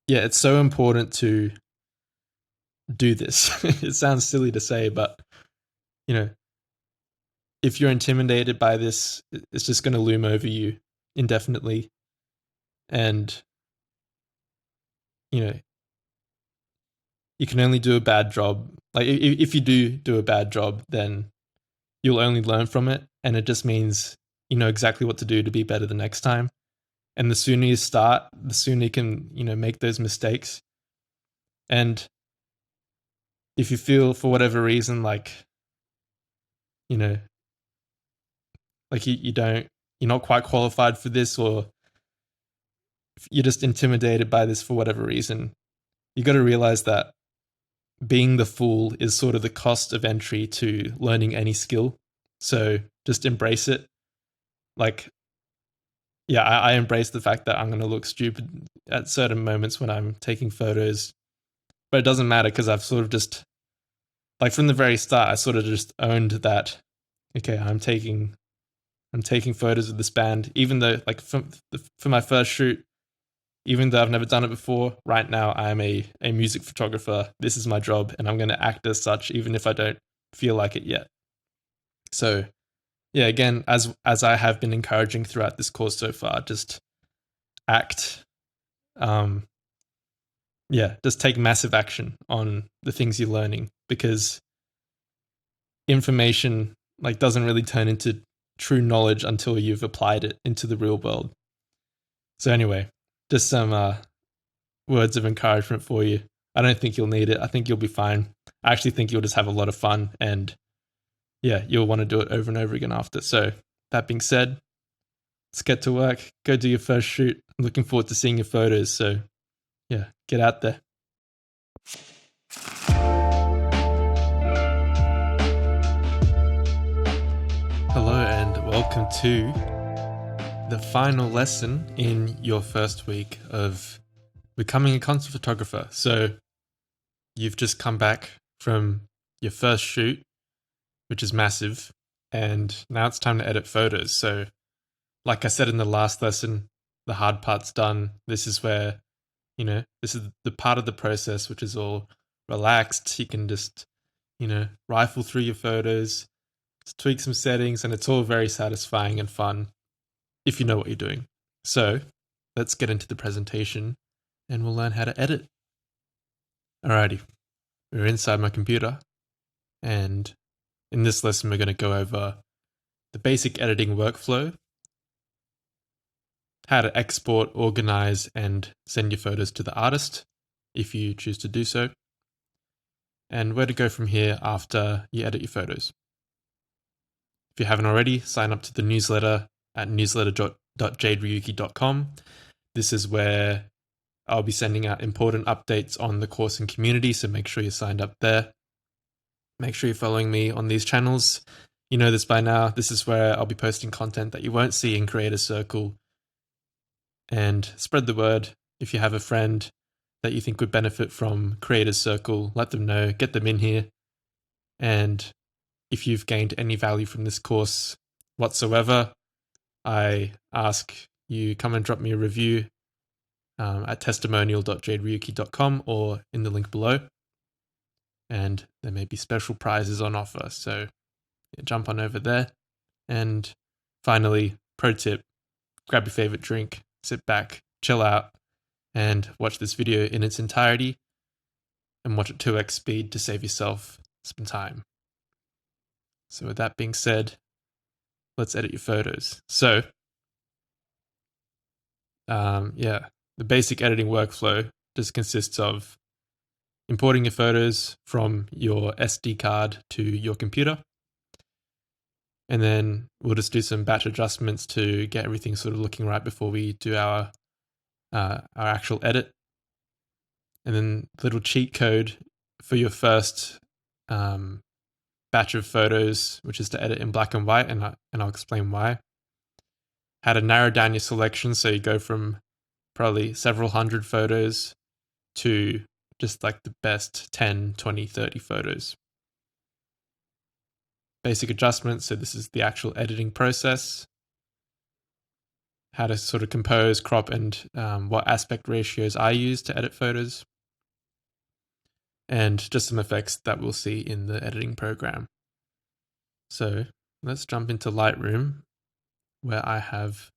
it's so important to do this. It sounds silly to say, but if you're intimidated by this, it's just going to loom over you indefinitely. And you can only do a bad job. Like if you do a bad job, then you'll only learn from it. And it just means you know exactly what to do to be better the next time. And the sooner you start, the sooner you can, make those mistakes. And if you feel for whatever reason, like you're not quite qualified for this, or you're just intimidated by this for whatever reason, you got to realize that being the fool is sort of the cost of entry to learning any skill. So just embrace it. Like, yeah, I embrace the fact that I'm going to look stupid at certain moments when I'm taking photos, but it doesn't matter because I've sort of just, like from the very start, I sort of just owned that, okay, I'm taking photos of this band, even though like for my first shoot, even though I've never done it before, right now I am a music photographer. This is my job and I'm going to act as such, even if I don't feel like it yet. So yeah, again, as I have been encouraging throughout this course so far, just act. Just take massive action on the things you're learning, because information like doesn't really turn into true knowledge until you've applied it into the real world. So anyway, just some words of encouragement for you. I don't think you'll need it. I think you'll be fine. I actually think you'll just have a lot of fun, and yeah, you'll want to do it over and over again after. So that being said, let's get to work. Go do your first shoot. I'm looking forward to seeing your photos. So yeah, get out there. Hello and welcome to the final lesson in your first week of becoming a concert photographer. So you've just come back from your first shoot, which is massive, and now it's time to edit photos. So like I said in the last lesson, the hard part's done. This is where, this is the part of the process which is all relaxed. You can just, rifle through your photos, just tweak some settings, and it's all very satisfying and fun if you know what you're doing. So let's get into the presentation and we'll learn how to edit. Alrighty, we're inside my computer, and in this lesson we're going to go over the basic editing workflow, how to export, organize, and send your photos to the artist if you choose to do so, and where to go from here after you edit your photos. If you haven't already, sign up to the newsletter at newsletter.jaderyuki.com. This is where I'll be sending out important updates on the course and community, so make sure you're signed up there. Make sure you're following me on these channels. You know this by now. This is where I'll be posting content that you won't see in Creator Circle. And spread the word. If you have a friend that you think would benefit from Creator Circle, let them know, get them in here. And if you've gained any value from this course whatsoever, I ask you come and drop me a review at testimonial.jaderyuki.com or in the link below. And there may be special prizes on offer. So jump on over there and finally, pro tip, grab your favorite drink, sit back, chill out, and watch this video in its entirety, and watch at 2x speed to save yourself some time. So with that being said, let's edit your photos. So, the basic editing workflow just consists of importing your photos from your SD card to your computer. And then we'll just do some batch adjustments to get everything sort of looking right before we do our actual edit. And then little cheat code for your first batch of photos, which is to edit in black and white, and I'll explain why. How to narrow down your selection so you go from probably several hundred photos to just like the best 10, 20, 30 photos. Basic adjustments, so this is the actual editing process. How to sort of compose, crop, and what aspect ratios I use to edit photos. And just some effects that we'll see in the editing program. So let's jump into Lightroom, where I have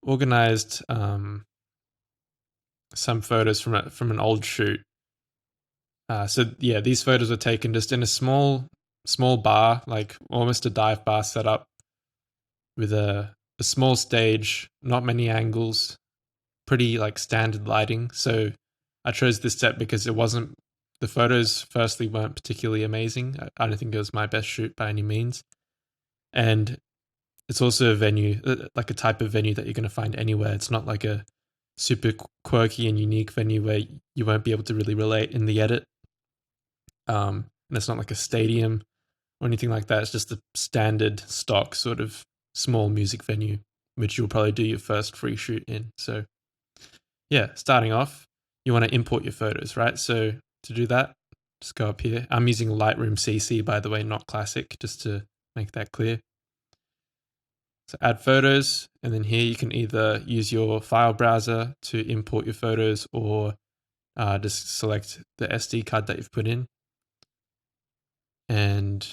organized some photos from an old shoot. These photos were taken just in a small bar, like almost a dive bar setup, with a small stage, not many angles, pretty like standard lighting. So I chose this set because the photos firstly weren't particularly amazing. I don't think it was my best shoot by any means. And it's also a venue, like a type of venue that you're going to find anywhere. It's not like a super quirky and unique venue where you won't be able to really relate in the edit. And it's not like a stadium or anything like that. It's just a standard stock sort of small music venue, which you'll probably do your first free shoot in. So yeah, starting off, you want to import your photos, right? So to do that, just go up here. I'm using Lightroom CC, by the way, not Classic, just to make that clear. So add photos, and then here you can either use your file browser to import your photos or just select the SD card that you've put in. And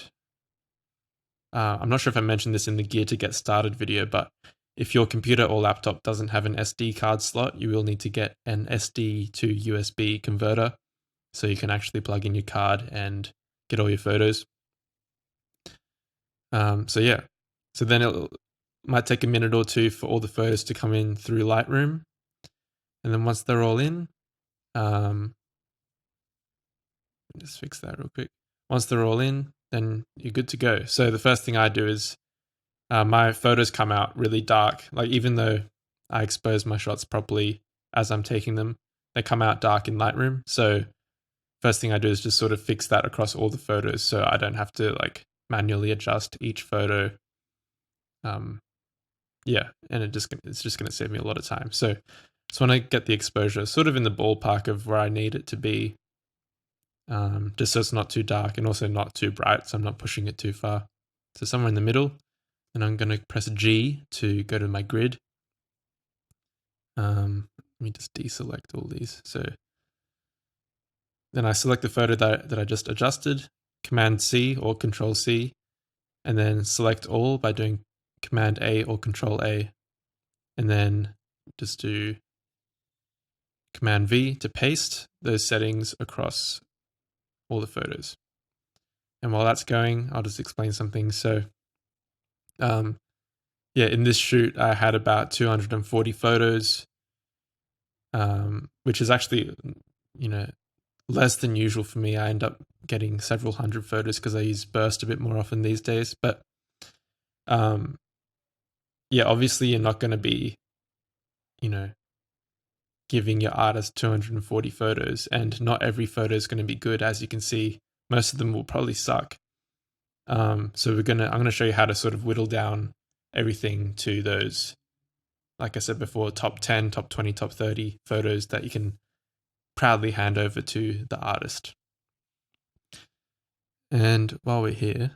I'm not sure if I mentioned this in the Gear to Get Started video, but if your computer or laptop doesn't have an SD card slot, you will need to get an SD to USB converter so you can actually plug in your card and get all your photos. So then it might take a minute or two for all the photos to come in through Lightroom. And then once they're all in, just fix that real quick. Once they're all in, then you're good to go. So the first thing I do is my photos come out really dark. Like even though I expose my shots properly as I'm taking them, they come out dark in Lightroom. So first thing I do is just sort of fix that across all the photos so I don't have to like manually adjust each photo. And it's just going to save me a lot of time. So just want to get the exposure sort of in the ballpark of where I need it to be, just so it's not too dark and also not too bright, so I'm not pushing it too far. So somewhere in the middle, and I'm going to press G to go to my grid. Let me just deselect all these. So then I select the photo that I just adjusted, Command C or Control C, and then select all by doing Command A or Control A, and then just do Command V to paste those settings across all the photos. And while that's going, I'll just explain something. So in this shoot, I had about 240 photos, which is actually, less than usual for me. I end up getting several hundred photos because I use Burst a bit more often these days. But obviously you're not going to be, giving your artist 240 photos, and not every photo is going to be good. As you can see, most of them will probably suck. So I'm going to show you how to sort of whittle down everything to those, like I said before, top 10, top 20, top 30 photos that you can proudly hand over to the artist. And while we're here,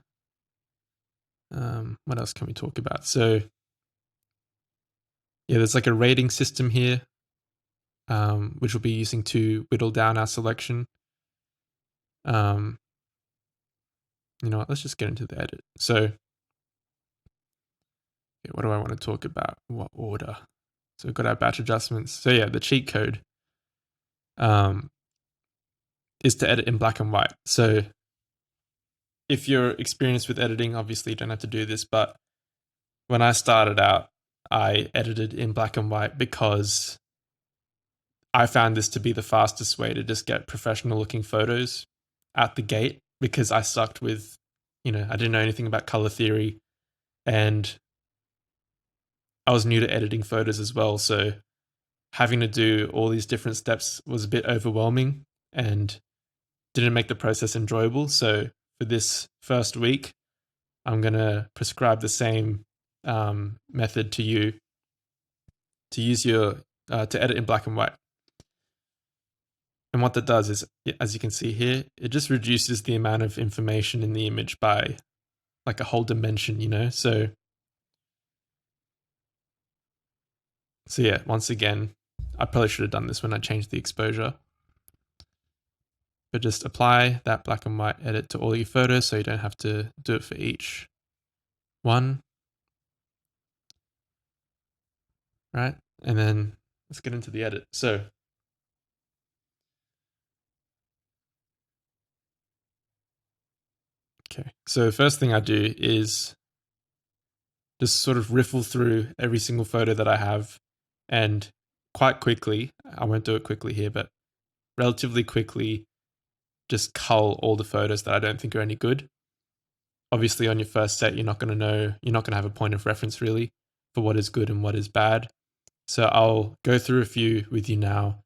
what else can we talk about? So there's like a rating system here, which we'll be using to whittle down our selection. You know what, let's just get into the edit. So what do I want to talk about? What order? So we've got our batch adjustments. So yeah, the cheat code is to edit in black and white. So if you're experienced with editing, obviously you don't have to do this, but when I started out, I edited in black and white because I found this to be the fastest way to just get professional looking photos out the gate, because I sucked with, I didn't know anything about color theory, and I was new to editing photos as well. So having to do all these different steps was a bit overwhelming and didn't make the process enjoyable. So for this first week, I'm going to prescribe the same method to you to use to edit in black and white. And what that does is, as you can see here, it just reduces the amount of information in the image by like a whole dimension, So yeah, once again, I probably should have done this when I changed the exposure. But just apply that black and white edit to all your photos so you don't have to do it for each one. Right? And then let's get into the edit. So the first thing I do is just sort of riffle through every single photo that I have, and quite quickly, I won't do it quickly here, but relatively quickly, just cull all the photos that I don't think are any good. Obviously, on your first set, you're not going to have a point of reference really for what is good and what is bad. So I'll go through a few with you now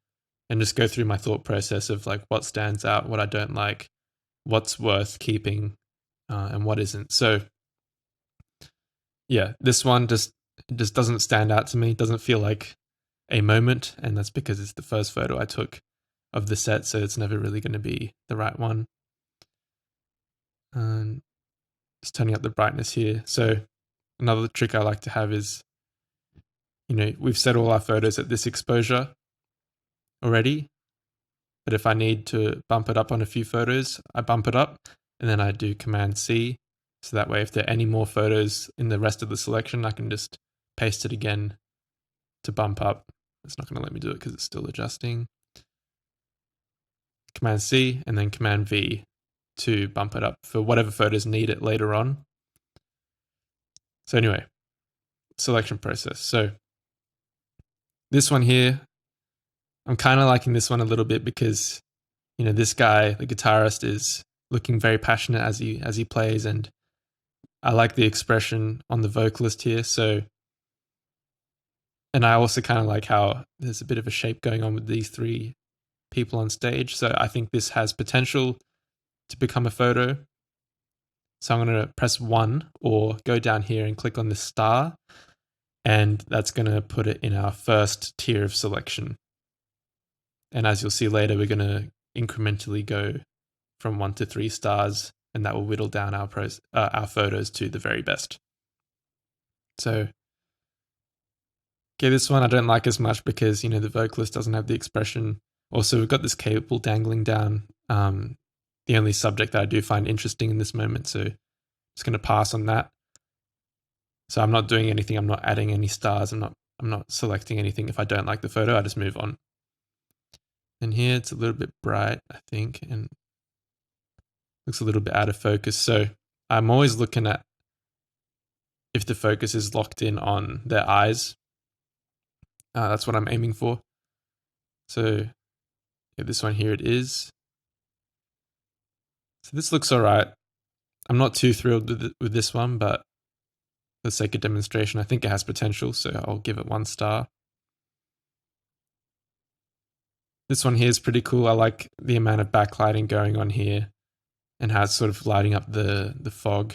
and just go through my thought process of like what stands out, what I don't like, what's worth keeping, and what isn't. So yeah, this one just doesn't stand out to me. It doesn't feel like a moment, and that's because it's the first photo I took of the set, so it's never really going to be the right one. And just turning up the brightness here. So another trick I like to have is, we've set all our photos at this exposure already, but if I need to bump it up on a few photos, I bump it up, and then I do Command C. So that way, if there are any more photos in the rest of the selection, I can just paste it again to bump up. It's not going to let me do it because it's still adjusting. Command C and then Command V to bump it up for whatever photos need it later on. So anyway, selection process. So this one here, I'm kind of liking this one a little bit because, this guy, the guitarist, is looking very passionate as he plays, and I like the expression on the vocalist here. So, and I also kind of like how there's a bit of a shape going on with these three people on stage. So I think this has potential to become a photo. So I'm going to press 1 or go down here and click on the star, and that's going to put it in our first tier of selection. And as you'll see later, we're going to incrementally go from 1 to 3 stars, and that will whittle down our photos to the very best. So, this one I don't like as much because, the vocalist doesn't have the expression. Also, we've got this cable dangling down, the only subject that I do find interesting in this moment. So just going to pass on that. So I'm not doing anything. I'm not adding any stars. I'm not selecting anything. If I don't like the photo, I just move on. And here it's a little bit bright, I think, and looks a little bit out of focus. So I'm always looking at if the focus is locked in on their eyes. That's what I'm aiming for. So this one here it is. So this looks all right. I'm not too thrilled with this one, but for the sake of demonstration, I think it has potential, so I'll give it 1 star. This one here is pretty cool. I like the amount of backlighting going on here and how it's sort of lighting up the fog.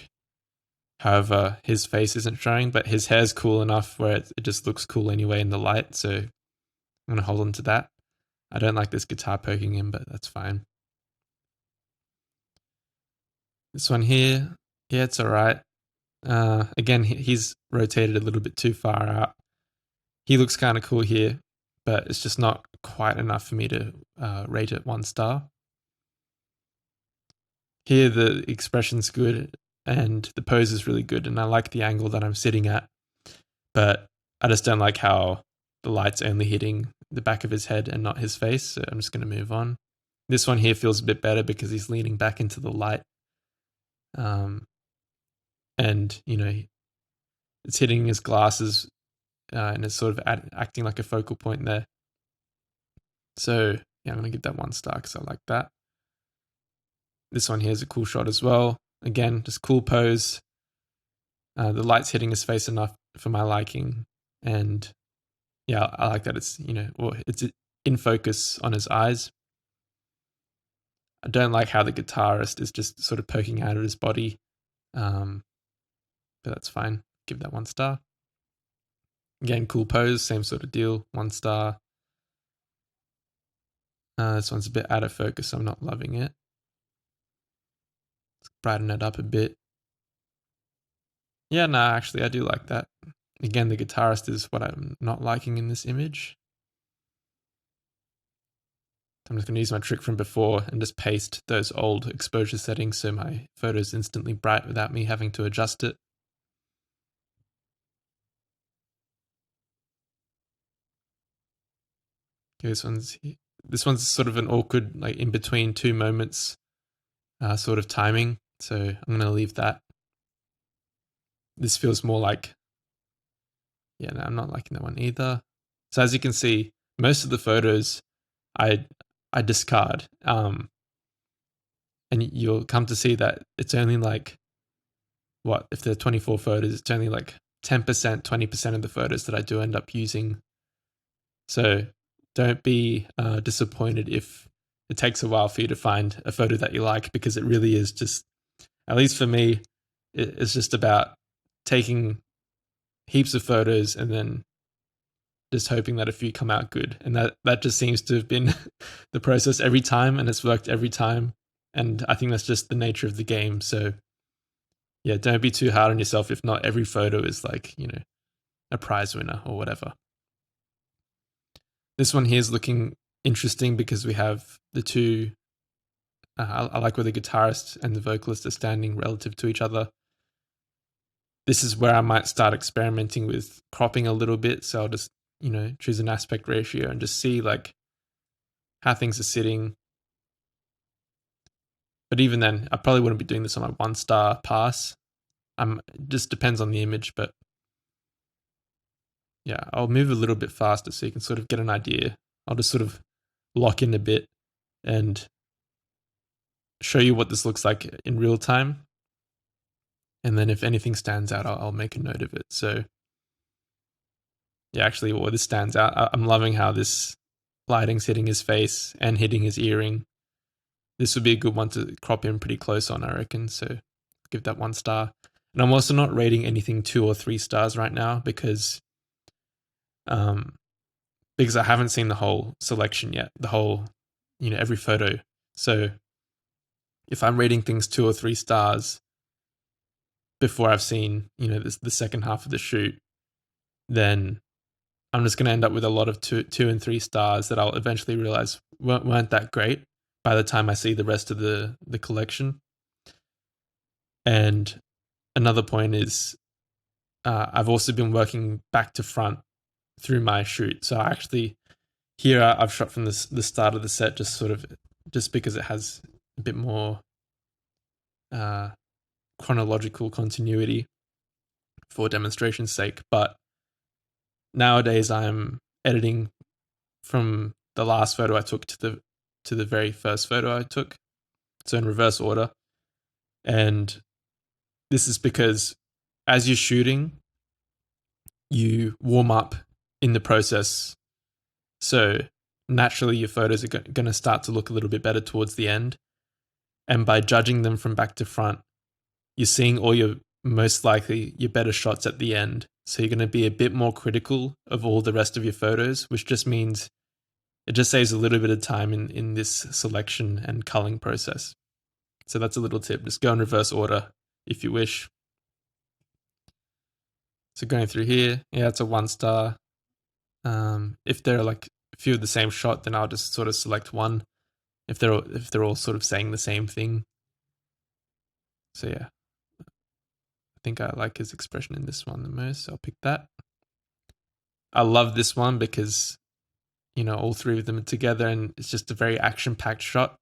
However, his face isn't showing, but his hair's cool enough where it just looks cool anyway in the light, so I'm going to hold on to that. I don't like this guitar poking in, but that's fine. This one here, yeah, it's all right. Again, he's rotated a little bit too far out. He looks kind of cool here, but it's just not quite enough for me to rate it 1 star. Here, the expression's good and the pose is really good, and I like the angle that I'm sitting at. but I just don't like how the light's only hitting the back of his head and not his face. So I'm just going to move on. This one here feels a bit better because he's leaning back into the light. And, it's hitting his glasses and it's sort of acting like a focal point there. So, yeah, I'm going to give that 1 star because I like that. This one here is a cool shot as well. Again, just cool pose. The light's hitting his face enough for my liking. And yeah, I like that it's, it's in focus on his eyes. I don't like how the guitarist is just sort of poking out of his body. But that's fine. Give that 1 star. Again, cool pose, same sort of deal. 1 star. This one's a bit out of focus, so I'm not loving it. Let's brighten it up a bit. Yeah, actually, I do like that. Again, the guitarist is what I'm not liking in this image. I'm just going to use my trick from before and just paste those old exposure settings so my photo is instantly bright without me having to adjust it. Okay, this one's sort of an awkward, like in between 2 moments sort of timing. So I'm going to leave that. This feels more like, yeah, no, I'm not liking that one either. So as you can see, most of the photos I discard. And you'll come to see that it's only like, if there are 24 photos, it's only like 10%, 20% of the photos that I do end up using. So don't be disappointed if it takes a while for you to find a photo that you like, because it really is just, at least for me, it's just about taking heaps of photos and then just hoping that a few come out good. And that just seems to have been the process every time, and it's worked every time. And I think that's just the nature of the game. So yeah, don't be too hard on yourself if not every photo is like, a prize winner or whatever. This one here is looking interesting because we have the two, I like where the guitarist and the vocalist are standing relative to each other. This is where I might start experimenting with cropping a little bit. So I'll just, choose an aspect ratio and just see like how things are sitting. But even then, I probably wouldn't be doing this on my 1 star pass. It just depends on the image, but yeah, I'll move a little bit faster so you can sort of get an idea. I'll just sort of lock in a bit and show you what this looks like in real time. And then if anything stands out, I'll make a note of it. So yeah, actually, this stands out. I'm loving how this lighting's hitting his face and hitting his earring. This would be a good one to crop in pretty close on, I reckon. So give that 1 star. And I'm also not rating anything 2 or 3 stars right now because I haven't seen the whole selection yet, the whole, every photo. So if I'm rating things 2 or 3 stars before I've seen, the second half of the shoot, then I'm just going to end up with a lot of 2 and 3 stars that I'll eventually realize weren't that great by the time I see the rest of the collection. And another point is I've also been working back to front through my shoot. So actually here I've shot from the start of the set just because it has a bit more chronological continuity for demonstration's sake. But nowadays I'm editing from the last photo I took to the very first photo I took, so in reverse order. And this is because as you're shooting, you warm up in the process. So naturally your photos are going to start to look a little bit better towards the end. And by judging them from back to front, you're seeing all your better shots at the end. So you're going to be a bit more critical of all the rest of your photos, which just means it just saves a little bit of time in this selection and culling process. So that's a little tip. Just go in reverse order if you wish. So going through here, yeah, it's a 1 star. If there are like a few of the same shot, then I'll just sort of select one. If they're all sort of saying the same thing. So yeah, I think I like his expression in this one the most. So I'll pick that. I love this one because, all three of them are together and it's just a very action packed shot.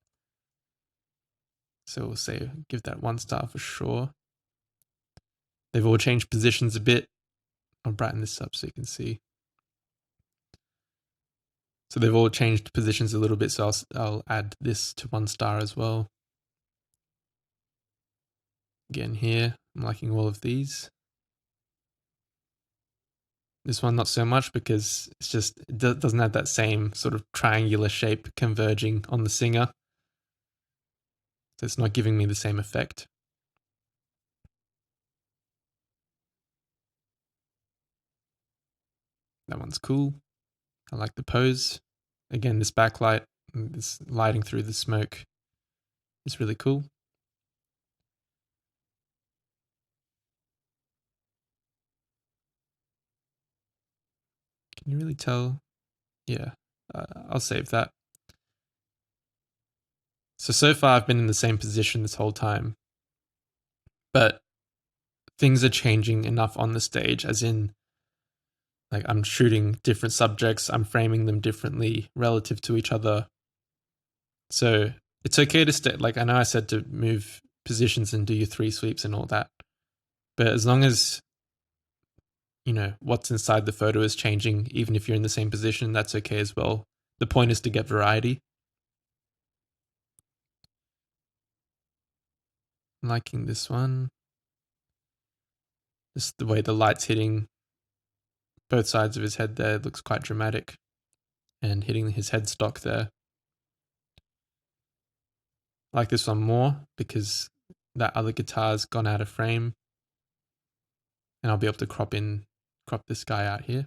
So we'll say, give that 1 star for sure. They've all changed positions a bit. I'll brighten this up so you can see. So they've all changed positions a little bit. So I'll add this to 1 star as well. Again here, I'm liking all of these. This one not so much because it doesn't have that same sort of triangular shape converging on the singer. So it's not giving me the same effect. That one's cool. I like the pose. Again, this backlight, this lighting through the smoke is really cool. Can you really tell? Yeah, I'll save that. So far I've been in the same position this whole time, but things are changing enough on the stage, as in, like, I'm shooting different subjects, I'm framing them differently relative to each other. So it's okay to stay, like, I know I said to move positions and do your 3 sweeps and all that, but as long as, what's inside the photo is changing, even if you're in the same position, that's okay as well. The point is to get variety. I'm liking this one. Just the way the light's hitting both sides of his head there looks quite dramatic, and hitting his headstock there. I like this one more because that other guitar's gone out of frame, and I'll be able to crop this guy out here.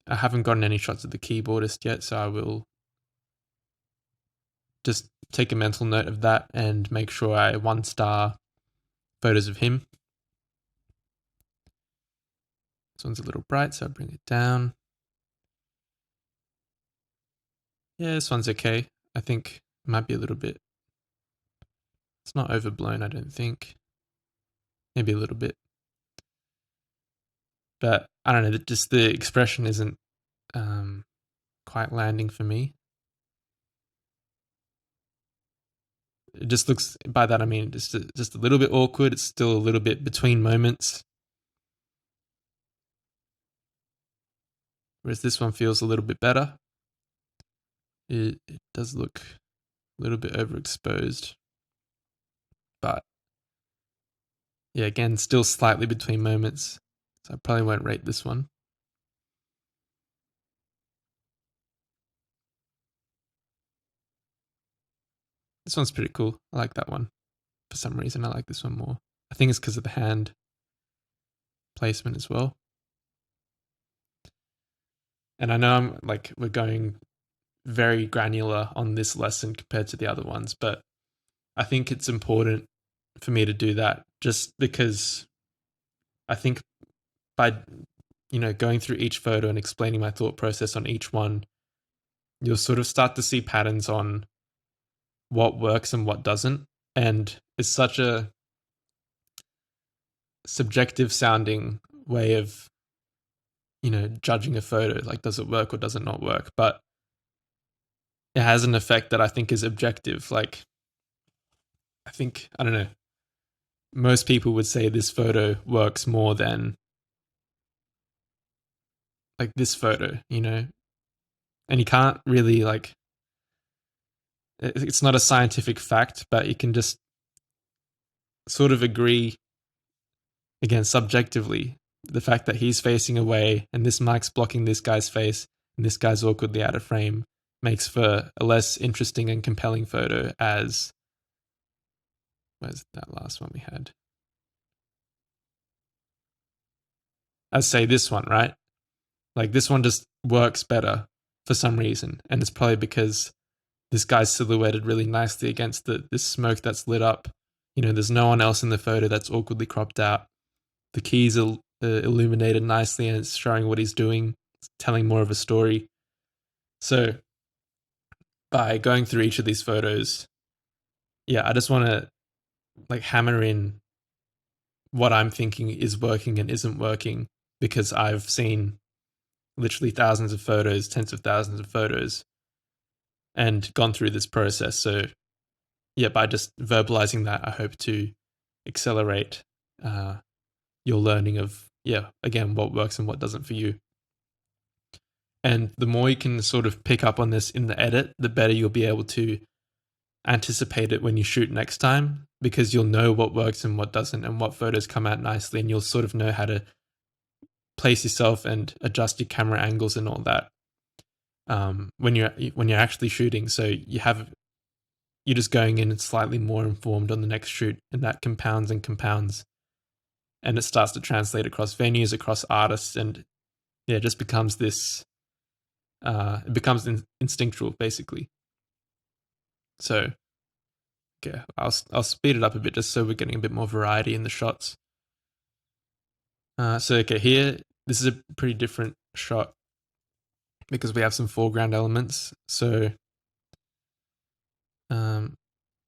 I haven't gotten any shots of the keyboardist yet, so I will just take a mental note of that and make sure I 1 star photos of him. This one's a little bright, so I'll bring it down. Yeah, this one's okay. I think it might be a little bit. It's not overblown, I don't think. Maybe a little bit. But I don't know, just the expression isn't quite landing for me. It just looks, by that I mean just a little bit awkward. It's still a little bit between moments. Whereas this one feels a little bit better. It does look a little bit overexposed. But yeah, again, still slightly between moments. So I probably won't rate this one. This one's pretty cool. I like that one. For some reason, I like this one more. I think it's because of the hand placement as well. And I know we're going very granular on this lesson compared to the other ones, but I think it's important for me to do that just because I think by, going through each photo and explaining my thought process on each one, you'll sort of start to see patterns on what works and what doesn't. And it's such a subjective sounding way of, judging a photo. Like, does it work or does it not work? But it has an effect that I think is objective. Like, I don't know, most people would say this photo works more than like this photo, and you can't really it's not a scientific fact, but you can just sort of agree, again, subjectively, the fact that he's facing away and this mic's blocking this guy's face and this guy's awkwardly out of frame makes for a less interesting and compelling photo as, where's that last one we had? As say this one, right? Like this one just works better for some reason. And it's probably because this guy's silhouetted really nicely against this smoke that's lit up. There's no one else in the photo that's awkwardly cropped out. The keys are illuminated nicely and it's showing what he's doing, it's telling more of a story. So by going through each of these photos, yeah, I just want to hammer in what I'm thinking is working and isn't working, because I've seen literally thousands of photos, tens of thousands of photos, and gone through this process. So yeah, by just verbalizing that, I hope to accelerate your learning of, yeah, again, what works and what doesn't for you. And the more you can sort of pick up on this in the edit, the better you'll be able to anticipate it when you shoot next time, because you'll know what works and what doesn't, and what photos come out nicely, and you'll sort of know how to place yourself and adjust your camera angles and all that when you're actually shooting. So you're just going in and slightly more informed on the next shoot, and that compounds and compounds, and it starts to translate across venues, across artists, and yeah, it just becomes this. It becomes instinctual, basically. So, okay, I'll speed it up a bit just so we're getting a bit more variety in the shots. So, okay, here, this is a pretty different shot because we have some foreground elements. So, yeah,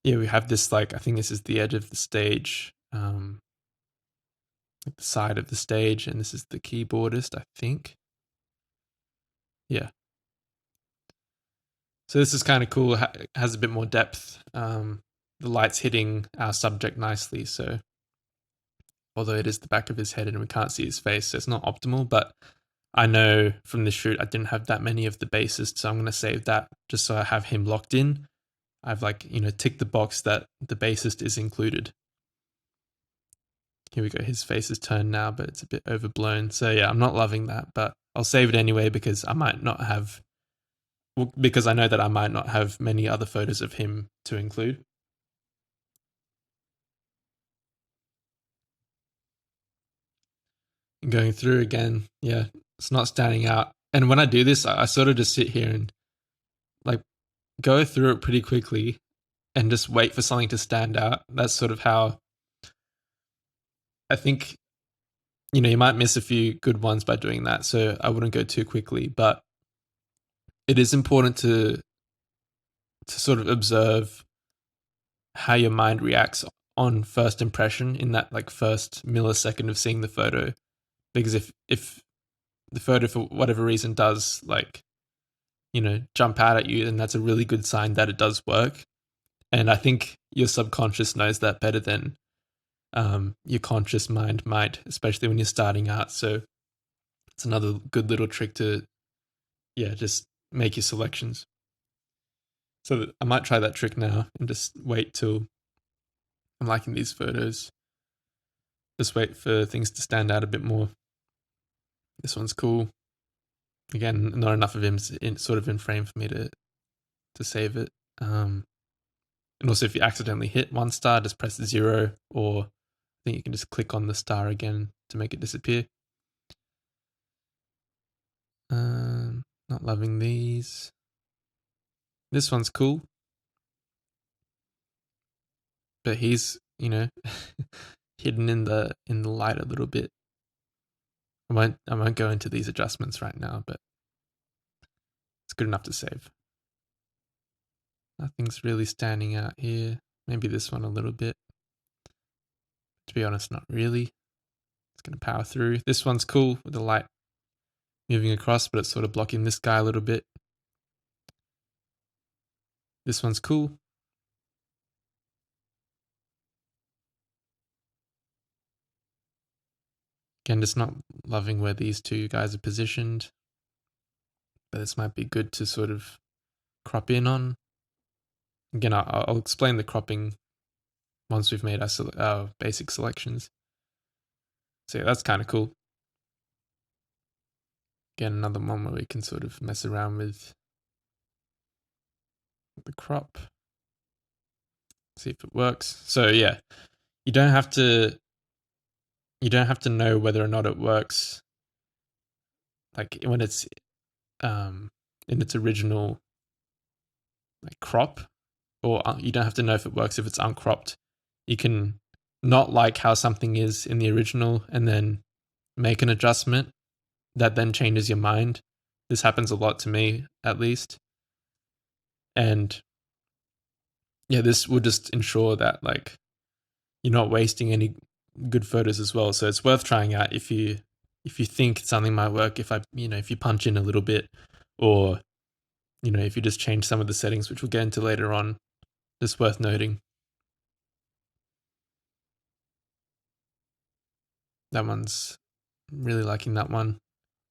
we have this, like, I think this is the edge of the stage, like the side of the stage, and this is the keyboardist, I think. Yeah. So this is kind of cool. It has a bit more depth. The light's hitting our subject nicely. So although it is the back of his head and we can't see his face, so it's not optimal, but I know from this shoot I didn't have that many of the bassists, so I'm going to save that just so I have him locked in. I've ticked the box that the bassist is included. Here we go. His face is turned now, but it's a bit overblown. So yeah, I'm not loving that, but I'll save it anyway because I know that I might not have many other photos of him to include. And going through again, yeah, it's not standing out. And when I do this, I sort of just sit here and like go through it pretty quickly and just wait for something to stand out. That's sort of how I think, you might miss a few good ones by doing that. So I wouldn't go too quickly, but it is important to sort of observe how your mind reacts on first impression in that like first millisecond of seeing the photo. Because if the photo for whatever reason does like, jump out at you, then that's a really good sign that it does work. And I think your subconscious knows that better than your conscious mind might, especially when you're starting out. So it's another good little trick to, yeah, just make your selections. So I might try that trick now and just wait till I'm liking these photos. Just wait for things to stand out a bit more. This one's cool. Again, not enough of him sort of in frame for me to save it. And also, if you accidentally hit one star, just press 0, or I think you can just click on the star again to make it disappear. Not loving these. This one's cool, but he's hidden in the light a little bit. I won't go into these adjustments right now, but it's good enough to save. Nothing's really standing out here. Maybe this one a little bit. To be honest, not really. It's going to power through. This one's cool with the light moving across, but it's sort of blocking this guy a little bit. This one's cool. Again, just not loving where these two guys are positioned. But this might be good to sort of crop in on. Again, I'll explain the cropping once we've made our basic selections. So yeah, that's kind of cool. Again, another one where we can sort of mess around with the crop. See if it works. So yeah, you don't have to know whether or not it works. Like when it's in its original like crop, or you don't have to know if it works if it's uncropped. You can not like how something is in the original and then make an adjustment that then changes your mind. This happens a lot to me, at least. And yeah, this would just ensure that like you're not wasting any good photos as well. So it's worth trying out if you think something might work. If you punch in a little bit, or if you just change some of the settings, which we'll get into later on, just worth noting. That one's really liking that one.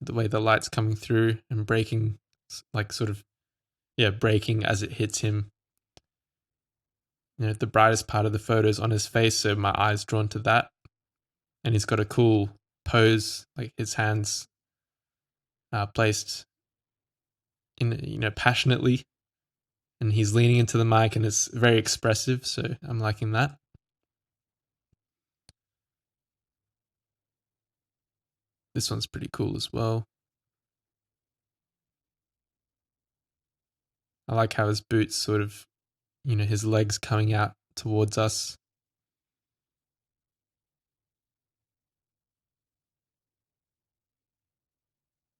The way the light's coming through and breaking, like sort of, breaking as it hits him. The brightest part of the photo is on his face, so my eye's drawn to that. And he's got a cool pose, like his hands placed in, passionately. And he's leaning into the mic and it's very expressive, so I'm liking that. This one's pretty cool as well. I like how his boots sort of, his legs coming out towards us.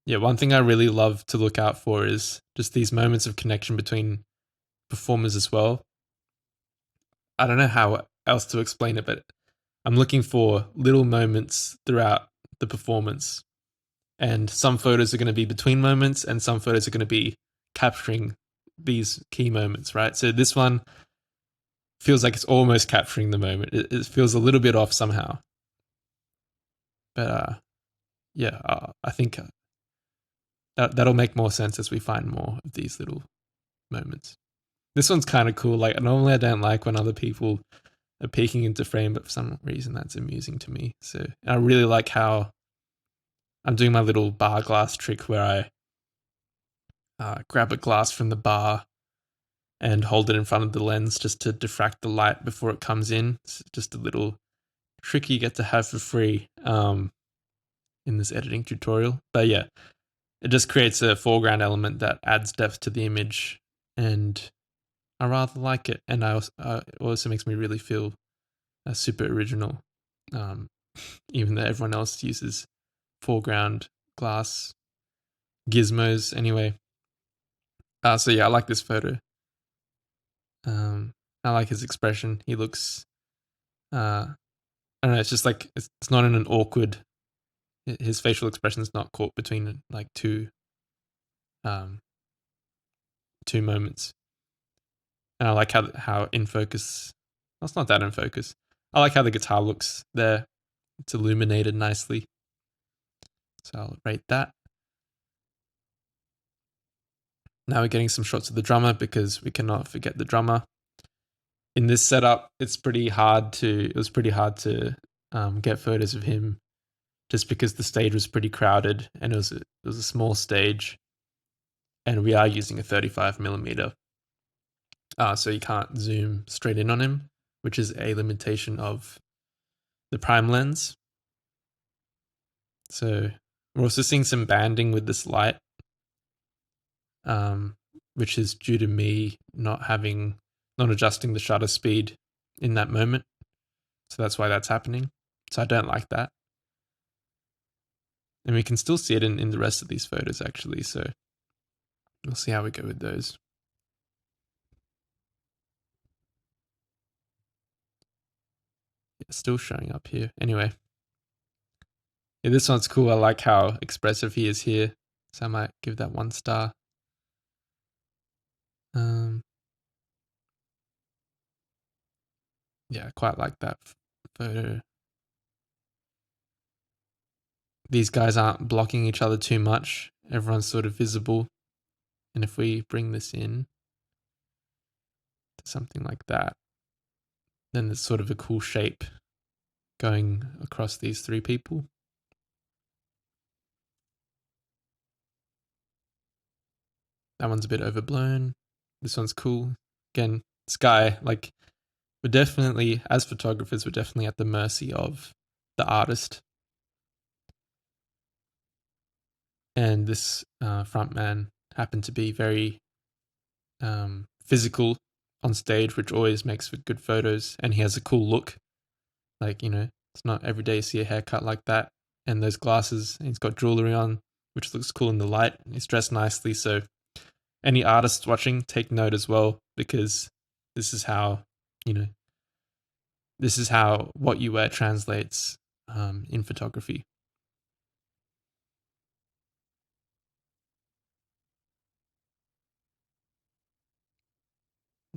Yeah, one thing I really love to look out for is just these moments of connection between performers as well. I don't know how else to explain it, but I'm looking for little moments throughout the performance. And some photos are going to be between moments and some photos are going to be capturing these key moments, right? So this one feels like it's almost capturing the moment. It feels a little bit off somehow. But I think that'll make more sense as we find more of these little moments. This one's kind of cool. Like, normally I don't like when other people are peeking into frame, but for some reason that's amusing to me. So I really like how I'm doing my little bar glass trick where I grab a glass from the bar and hold it in front of the lens just to diffract the light before it comes in. It's just a little trick you get to have for free in this editing tutorial. But yeah, it just creates a foreground element that adds depth to the image, and I rather like it. And it also makes me really feel super original, even though everyone else uses foreground glass gizmos anyway. So yeah, I like this photo. I like his expression. He looks, I don't know, it's just like, it's not in an awkward, his facial expression is not caught between like two moments. And I like how in focus, well, it's not that in focus. I like how the guitar looks there. It's illuminated nicely. So I'll rate that. Now we're getting some shots of the drummer because we cannot forget the drummer. In this setup, it was pretty hard to get photos of him just because the stage was pretty crowded and it was a small stage, and we are using a 35mm. So you can't zoom straight in on him, which is a limitation of the prime lens. So we're also seeing some banding with this light, which is due to me not adjusting the shutter speed in that moment. So that's why that's happening. So I don't like that. And we can still see it in the rest of these photos actually. So we'll see how we go with those. Yeah, still showing up here. Anyway. Yeah, this one's cool. I like how expressive he is here. So I might give that 1 star. Yeah, I quite like that photo. These guys aren't blocking each other too much. Everyone's sort of visible. And if we bring this in to something like that, then there's sort of a cool shape going across these 3 people. That one's a bit overblown. This one's cool. Again, this guy, like, we're definitely, as photographers, we're definitely at the mercy of the artist. And this front man happened to be very physical on stage, which always makes for good photos. And he has a cool look. Like, it's not every day you see a haircut like that. And those glasses, he's got jewelry on, which looks cool in the light. He's dressed nicely. So any artists watching, take note as well, because this is how, this is how what you wear translates in photography.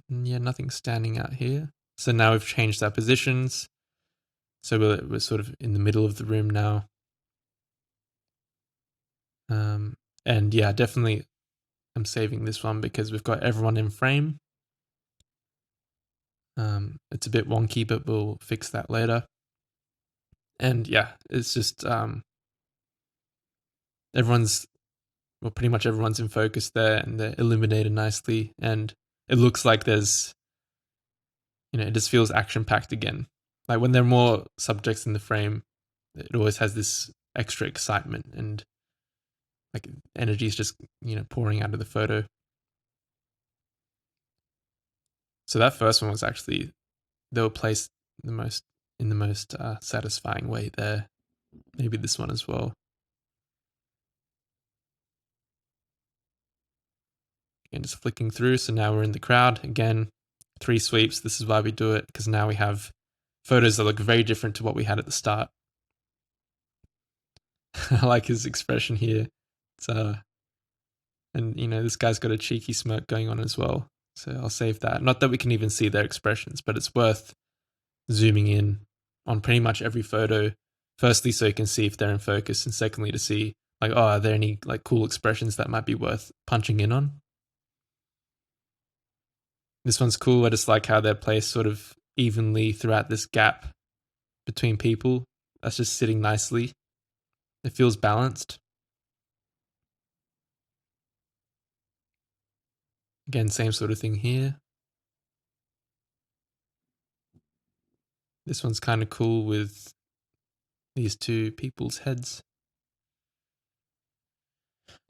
And yeah, nothing standing out here. So now we've changed our positions. So we're sort of in the middle of the room now. And yeah, definitely I'm saving this one because we've got everyone in frame. It's a bit wonky, but we'll fix that later. And yeah, it's just pretty much everyone's in focus there, and they're illuminated nicely, and it looks like there's, it just feels action packed again. Like when there are more subjects in the frame, it always has this extra excitement, and like energy is just pouring out of the photo. So that first one was actually, they were placed in the most satisfying way there. Maybe this one as well. And just flicking through. So now we're in the crowd again. 3 sweeps. This is why we do it, because now we have photos that look very different to what we had at the start. I like his expression here. It's and this guy's got a cheeky smirk going on as well. So I'll save that. Not that we can even see their expressions, but it's worth zooming in on pretty much every photo. Firstly, so you can see if they're in focus, and secondly, to see like, are there any like cool expressions that might be worth punching in on? This one's cool. I just like how they're placed sort of evenly throughout this gap between people. That's just sitting nicely. It feels balanced. Again, same sort of thing here. This one's kind of cool with these two people's heads.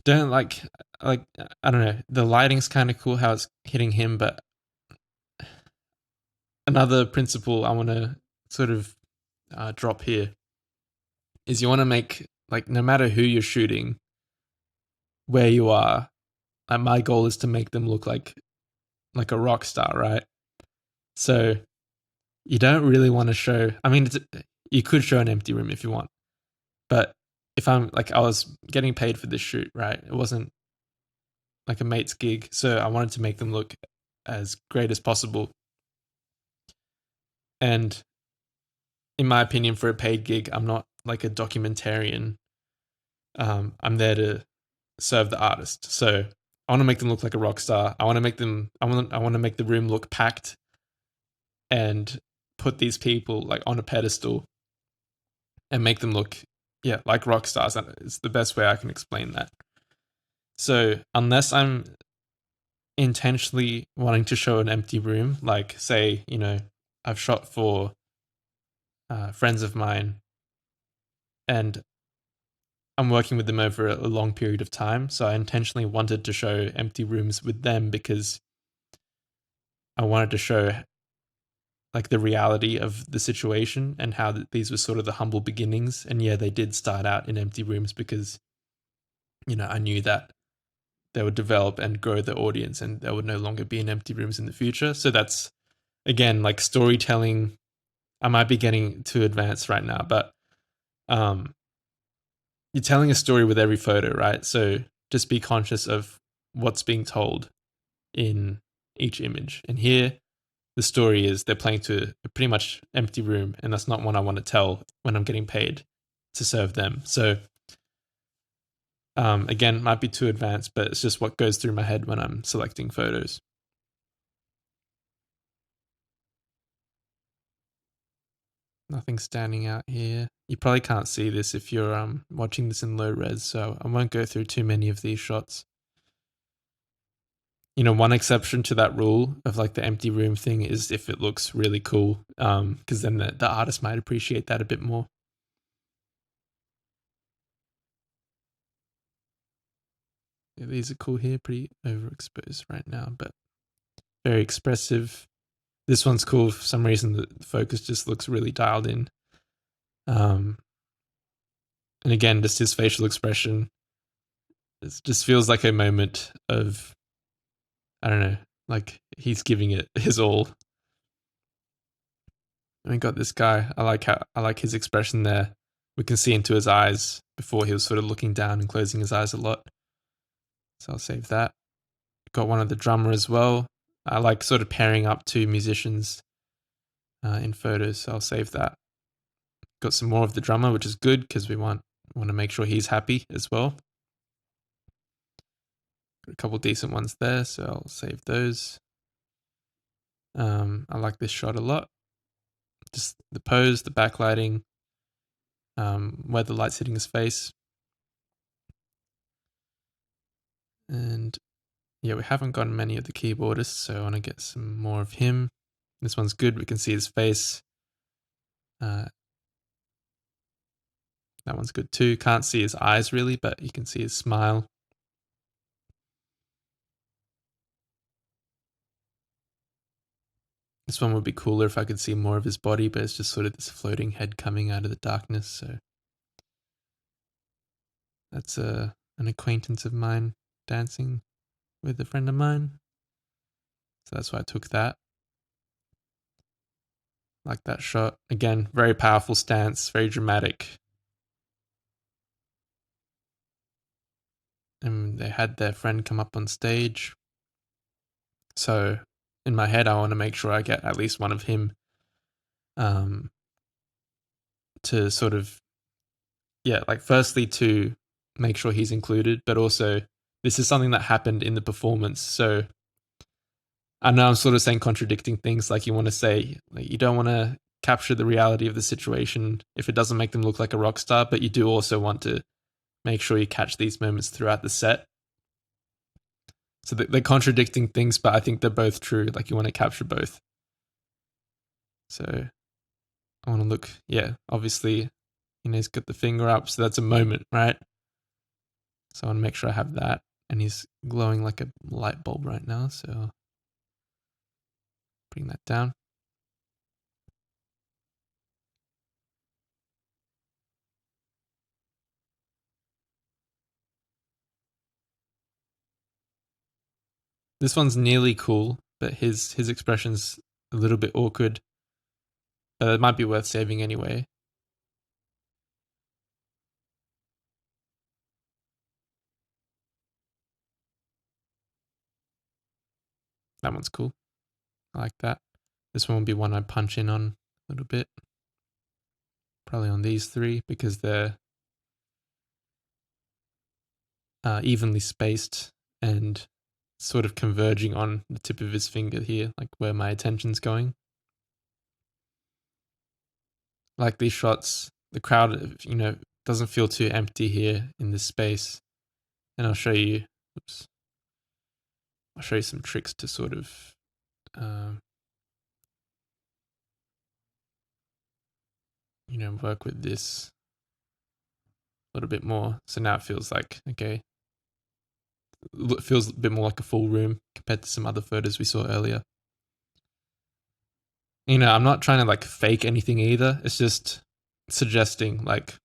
Don't like I don't know. The lighting's kind of cool how it's hitting him, but another principle I want to sort of drop here is you want to make, like, no matter who you're shooting, where you are, my goal is to make them look like a rock star, right? So you don't really want to show. I mean, you could show an empty room if you want, but if I'm like, I was getting paid for this shoot, right? It wasn't like a mate's gig, so I wanted to make them look as great as possible. And in my opinion, for a paid gig, I'm not like a documentarian. I'm there to serve the artist. So I want to make them look like a rock star. I want to make the room look packed, and put these people like on a pedestal and make them look, like rock stars. It's the best way I can explain that. So unless I'm intentionally wanting to show an empty room, like say, I've shot for friends of mine, and I'm working with them over a long period of time. So I intentionally wanted to show empty rooms with them because I wanted to show like the reality of the situation and how these were sort of the humble beginnings. And yeah, they did start out in empty rooms because, I knew that they would develop and grow the audience and there would no longer be in empty rooms in the future. So that's, again, like storytelling. I might be getting too advanced right now, but you're telling a story with every photo, right? So just be conscious of what's being told in each image. And here, the story is they're playing to a pretty much empty room, and that's not what I want to tell when I'm getting paid to serve them. So, again, might be too advanced, but it's just what goes through my head when I'm selecting photos. Nothing standing out here. You probably can't see this if you're watching this in low res, so I won't go through too many of these shots. One exception to that rule of like the empty room thing is if it looks really cool, because then the artist might appreciate that a bit more. Yeah, these are cool here, pretty overexposed right now, but very expressive. This one's cool for some reason. The focus just looks really dialed in. And again, just his facial expression, it just feels like a moment of, I don't know, like he's giving it his all. And we got this guy. I like his expression there. We can see into his eyes before he was sort of looking down and closing his eyes a lot. So I'll save that. Got one of the drummer as well. I like sort of pairing up two musicians in photos, so I'll save that. Got some more of the drummer, which is good because we want to make sure he's happy as well. Got a couple decent ones there, so I'll save those. I like this shot a lot. Just the pose, the backlighting, where the light's hitting his face. And yeah, we haven't gotten many of the keyboardists, so I want to get some more of him. This one's good. We can see his face. That one's good too. Can't see his eyes really, but you can see his smile. This one would be cooler if I could see more of his body, but it's just sort of this floating head coming out of the darkness. So that's an acquaintance of mine dancing with a friend of mine. So that's why I took that. Like that shot. Again, very powerful stance, very dramatic. And they had their friend come up on stage. So in my head, I want to make sure I get at least one of him to sort of, like firstly to make sure he's included, but also this is something that happened in the performance. So I know I'm sort of saying contradicting things, like you want to say, like you don't want to capture the reality of the situation if it doesn't make them look like a rock star, but you do also want to make sure you catch these moments throughout the set. So they're contradicting things, but I think they're both true. Like you want to capture both. So I want to look, obviously, he's got the finger up, so that's a moment, right? So I want to make sure I have that. And he's glowing like a light bulb right now, so I'll bring that down. This one's nearly cool, but his expression's a little bit awkward. It might be worth saving anyway. That one's cool. I like that. This one will be one I punch in on a little bit. Probably on these three because they're evenly spaced and sort of converging on the tip of his finger here, like where my attention's going. Like these shots, the crowd, doesn't feel too empty here in this space. And I'll show you some tricks to sort of work with this a little bit more. So now it feels like, okay, it feels a bit more like a full room compared to some other photos we saw earlier. I'm not trying to like fake anything either. It's just suggesting that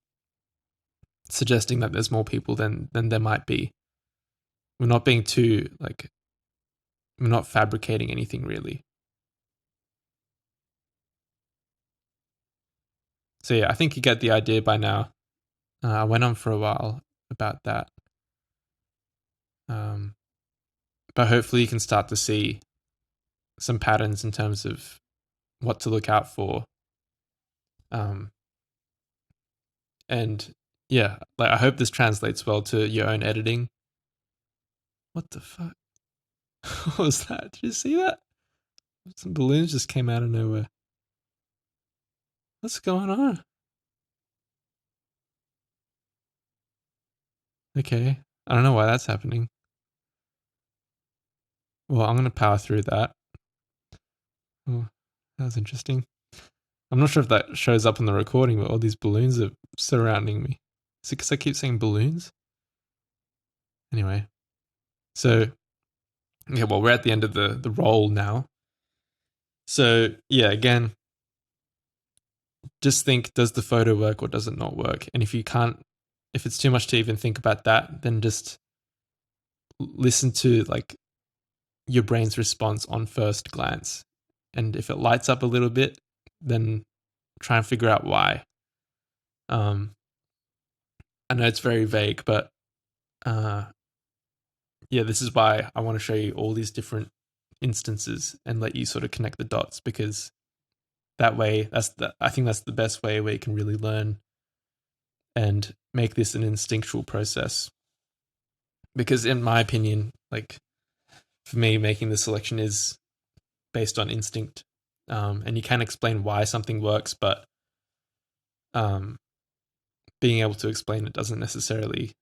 there's more people than there might be. We're not being too we're not fabricating anything really. So yeah, I think you get the idea by now. I went on for a while about that. But hopefully you can start to see some patterns in terms of what to look out for. And yeah, I hope this translates well to your own editing. What the fuck? What was that? Did you see that? Some balloons just came out of nowhere. What's going on? Okay. I don't know why that's happening. Well, I'm going to power through that. Oh, that was interesting. I'm not sure if that shows up in the recording, but all these balloons are surrounding me. Is it because I keep saying balloons? Anyway. So, yeah, well, we're at the end of the roll now. So, yeah, again, just think, does the photo work or does it not work? And if it's too much to even think about that, then just listen to your brain's response on first glance. And if it lights up a little bit, then try and figure out why. I know it's very vague, but yeah, this is why I want to show you all these different instances and let you sort of connect the dots, because that way, I think that's the best way where you can really learn and make this an instinctual process. Because in my opinion, like for me, making the selection is based on instinct, and you can explain why something works, but being able to explain it doesn't necessarily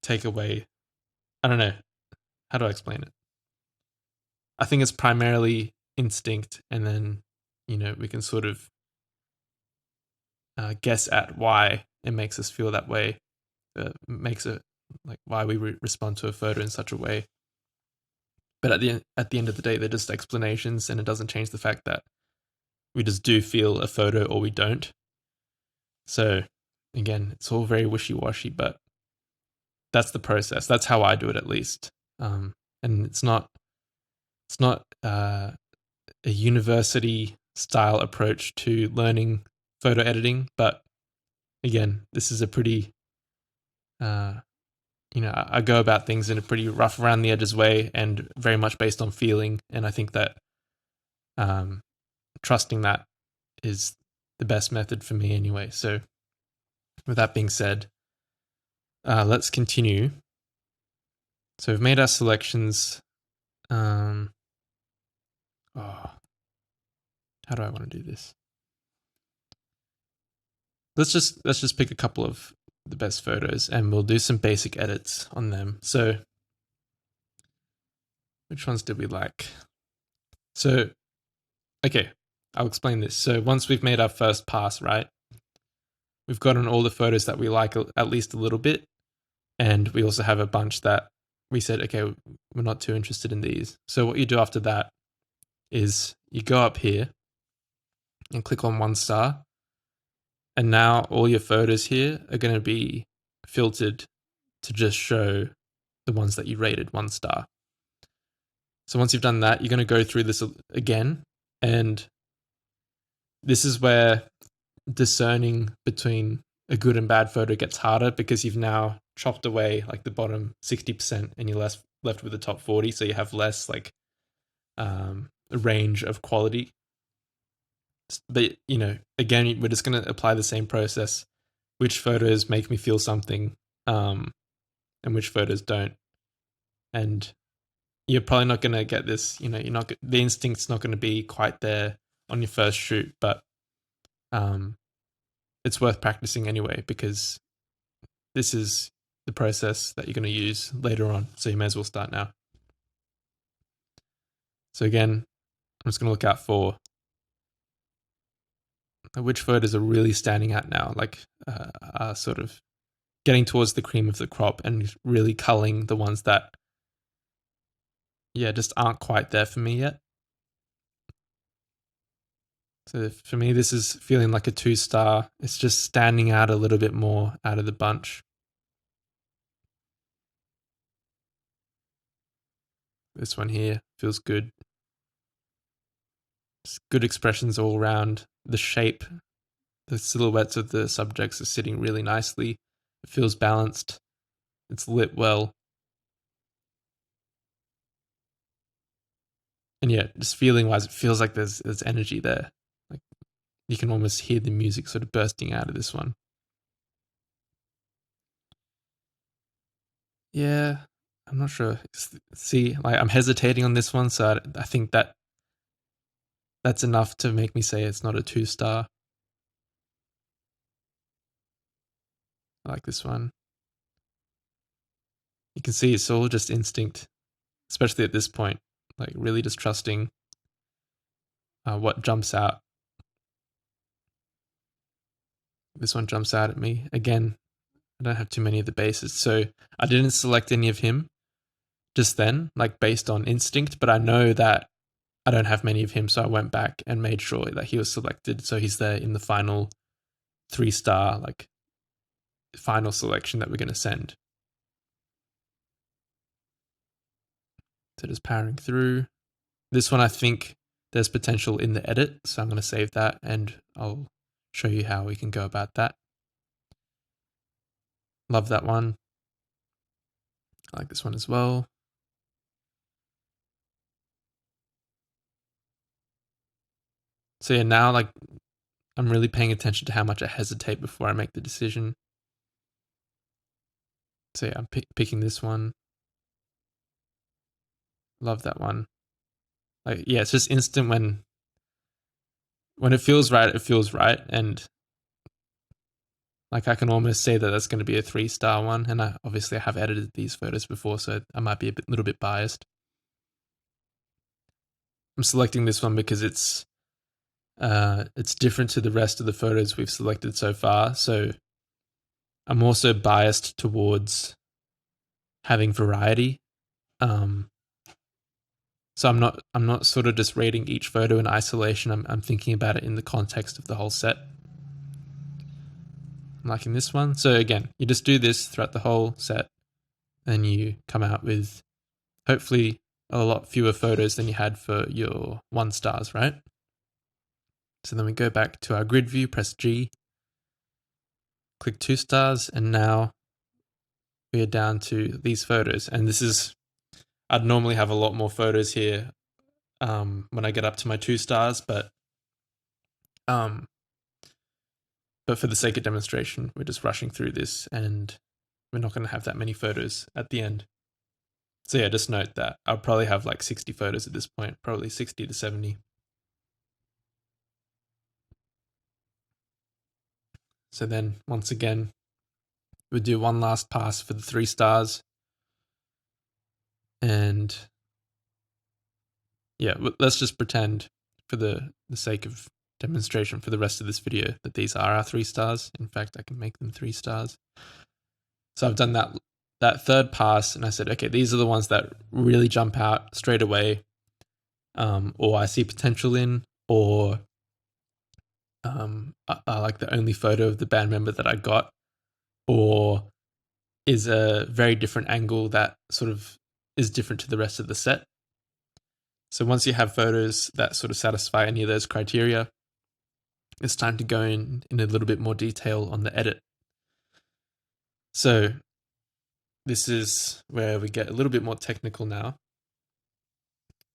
take away. I don't know, how do I explain it? I think it's primarily instinct, and then we can sort of guess at why it makes us feel that way, makes it like why we respond to a photo in such a way. But at the end of the day, they're just explanations, and it doesn't change the fact that we just do feel a photo or we don't. So again, it's all very wishy-washy, but that's the process. That's how I do it, at least. And it's not a university style approach to learning photo editing, but again, this is a pretty I go about things in a pretty rough around the edges way, and very much based on feeling. And I think that trusting that is the best method for me anyway. So with that being said, let's continue. So we've made our selections. How do I want to do this? Let's just pick a couple of the best photos, and we'll do some basic edits on them. So which ones did we like? So, okay, I'll explain this. So once we've made our first pass, right, we've gotten all the photos that we like at least a little bit, and we also have a bunch that we said, okay, we're not too interested in these. So what you do after that is you go up here and click on 1 star, and now all your photos here are going to be filtered to just show the ones that you rated 1 star. So once you've done that, you're going to go through this again, and this is where discerning between a good and bad photo gets harder, because you've now chopped away like the bottom 60% and you're left with the top 40, so you have less like range of quality. But again, we're just going to apply the same process. Which photos make me feel something, and which photos don't. And you're probably not going to get this, the instinct's not going to be quite there on your first shoot, but it's worth practicing anyway, because this is the process that you're going to use later on. So you may as well start now. So again, I'm just going to look out for which photos are really standing out now, like are sort of getting towards the cream of the crop and really culling the ones that, just aren't quite there for me yet. So for me, this is feeling like a 2 star. It's just standing out a little bit more out of the bunch. This one here feels good. It's good expressions all around. The shape, the silhouettes of the subjects are sitting really nicely. It feels balanced. It's lit well. And yeah, just feeling wise, it feels like there's energy there. Like you can almost hear the music sort of bursting out of this one. Yeah, I'm not sure. See, like I'm hesitating on this one, so I think that's enough to make me say it's not a 2 star. I like this one. You can see it's all just instinct, especially at this point, like really just trusting what jumps out. This one jumps out at me. Again, I don't have too many of the bases, so I didn't select any of him just then, like based on instinct, but I know that I don't have many of him, so I went back and made sure that he was selected, so he's there in the final 3 star, like final selection that we're going to send. So just powering through. This one, I think there's potential in the edit. So I'm going to save that and I'll show you how we can go about that. Love that one. I like this one as well. So yeah, now like I'm really paying attention to how much I hesitate before I make the decision. So yeah, I'm picking this one. Love that one. Like, yeah, it's just instant when it feels right, it feels right. And like I can almost say that that's going to be a 3-star one. And I have edited these photos before, so I might be a little bit biased. I'm selecting this one because it's different to the rest of the photos we've selected so far. So I'm also biased towards having variety. So I'm not sort of just rating each photo in isolation. I'm thinking about it in the context of the whole set. I'm liking this one. So again, you just do this throughout the whole set, and you come out with hopefully a lot fewer photos than you had for your 1 stars, right? So then we go back to our grid view, press G, click 2 stars, and now we are down to these photos. And this is, I'd normally have a lot more photos here when I get up to my 2 stars, but for the sake of demonstration, we're just rushing through this and we're not going to have that many photos at the end. So yeah, just note that I'll probably have like 60 photos at this point, probably 60 to 70. So then once again, we'll do one last pass for the 3 stars. And yeah, let's just pretend for the sake of demonstration for the rest of this video that these are our 3 stars. In fact, I can make them 3 stars. So I've done that third pass and I said, okay, these are the ones that really jump out straight away, or I see potential in, or I like the only photo of the band member that I got, or is a very different angle that sort of is different to the rest of the set. So once you have photos that sort of satisfy any of those criteria, it's time to go in a little bit more detail on the edit. So this is where we get a little bit more technical now.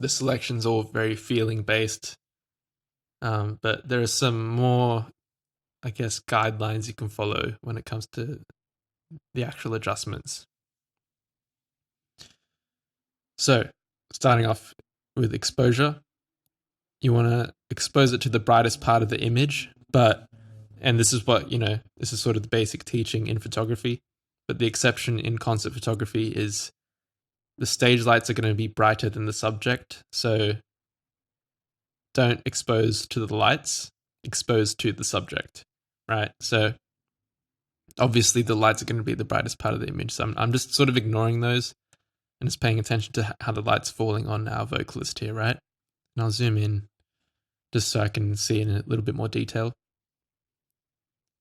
The selection's all very feeling based, but there are some more, I guess, guidelines you can follow when it comes to the actual adjustments. So starting off with exposure, you want to expose it to the brightest part of the image, and this is what, this is sort of the basic teaching in photography, but the exception in concert photography is the stage lights are going to be brighter than the subject. So don't expose to the lights, expose to the subject, right? So obviously the lights are going to be the brightest part of the image. So I'm just sort of ignoring those and just paying attention to how the light's falling on our vocalist here, right? And I'll zoom in just so I can see in a little bit more detail.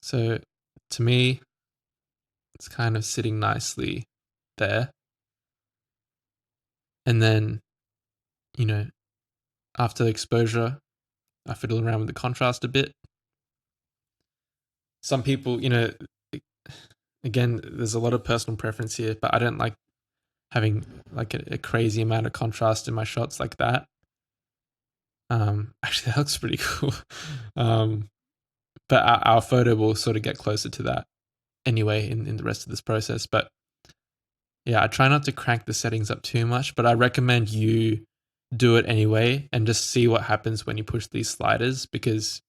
So to me, it's kind of sitting nicely there. And then, after the exposure, I fiddle around with the contrast a bit. Some people, again, there's a lot of personal preference here, but I don't like having like a crazy amount of contrast in my shots like that. Actually, that looks pretty cool. But our photo will sort of get closer to that anyway in the rest of this process. But yeah, I try not to crank the settings up too much, but I recommend you do it anyway and just see what happens when you push these sliders, because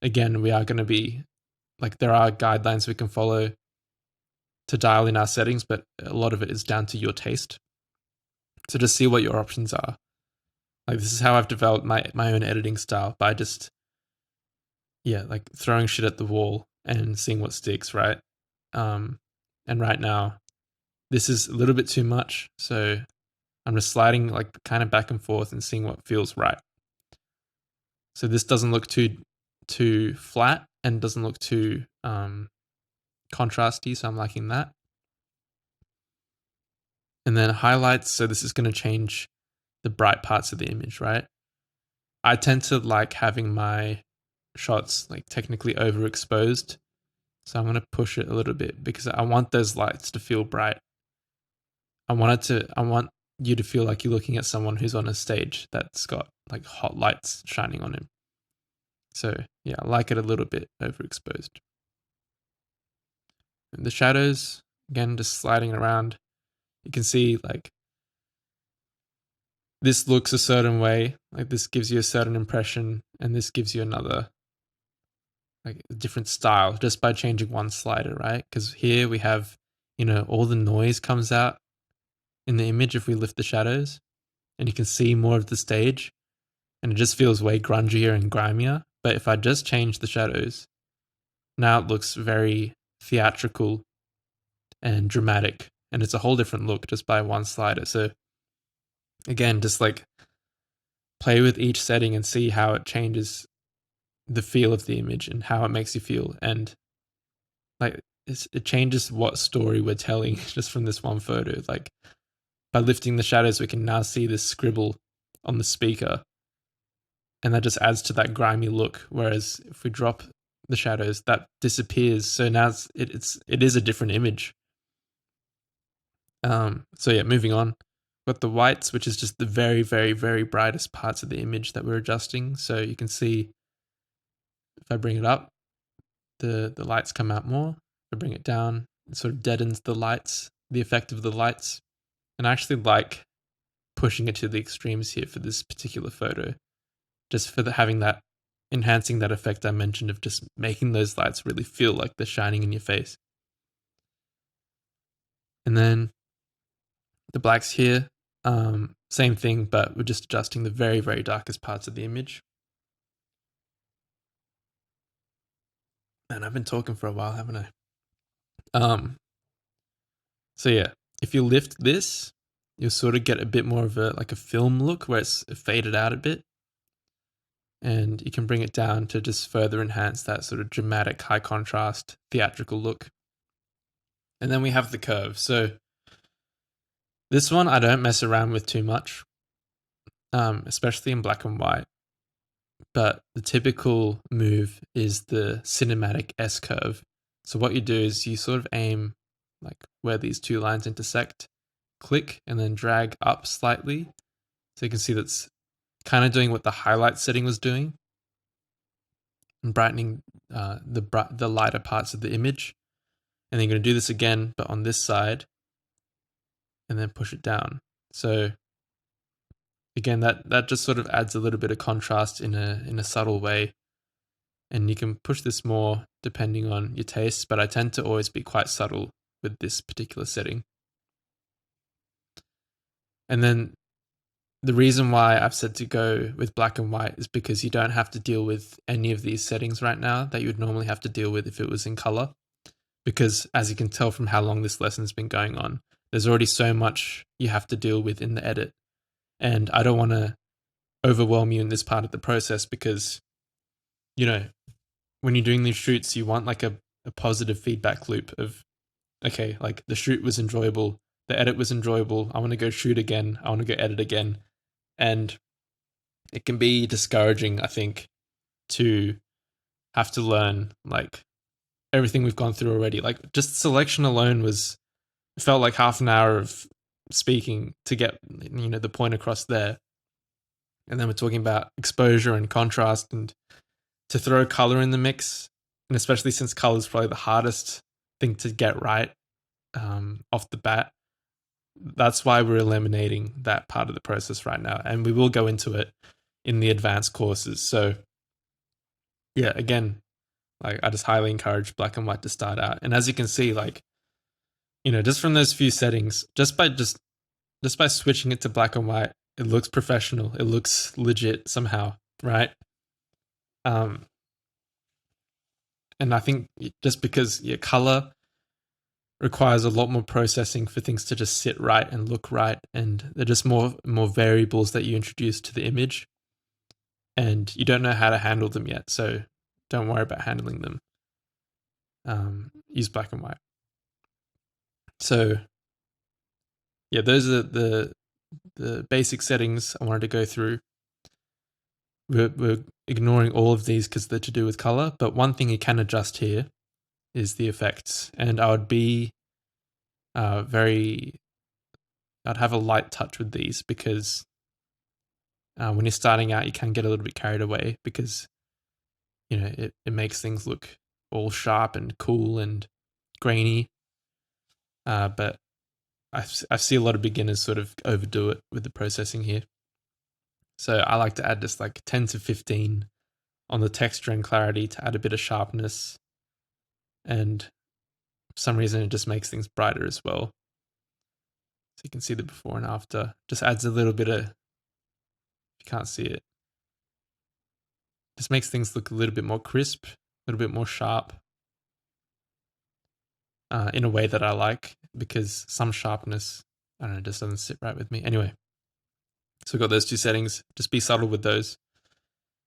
again, we are going to be like, there are guidelines we can follow to dial in our settings, but a lot of it is down to your taste. So just see what your options are. Like, this is how I've developed my own editing style, by just, like throwing shit at the wall and seeing what sticks, right? And right now, this is a little bit too much. So I'm just sliding like kind of back and forth and seeing what feels right. So this doesn't look too flat and doesn't look too contrasty. So I'm liking that. And then highlights. So this is going to change the bright parts of the image, right? I tend to like having my shots like technically overexposed. So I'm going to push it a little bit because I want those lights to feel bright. I want you to feel like you're looking at someone who's on a stage that's got like hot lights shining on him. So yeah, I like it a little bit overexposed. And the shadows, again, just sliding around. You can see like this looks a certain way, like this gives you a certain impression, and this gives you another, like a different style just by changing one slider, right? Because here we have, all the noise comes out in the image if we lift the shadows, and you can see more of the stage, and it just feels way grungier and grimier. But if I just change the shadows, now it looks very theatrical and dramatic, and it's a whole different look just by one slider. So again, just like play with each setting and see how it changes the feel of the image and how it makes you feel. And like it changes what story we're telling just from this one photo. Like by lifting the shadows, we can now see this scribble on the speaker, and that just adds to that grimy look. Whereas if we drop the shadows, that disappears. So now it is a different image. So yeah, moving on. Got the whites, which is just the very, very, very brightest parts of the image that we're adjusting. So you can see if I bring it up, the lights come out more. If I bring it down, it sort of deadens the lights, the effect of the lights. And I actually like pushing it to the extremes here for this particular photo, just for having that, enhancing that effect I mentioned of just making those lights really feel like they're shining in your face. And then the blacks here, same thing, but we're just adjusting the very, very darkest parts of the image. And I've been talking for a while, haven't I? So yeah, if you lift this, you'll sort of get a bit more of a film look where it's faded out a bit. And you can bring it down to just further enhance that sort of dramatic, high contrast, theatrical look. And then we have the curve. So this one I don't mess around with too much, especially in black and white. But the typical move is the cinematic S curve. So what you do is you sort of aim like where these two lines intersect, click, and then drag up slightly. So you can see that's kind of doing what the highlight setting was doing and brightening the lighter parts of the image. And then you're going to do this again, but on this side, and then push it down. So again, that just sort of adds a little bit of contrast in a subtle way. And you can push this more depending on your taste, but I tend to always be quite subtle with this particular setting. And then the reason why I've said to go with black and white is because you don't have to deal with any of these settings right now that you would normally have to deal with if it was in color. Because as you can tell from how long this lesson's been going on, there's already so much you have to deal with in the edit. And I don't want to overwhelm you in this part of the process because, when you're doing these shoots, you want like a positive feedback loop of, okay, like the shoot was enjoyable, the edit was enjoyable, I want to go shoot again, I want to go edit again. And it can be discouraging, I think, to have to learn like everything we've gone through already. Like just selection alone felt like half an hour of speaking to get, the point across there. And then we're talking about exposure and contrast and to throw color in the mix. And especially since color is probably the hardest thing to get right off the bat. That's why we're eliminating that part of the process right now. And we will go into it in the advanced courses. So yeah, again, like I just highly encourage black and white to start out. And as you can see, like, just from those few settings, just by switching it to black and white, it looks professional. It looks legit somehow, right? And I think just because your color requires a lot more processing for things to just sit right and look right, and they're just more variables that you introduce to the image, and you don't know how to handle them yet. So don't worry about handling them. Use black and white. So yeah, those are the basic settings I wanted to go through. we're ignoring all of these because they're to do with color, but one thing you can adjust here is the effects. And I would be I'd have a light touch with these because when you're starting out, you can get a little bit carried away because, it makes things look all sharp and cool and grainy. But I see a lot of beginners sort of overdo it with the processing here. So I like to add just like 10 to 15 on the texture and clarity to add a bit of sharpness. And for some reason, it just makes things brighter as well. So you can see the before and after. Just adds a little bit of, if you can't see it, just makes things look a little bit more crisp, a little bit more sharp, in a way that I like, because some sharpness, I don't know, just doesn't sit right with me. Anyway, so we've got those two settings. Just be subtle with those.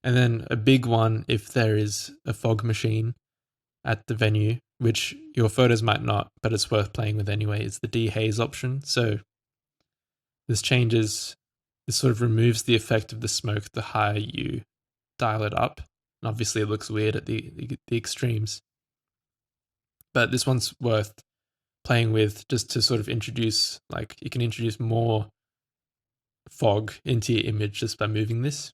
And then a big one, if there is a fog machine at the venue, which your photos might not, but it's worth playing with anyway, is the dehaze option. So this sort of removes the effect of the smoke the higher you dial it up. And obviously it looks weird at the extremes. But this one's worth playing with just to sort of introduce, like, you can introduce more fog into your image just by moving this.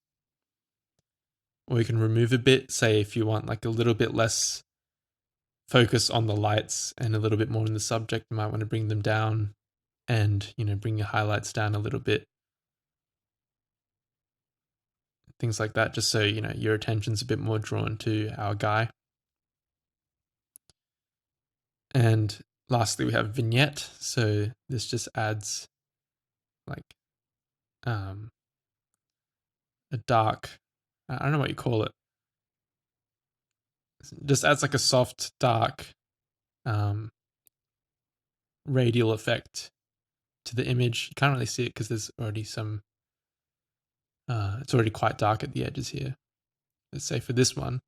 Or you can remove a bit, say if you want like a little bit less focus on the lights and a little bit more in the subject, you might want to bring them down and, bring your highlights down a little bit. Things like that, just so, your attention's a bit more drawn to our guy. And lastly, we have vignette. So this just adds like a dark, I don't know what you call it. Just adds like a soft, dark radial effect to the image. You can't really see it because there's already some, it's already quite dark at the edges here. Let's say for this one,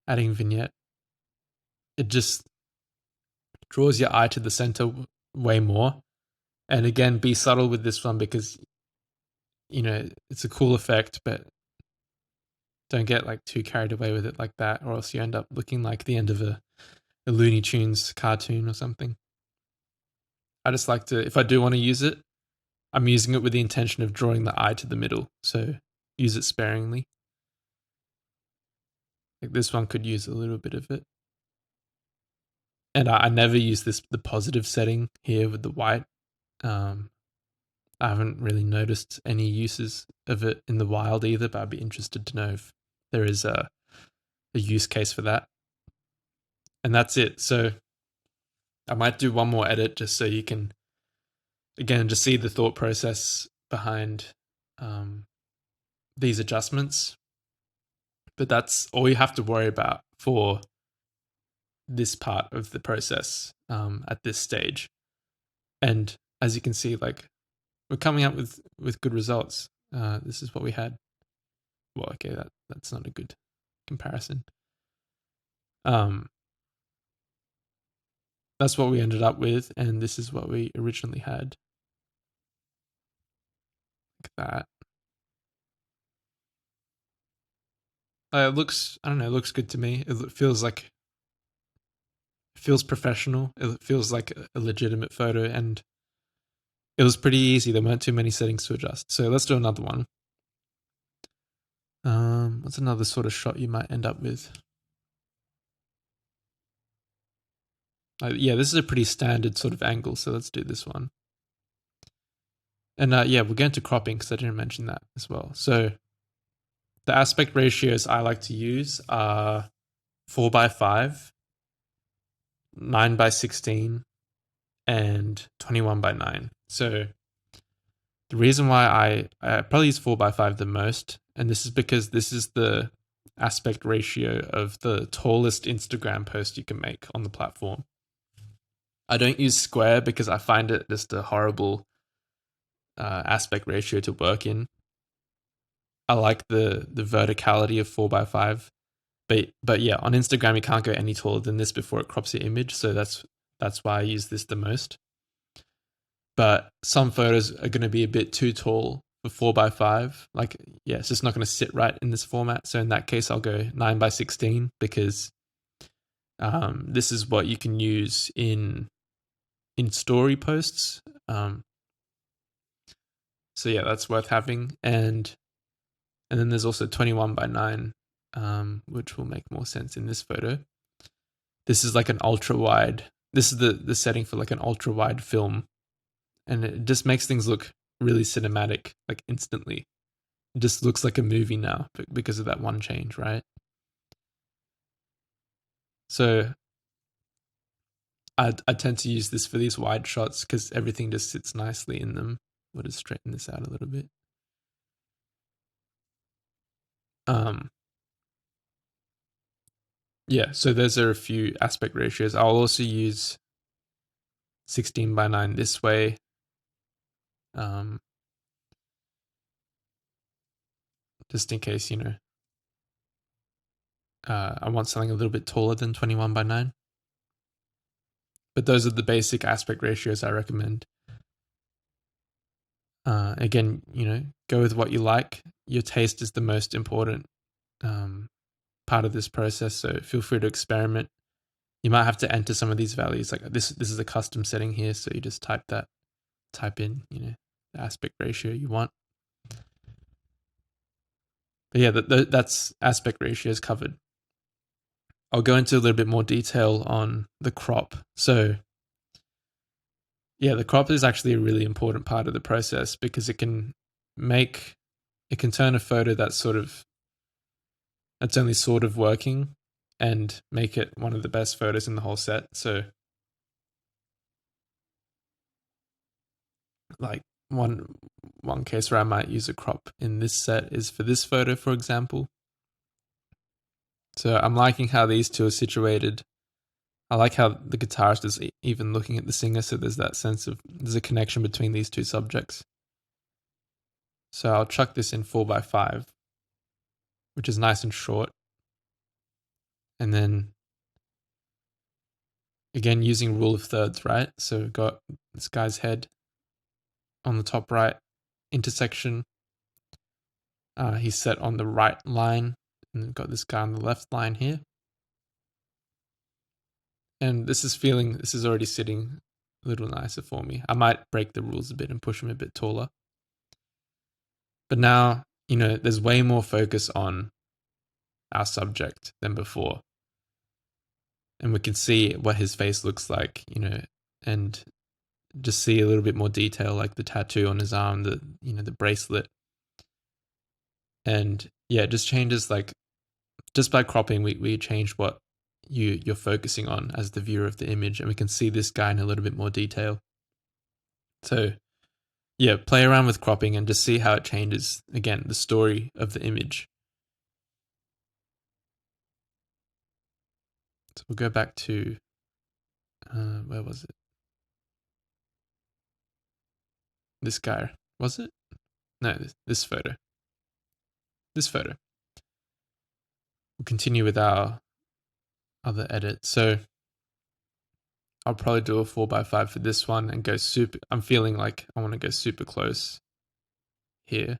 adding vignette, it just draws your eye to the center way more. And again, be subtle with this one because, it's a cool effect, but don't get like too carried away with it like that, or else you end up looking like the end of a Looney Tunes cartoon or something. I just like to, if I do want to use it, I'm using it with the intention of drawing the eye to the middle. So use it sparingly. Like this one could use a little bit of it. And I never use the positive setting here with the white. I haven't really noticed any uses of it in the wild either, but I'd be interested to know if there is a use case for that. And that's it. So I might do one more edit just so you can, again, just see the thought process behind these adjustments. But that's all you have to worry about for this part of the process at this stage. And as you can see, like, we're coming up with good results. This is what we had. Well, okay, that's not a good comparison. That's what we ended up with, and this is what we originally had. Like that. It looks, I don't know, it looks good to me. It feels professional. It feels like a legitimate photo, and it was pretty easy. There weren't too many settings to adjust. So let's do another one. What's another sort of shot you might end up with? Yeah, this is a pretty standard sort of angle, so let's do this one. And yeah, we're going to cropping because I didn't mention that as well. So the aspect ratios I like to use are 4:5, 9:16, and 21:9. So the reason why I probably use 4:5 the most, and this is because this is the aspect ratio of the tallest Instagram post you can make on the platform. I don't use square because I find it just a horrible aspect ratio to work in. I like the verticality of 4:5, but yeah, on Instagram you can't go any taller than this before it crops your image, so that's why I use this the most. But some photos are going to be a bit too tall for 4:5. Like, yeah, it's just not going to sit right in this format. So in that case, I'll go 9:16 because this is what you can use in story posts. So yeah, that's worth having. And then there's also 21:9, which will make more sense in this photo. This is like an ultra wide. This is the setting for like an ultra wide film, and it just makes things look really cinematic, like instantly. It just looks like a movie now because of that one change, right? So I tend to use this for these wide shots because everything just sits nicely in them. We'll just straighten this out a little bit. Yeah, so those are a few aspect ratios. I'll also use 16:9 this way. Just in case, I want something a little bit taller than 21:9. But those are the basic aspect ratios I recommend. Again, go with what you like. Your taste is the most important part of this process, so feel free to experiment. You might have to enter some of these values. Like this is a custom setting here, so you just type in, the aspect ratio you want. But yeah, that's aspect ratios covered. I'll go into a little bit more detail on the crop. So yeah, the crop is actually a really important part of the process because it can turn a photo that's only sort of working and make it one of the best photos in the whole set. So like one case where I might use a crop in this set is for this photo, for example. So I'm liking how these two are situated. I like how the guitarist is even looking at the singer, so there's that sense of there's a connection between these two subjects. So I'll chuck this in 4:5, which is nice and short. And then again, using rule of thirds, right? So we've got this guy's head on the top right intersection. He's set on the right line, and we've got this guy on the left line here. And this is already sitting a little nicer for me. I might break the rules a bit and push him a bit taller. But now, there's way more focus on our subject than before. And we can see what his face looks like, and just see a little bit more detail, like the tattoo on his arm, the bracelet. And yeah, it just changes, like, just by cropping, we change what you're focusing on as the viewer of the image, and we can see this guy in a little bit more detail. So yeah, play around with cropping and just see how it changes, again, the story of the image. So we'll go back to, where was it? This guy, was it? No, this photo. This photo. We'll continue with our other edit. So I'll probably do a 4:5 for this one and go super. I'm feeling like I want to go super close here.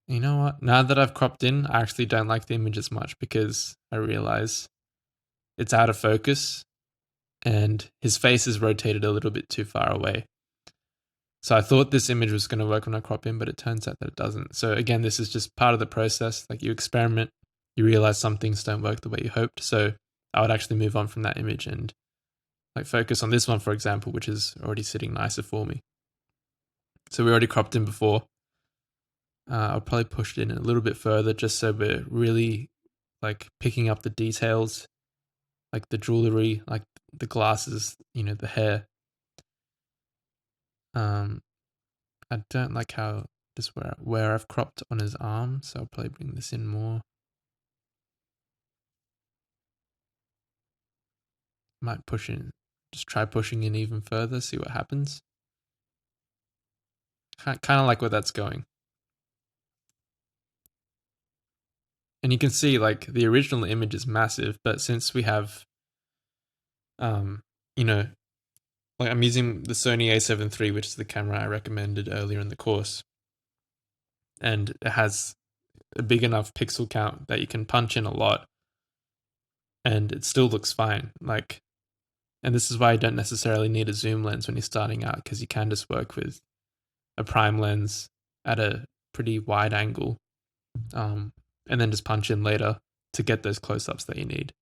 You know what? Now that I've cropped in, I actually don't like the image as much because I realize it's out of focus and his face is rotated a little bit too far away. So I thought this image was going to work when I crop in, but it turns out that it doesn't. So again, this is just part of the process. Like, you experiment, you realize some things don't work the way you hoped. So I would actually move on from that image and like focus on this one, for example, which is already sitting nicer for me. So we already cropped in before. I'll probably push it in a little bit further just so we're really like picking up the details, like the jewelry, like the glasses, the hair. I don't like how just where I've cropped on his arm, so I'll probably bring this in more. Might push in, just try pushing in even further, see what happens. Kind of like where that's going. And you can see like the original image is massive, but since we have, you know, like I'm using the Sony A7 III, which is the camera I recommended earlier in the course, and it has a big enough pixel count that you can punch in a lot, and it still looks fine. Like, and this is why you don't necessarily need a zoom lens when you're starting out, because you can just work with a prime lens at a pretty wide angle, and then just punch in later to get those close-ups that you need.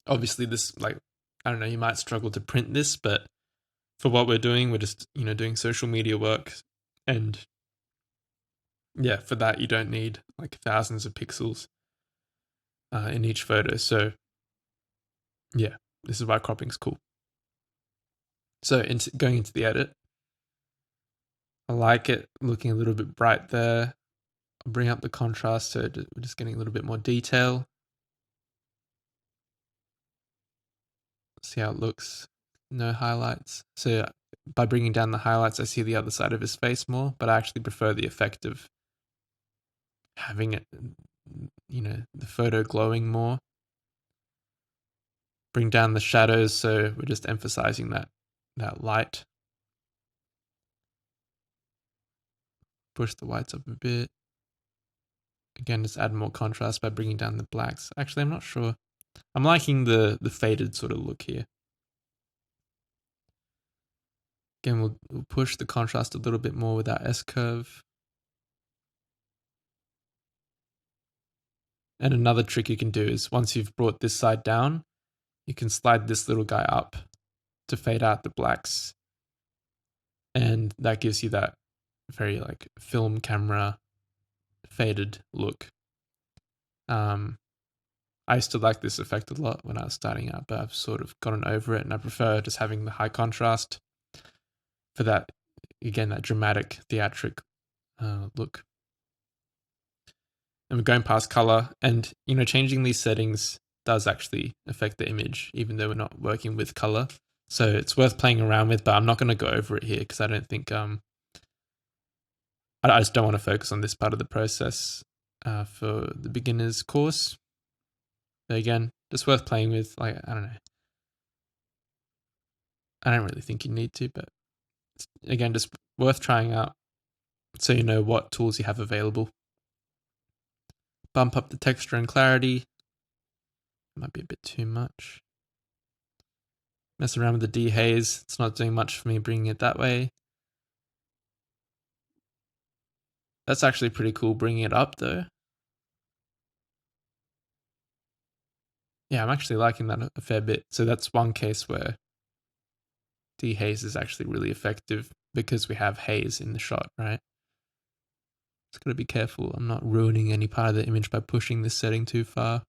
Obviously, this, like, I don't know, you might struggle to print this, but for what we're doing, we're just, doing social media work. And yeah, for that, you don't need like thousands of pixels in each photo. So yeah, this is why cropping's cool. So going into the edit, I like it looking a little bit bright there. I'll bring up the contrast so we're just getting a little bit more detail. See how it looks. No highlights. So by bringing down the highlights, I see the other side of his face more, but I actually prefer the effect of having it, the photo glowing more. Bring down the shadows, so we're just emphasizing that light. Push the whites up a bit. Again, just add more contrast by bringing down the blacks. Actually, I'm not sure. I'm liking the faded sort of look here. Again, we'll push the contrast a little bit more with that S-curve. And another trick you can do is once you've brought this side down, you can slide this little guy up to fade out the blacks. And that gives you that very like film camera faded look. I used to like this effect a lot when I was starting out, but I've sort of gotten over it, and I prefer just having the high contrast for that, again, that dramatic theatric look. And we're going past color, and changing these settings does actually affect the image, even though we're not working with color. So it's worth playing around with, but I'm not going to go over it here because I don't think I just don't want to focus on this part of the process for the beginners course. But again, just worth playing with. Like, I don't know. I don't really think you need to, but again, just worth trying out so you know what tools you have available. Bump up the texture and clarity. Might be a bit too much. Mess around with the dehaze. It's not doing much for me bringing it that way. That's actually pretty cool bringing it up though. Yeah, I'm actually liking that a fair bit. So that's one case where dehaze is actually really effective because we have haze in the shot, right? Just gotta be careful. I'm not ruining any part of the image by pushing this setting too far.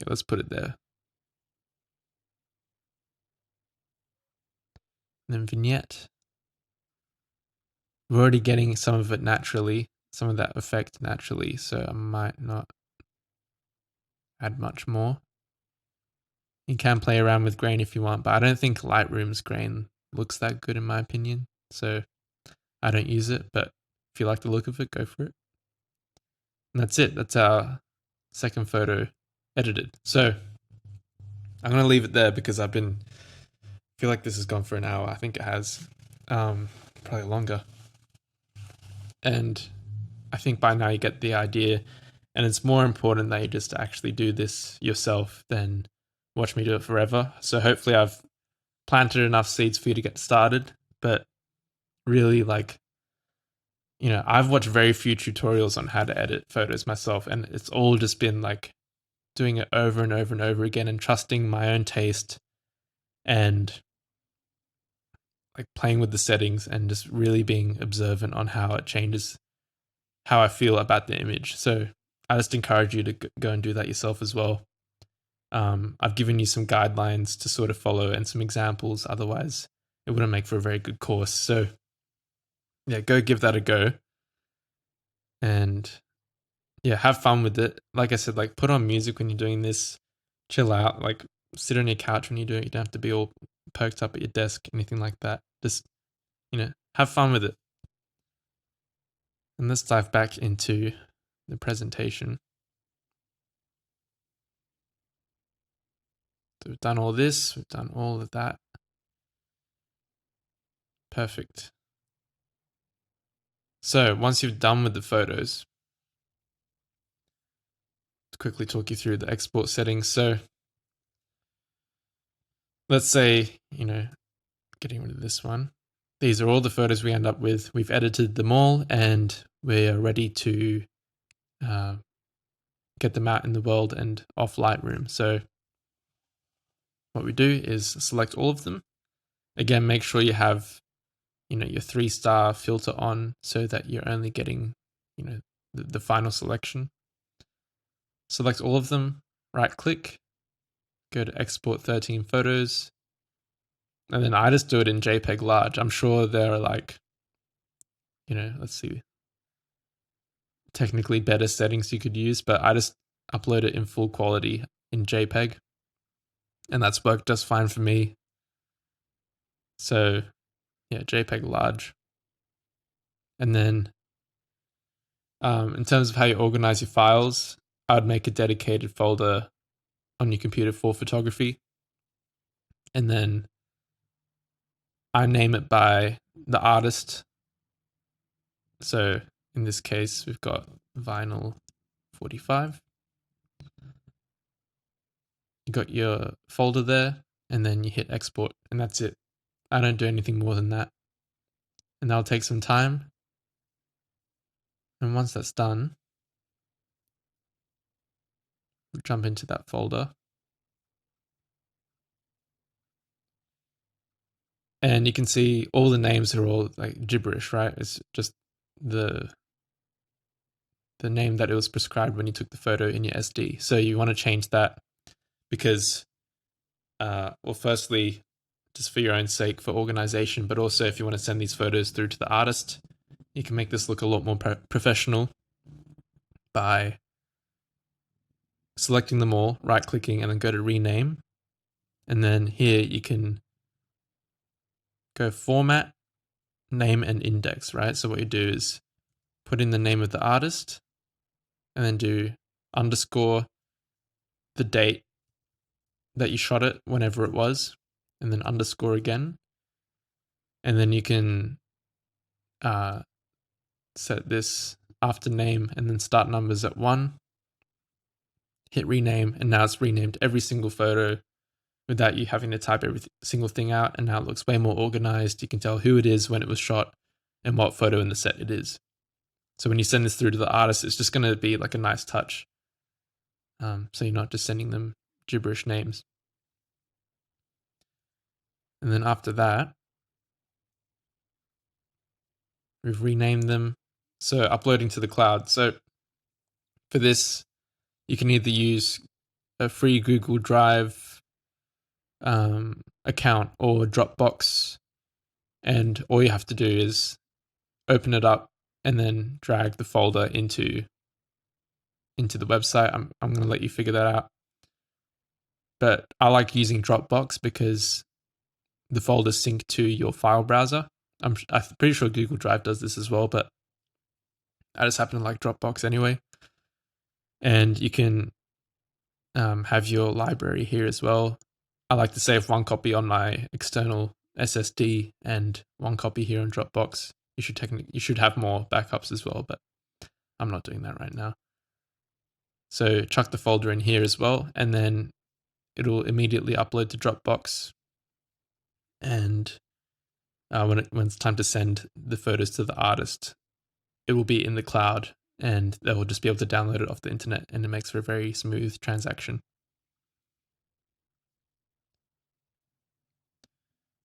Okay, let's put it there. And then vignette. We're already getting some of it naturally, some of that effect naturally, so I might not add much more. You can play around with grain if you want, but I don't think Lightroom's grain looks that good in my opinion, so I don't use it, but if you like the look of it, go for it. And that's it. That's our second photo edited. So I'm going to leave it there because I feel like this has gone for an hour. I think it has, probably longer. And I think by now you get the idea, and it's more important that you just actually do this yourself than watch me do it forever. So hopefully I've planted enough seeds for you to get started, but really, like, I've watched very few tutorials on how to edit photos myself, and it's all just been like doing it over and over and over again and trusting my own taste and like playing with the settings and just really being observant on how it changes how I feel about the image. So I just encourage you to go and do that yourself as well. I've given you some guidelines to sort of follow and some examples. Otherwise, it wouldn't make for a very good course. So yeah, go give that a go. And yeah, have fun with it. Like I said, like put on music when you're doing this, chill out, like sit on your couch when you do it. You don't have to be all perked up at your desk, anything like that. Just, have fun with it. And let's dive back into the presentation. So we've done all this, we've done all of that. Perfect. So once you've done with the photos, to quickly talk you through the export settings. So let's say, getting rid of this one. These are all the photos we end up with. We've edited them all and we're ready to get them out in the world and off Lightroom. So what we do is select all of them. Again, make sure you have, your 3-star filter on so that you're only getting, the final selection. Select all of them, right click, go to export 13 photos. And then I just do it in JPEG large. I'm sure there are let's see, technically better settings you could use, but I just upload it in full quality in JPEG. And that's worked just fine for me. So yeah, JPEG large. And then in terms of how you organize your files, I would make a dedicated folder on your computer for photography. And then I name it by the artist. So in this case, we've got vinyl 45. You got your folder there, and then you hit export, and that's it. I don't do anything more than that. And that'll take some time. And once that's done, we'll jump into that folder. And you can see all the names are all like gibberish, right? It's just the name that it was prescribed when you took the photo in your SD. So you want to change that because, firstly, just for your own sake, for organization, but also if you want to send these photos through to the artist, you can make this look a lot more professional by selecting them all, right-clicking, and then go to rename. And then here you can go format, name, and index, right? So what you do is put in the name of the artist and then do underscore the date that you shot it, whenever it was, and then underscore again. And then you can set this after name and then start numbers at 1. Hit rename, and now it's renamed every single photo without you having to type every single thing out. And now it looks way more organized. You can tell who it is, when it was shot, and what photo in the set it is. So when you send this through to the artist, it's just going to be like a nice touch. So you're not just sending them gibberish names. And then after that, we've renamed them. So uploading to the cloud. So for this, you can either use a free Google Drive account or Dropbox. And all you have to do is open it up and then drag the folder into the website. I'm going to let you figure that out. But I like using Dropbox because the folders sync to your file browser. I'm pretty sure Google Drive does this as well, but I just happen to like Dropbox anyway. And you can have your library here as well. I like to save one copy on my external SSD and one copy here on Dropbox. You should have more backups as well, but I'm not doing that right now. So chuck the folder in here as well, and then it'll immediately upload to Dropbox. And when it's time to send the photos to the artist, it will be in the cloud, and they will just be able to download it off the internet, and it makes for a very smooth transaction.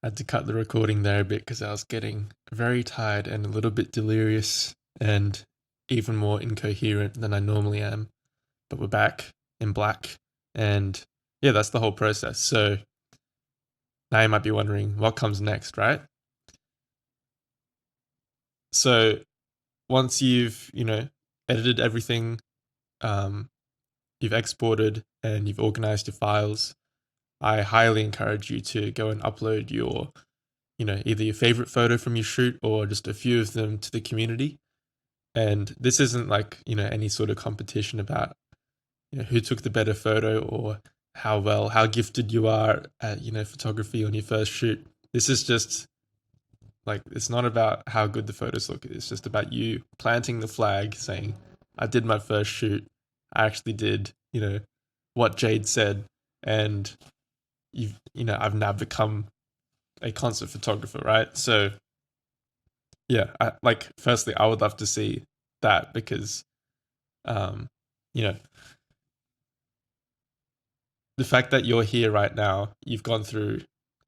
I had to cut the recording there a bit because I was getting very tired and a little bit delirious and even more incoherent than I normally am. But we're back in black, and yeah, that's the whole process. So now you might be wondering what comes next, right? So once you've, edited everything, you've exported and you've organized your files, I highly encourage you to go and upload your, either your favorite photo from your shoot or just a few of them to the community. And this isn't like, any sort of competition about, who took the better photo or how gifted you are at, photography on your first shoot. This is just like, it's not about how good the photos look. It's just about you planting the flag saying, I did my first shoot. I actually did, what Jade said. And I've now become a concert photographer, right? So yeah, firstly, I would love to see that because, um, you know, the fact that you're here right now, you've gone through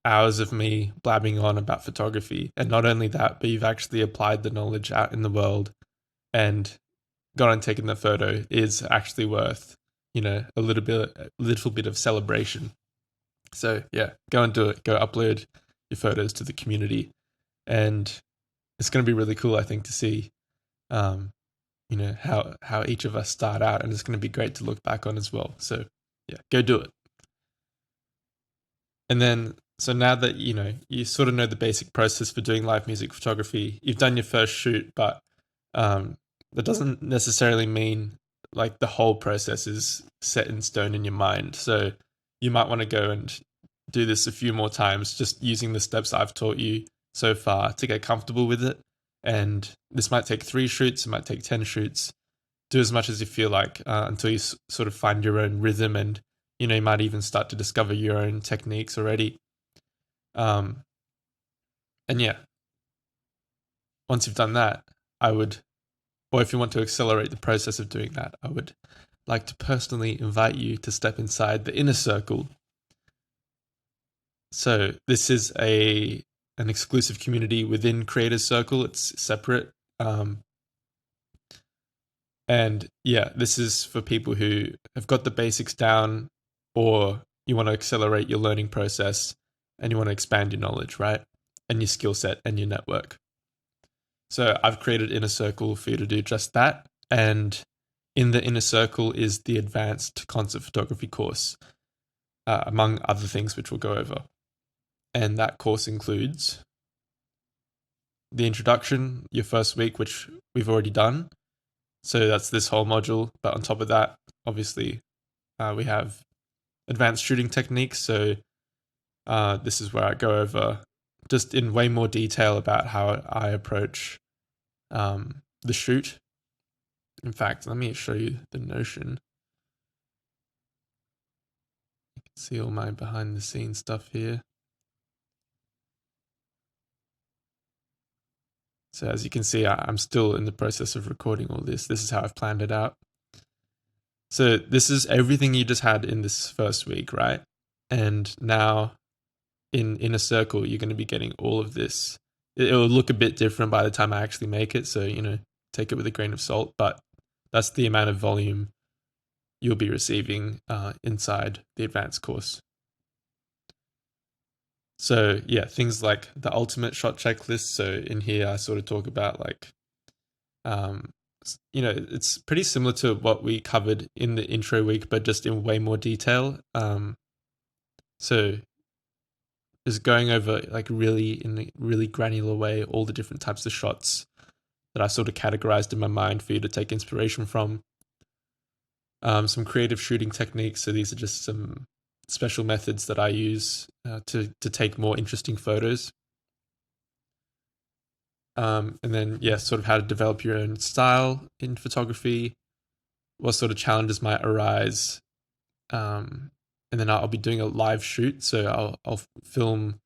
hours of me blabbing on about photography. And not only that, but you've actually applied the knowledge out in the world and gone and taken the photo is actually worth, a little bit of celebration. So yeah, go and do it. Go upload your photos to the community. And it's going to be really cool, I think, to see, how each of us start out. And it's going to be great to look back on as well. So yeah, go do it. And then, so now that, you sort of know the basic process for doing live music photography, you've done your first shoot, but that doesn't necessarily mean like the whole process is set in stone in your mind. So you might want to go and do this a few more times, just using the steps I've taught you so far to get comfortable with it. And this might take 3 shoots, it might take 10 shoots. Do as much as you feel like until you sort of find your own rhythm, and you might even start to discover your own techniques already. And yeah, once you've done that, or if you want to accelerate the process of doing that, I would like to personally invite you to step inside the inner circle. So this is an exclusive community within Creators Circle. It's separate. And yeah, this is for people who have got the basics down, or you want to accelerate your learning process and you want to expand your knowledge, right? And your skill set and your network. So I've created Inner Circle for you to do just that. And in the Inner Circle is the Advanced Concert Photography course, among other things which we'll go over. And that course includes the introduction, your first week, which we've already done. So that's this whole module. But on top of that, obviously, we have advanced shooting techniques. So this is where I go over just in way more detail about how I approach the shoot. In fact, let me show you the Notion. You can see all my behind the scenes stuff here. So as you can see, I'm still in the process of recording all this. This is how I've planned it out. So this is everything you just had in this first week, right? And now in Inner Circle, you're going to be getting all of this. It will look a bit different by the time I actually make it. So, take it with a grain of salt. But that's the amount of volume you'll be receiving inside the advanced course. So yeah, things like the ultimate shot checklist. So in here, I sort of talk about it's pretty similar to what we covered in the intro week, but just in way more detail. So just going over in a really granular way, all the different types of shots that I sort of categorized in my mind for you to take inspiration from. Some creative shooting techniques. So these are just some special methods that I use to take more interesting photos. And then, sort of how to develop your own style in photography, what sort of challenges might arise. And then I'll be doing a live shoot. So I'll film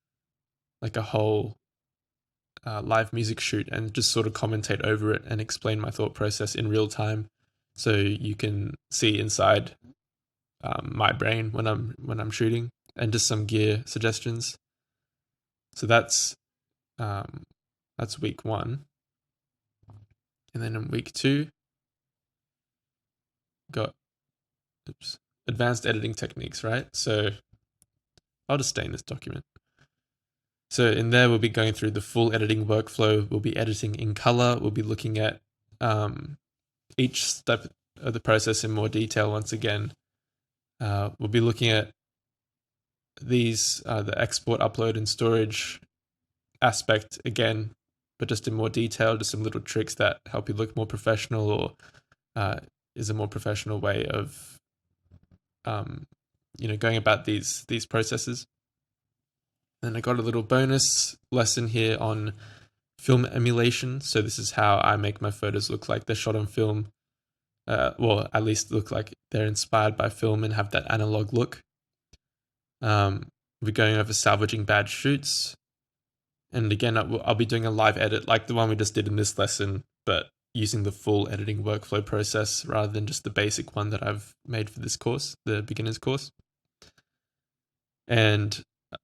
like a whole live music shoot and just sort of commentate over it and explain my thought process in real time. So you can see inside my brain when I'm shooting, and just some gear suggestions. So that's week 1, and then in week 2, got advanced editing techniques, right? So I'll just stay in this document. So in there, we'll be going through the full editing workflow. We'll be editing in color. We'll be looking at each step of the process in more detail once again. We'll be looking at these, the export, upload, and storage aspect again, but just in more detail, just some little tricks that help you look more professional, or is a more professional way of going about these processes. And I got a little bonus lesson here on film emulation. So this is how I make my photos look like they're shot on film. Well, at least look like they're inspired by film and have that analog look. We're going over salvaging bad shoots. And again, I'll be doing a live edit like the one we just did in this lesson, but using the full editing workflow process rather than just the basic one that I've made for this course, the beginner's course. And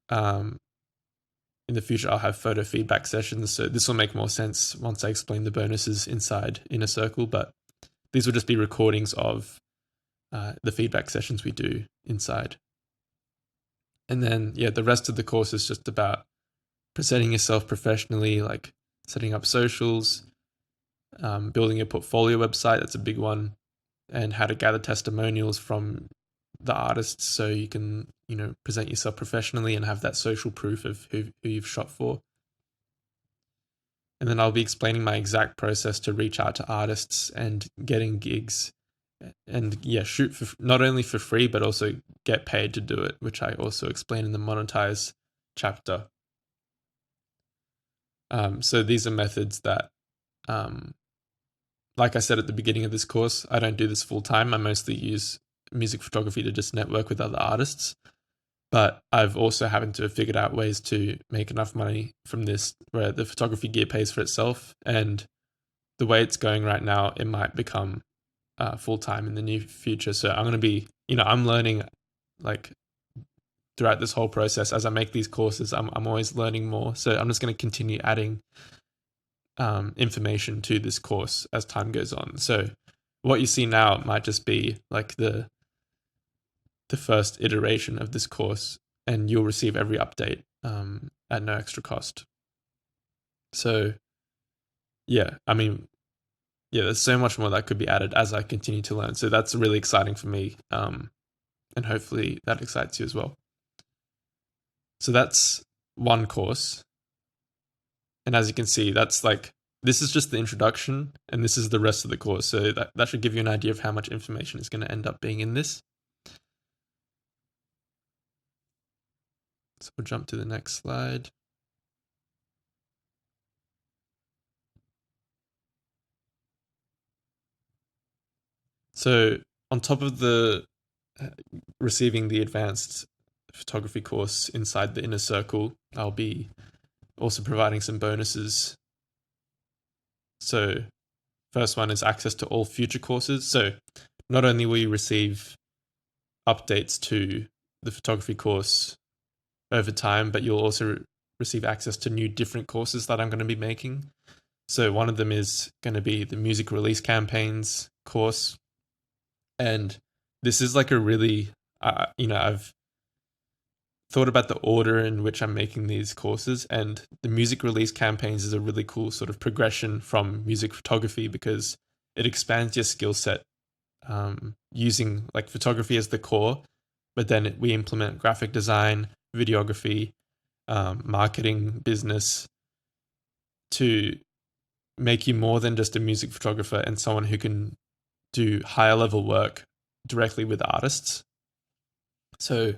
in the future, I'll have photo feedback sessions. So this will make more sense once I explain the bonuses inside Inner Circle, but these will just be recordings of the feedback sessions we do inside. And then, the rest of the course is just about presenting yourself professionally, like setting up socials, building a portfolio website. That's a big one. And how to gather testimonials from the artists so you can, present yourself professionally and have that social proof of who you've shot for. And then I'll be explaining my exact process to reach out to artists and getting gigs and shoot for not only for free, but also get paid to do it, which I also explain in the monetize chapter. So these are methods that, like I said at the beginning of this course, I don't do this full time. I mostly use music photography to just network with other artists. But I've also happened to have figured out ways to make enough money from this where the photography gear pays for itself. And the way it's going right now, it might become full time in the near future. So I'm going to be, I'm learning like throughout this whole process as I make these courses. I'm always learning more. So I'm just going to continue adding information to this course as time goes on. So what you see now might just be like the first iteration of this course, and you'll receive every update at no extra cost. So there's so much more that could be added as I continue to learn. So that's really exciting for me, and hopefully that excites you as well. So that's one course. And as you can see, this is just the introduction, and this is the rest of the course. So that should give you an idea of how much information is going to end up being in this. So we'll jump to the next slide. So on top of the receiving the advanced photography course inside the Inner Circle, I'll be also providing some bonuses. So first one is access to all future courses. So not only will you receive updates to the photography course over time, but you'll also receive access to new different courses that I'm going to be making. So one of them is going to be the music release campaigns course. And this is like a really, I've thought about the order in which I'm making these courses, and the music release campaigns is a really cool sort of progression from music photography because it expands your skill set using like photography as the core, but then we implement graphic design, videography, marketing, business to make you more than just a music photographer and someone who can do higher level work directly with artists. So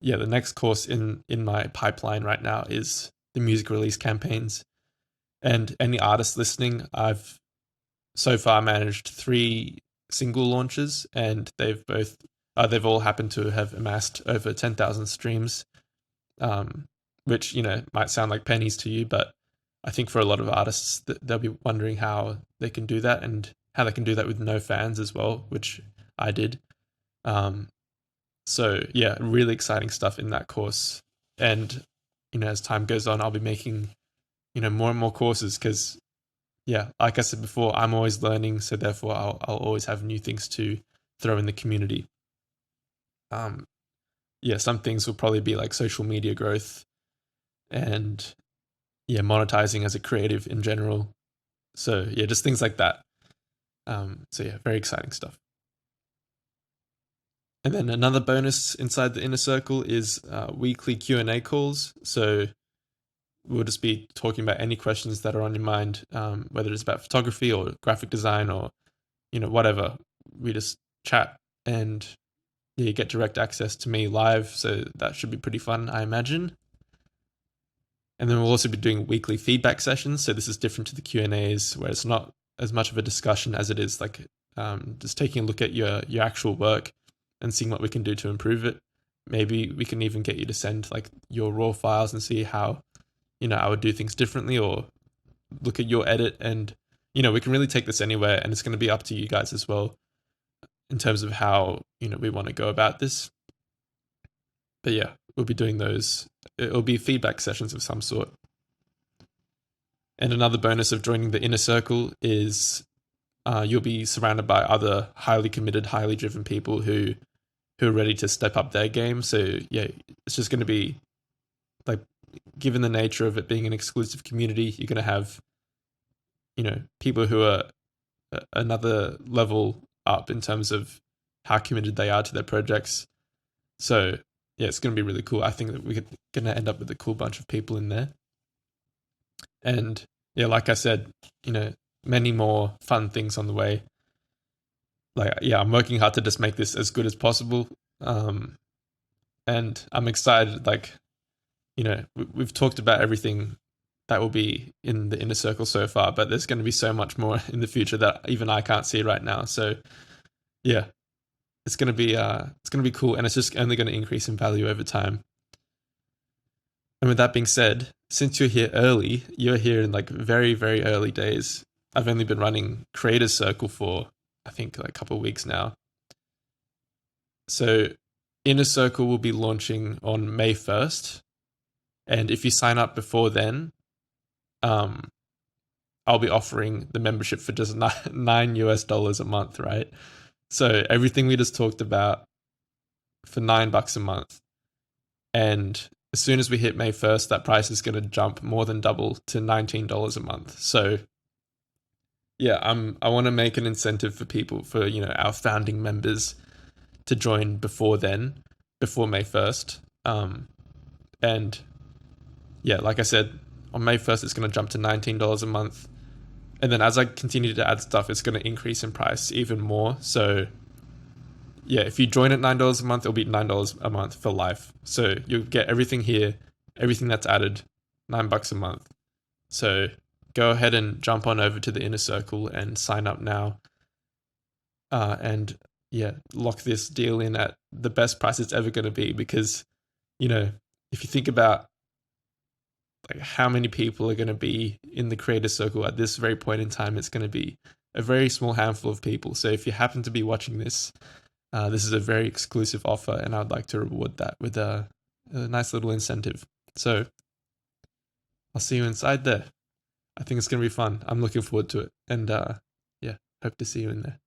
the next course in my pipeline right now is the music release campaigns. And any artists listening, I've so far managed 3 single launches, and they've all happened to have amassed over 10,000 streams, which might sound like pennies to you, but I think for a lot of artists they'll be wondering how they can do that and how they can do that with no fans as well, which I did. So really exciting stuff in that course. And, as time goes on, I'll be making, more and more courses because, like I said before, I'm always learning. So therefore I'll always have new things to throw in the community. Some things will probably be like social media growth and, monetizing as a creative in general. So just things like that. Very exciting stuff. And then another bonus inside the Inner Circle is weekly Q&A calls. So we'll just be talking about any questions that are on your mind, whether it's about photography or graphic design or, whatever. We just chat and yeah, you get direct access to me live, so that should be pretty fun, I imagine. And then we'll also be doing weekly feedback sessions. So this is different to the Q&As, where it's not as much of a discussion as it is like just taking a look at your actual work and seeing what we can do to improve it. Maybe we can even get you to send like your raw files and see how, I would do things differently, or look at your edit, and we can really take this anywhere, and it's going to be up to you guys as well in terms of how we want to go about this. But yeah, we'll be doing those. It'll be feedback sessions of some sort. And another bonus of joining the inner circle is you'll be surrounded by other highly committed, highly driven people who are ready to step up their game. So yeah, it's just going to be like, given the nature of it being an exclusive community, you're going to have people who are another level up in terms of how committed they are to their projects. So yeah, it's going to be really cool. I think that we're going to end up with a cool bunch of people in there. And yeah, like I said, many more fun things on the way. Like, yeah, I'm working hard to just make this as good as possible. And I'm excited. Like, we've talked about everything that will be in the inner circle so far, but there's going to be so much more in the future that even I can't see right now. So yeah, it's going to be cool, and it's just only going to increase in value over time. And with that being said, since you're here early, you're here in like very, very early days. I've only been running Creators Circle for, I think, like a couple of weeks now. So Inner Circle will be launching on May 1st. And if you sign up before then, I'll be offering the membership for just $9 a month, right? So everything we just talked about for $9 a month. And as soon as we hit May 1st, that price is going to jump more than double to $19 a month. So yeah, I want to make an incentive for people, for, our founding members to join before then, before May 1st. And yeah, like I said, on May 1st, it's going to jump to $19 a month. And then as I continue to add stuff, it's going to increase in price even more. So yeah, if you join at $9 a month, it'll be $9 a month for life. So you'll get everything here, everything that's added, $9 a month. So go ahead and jump on over to the inner circle and sign up now. And yeah, lock this deal in at the best price it's ever going to be, because, if you think about like how many people are going to be in the creator circle at this very point in time, it's going to be a very small handful of people. So if you happen to be watching this, this is a very exclusive offer, and I'd like to reward that with a nice little incentive. So I'll see you inside there. I think it's going to be fun. I'm looking forward to it. And yeah, hope to see you in there.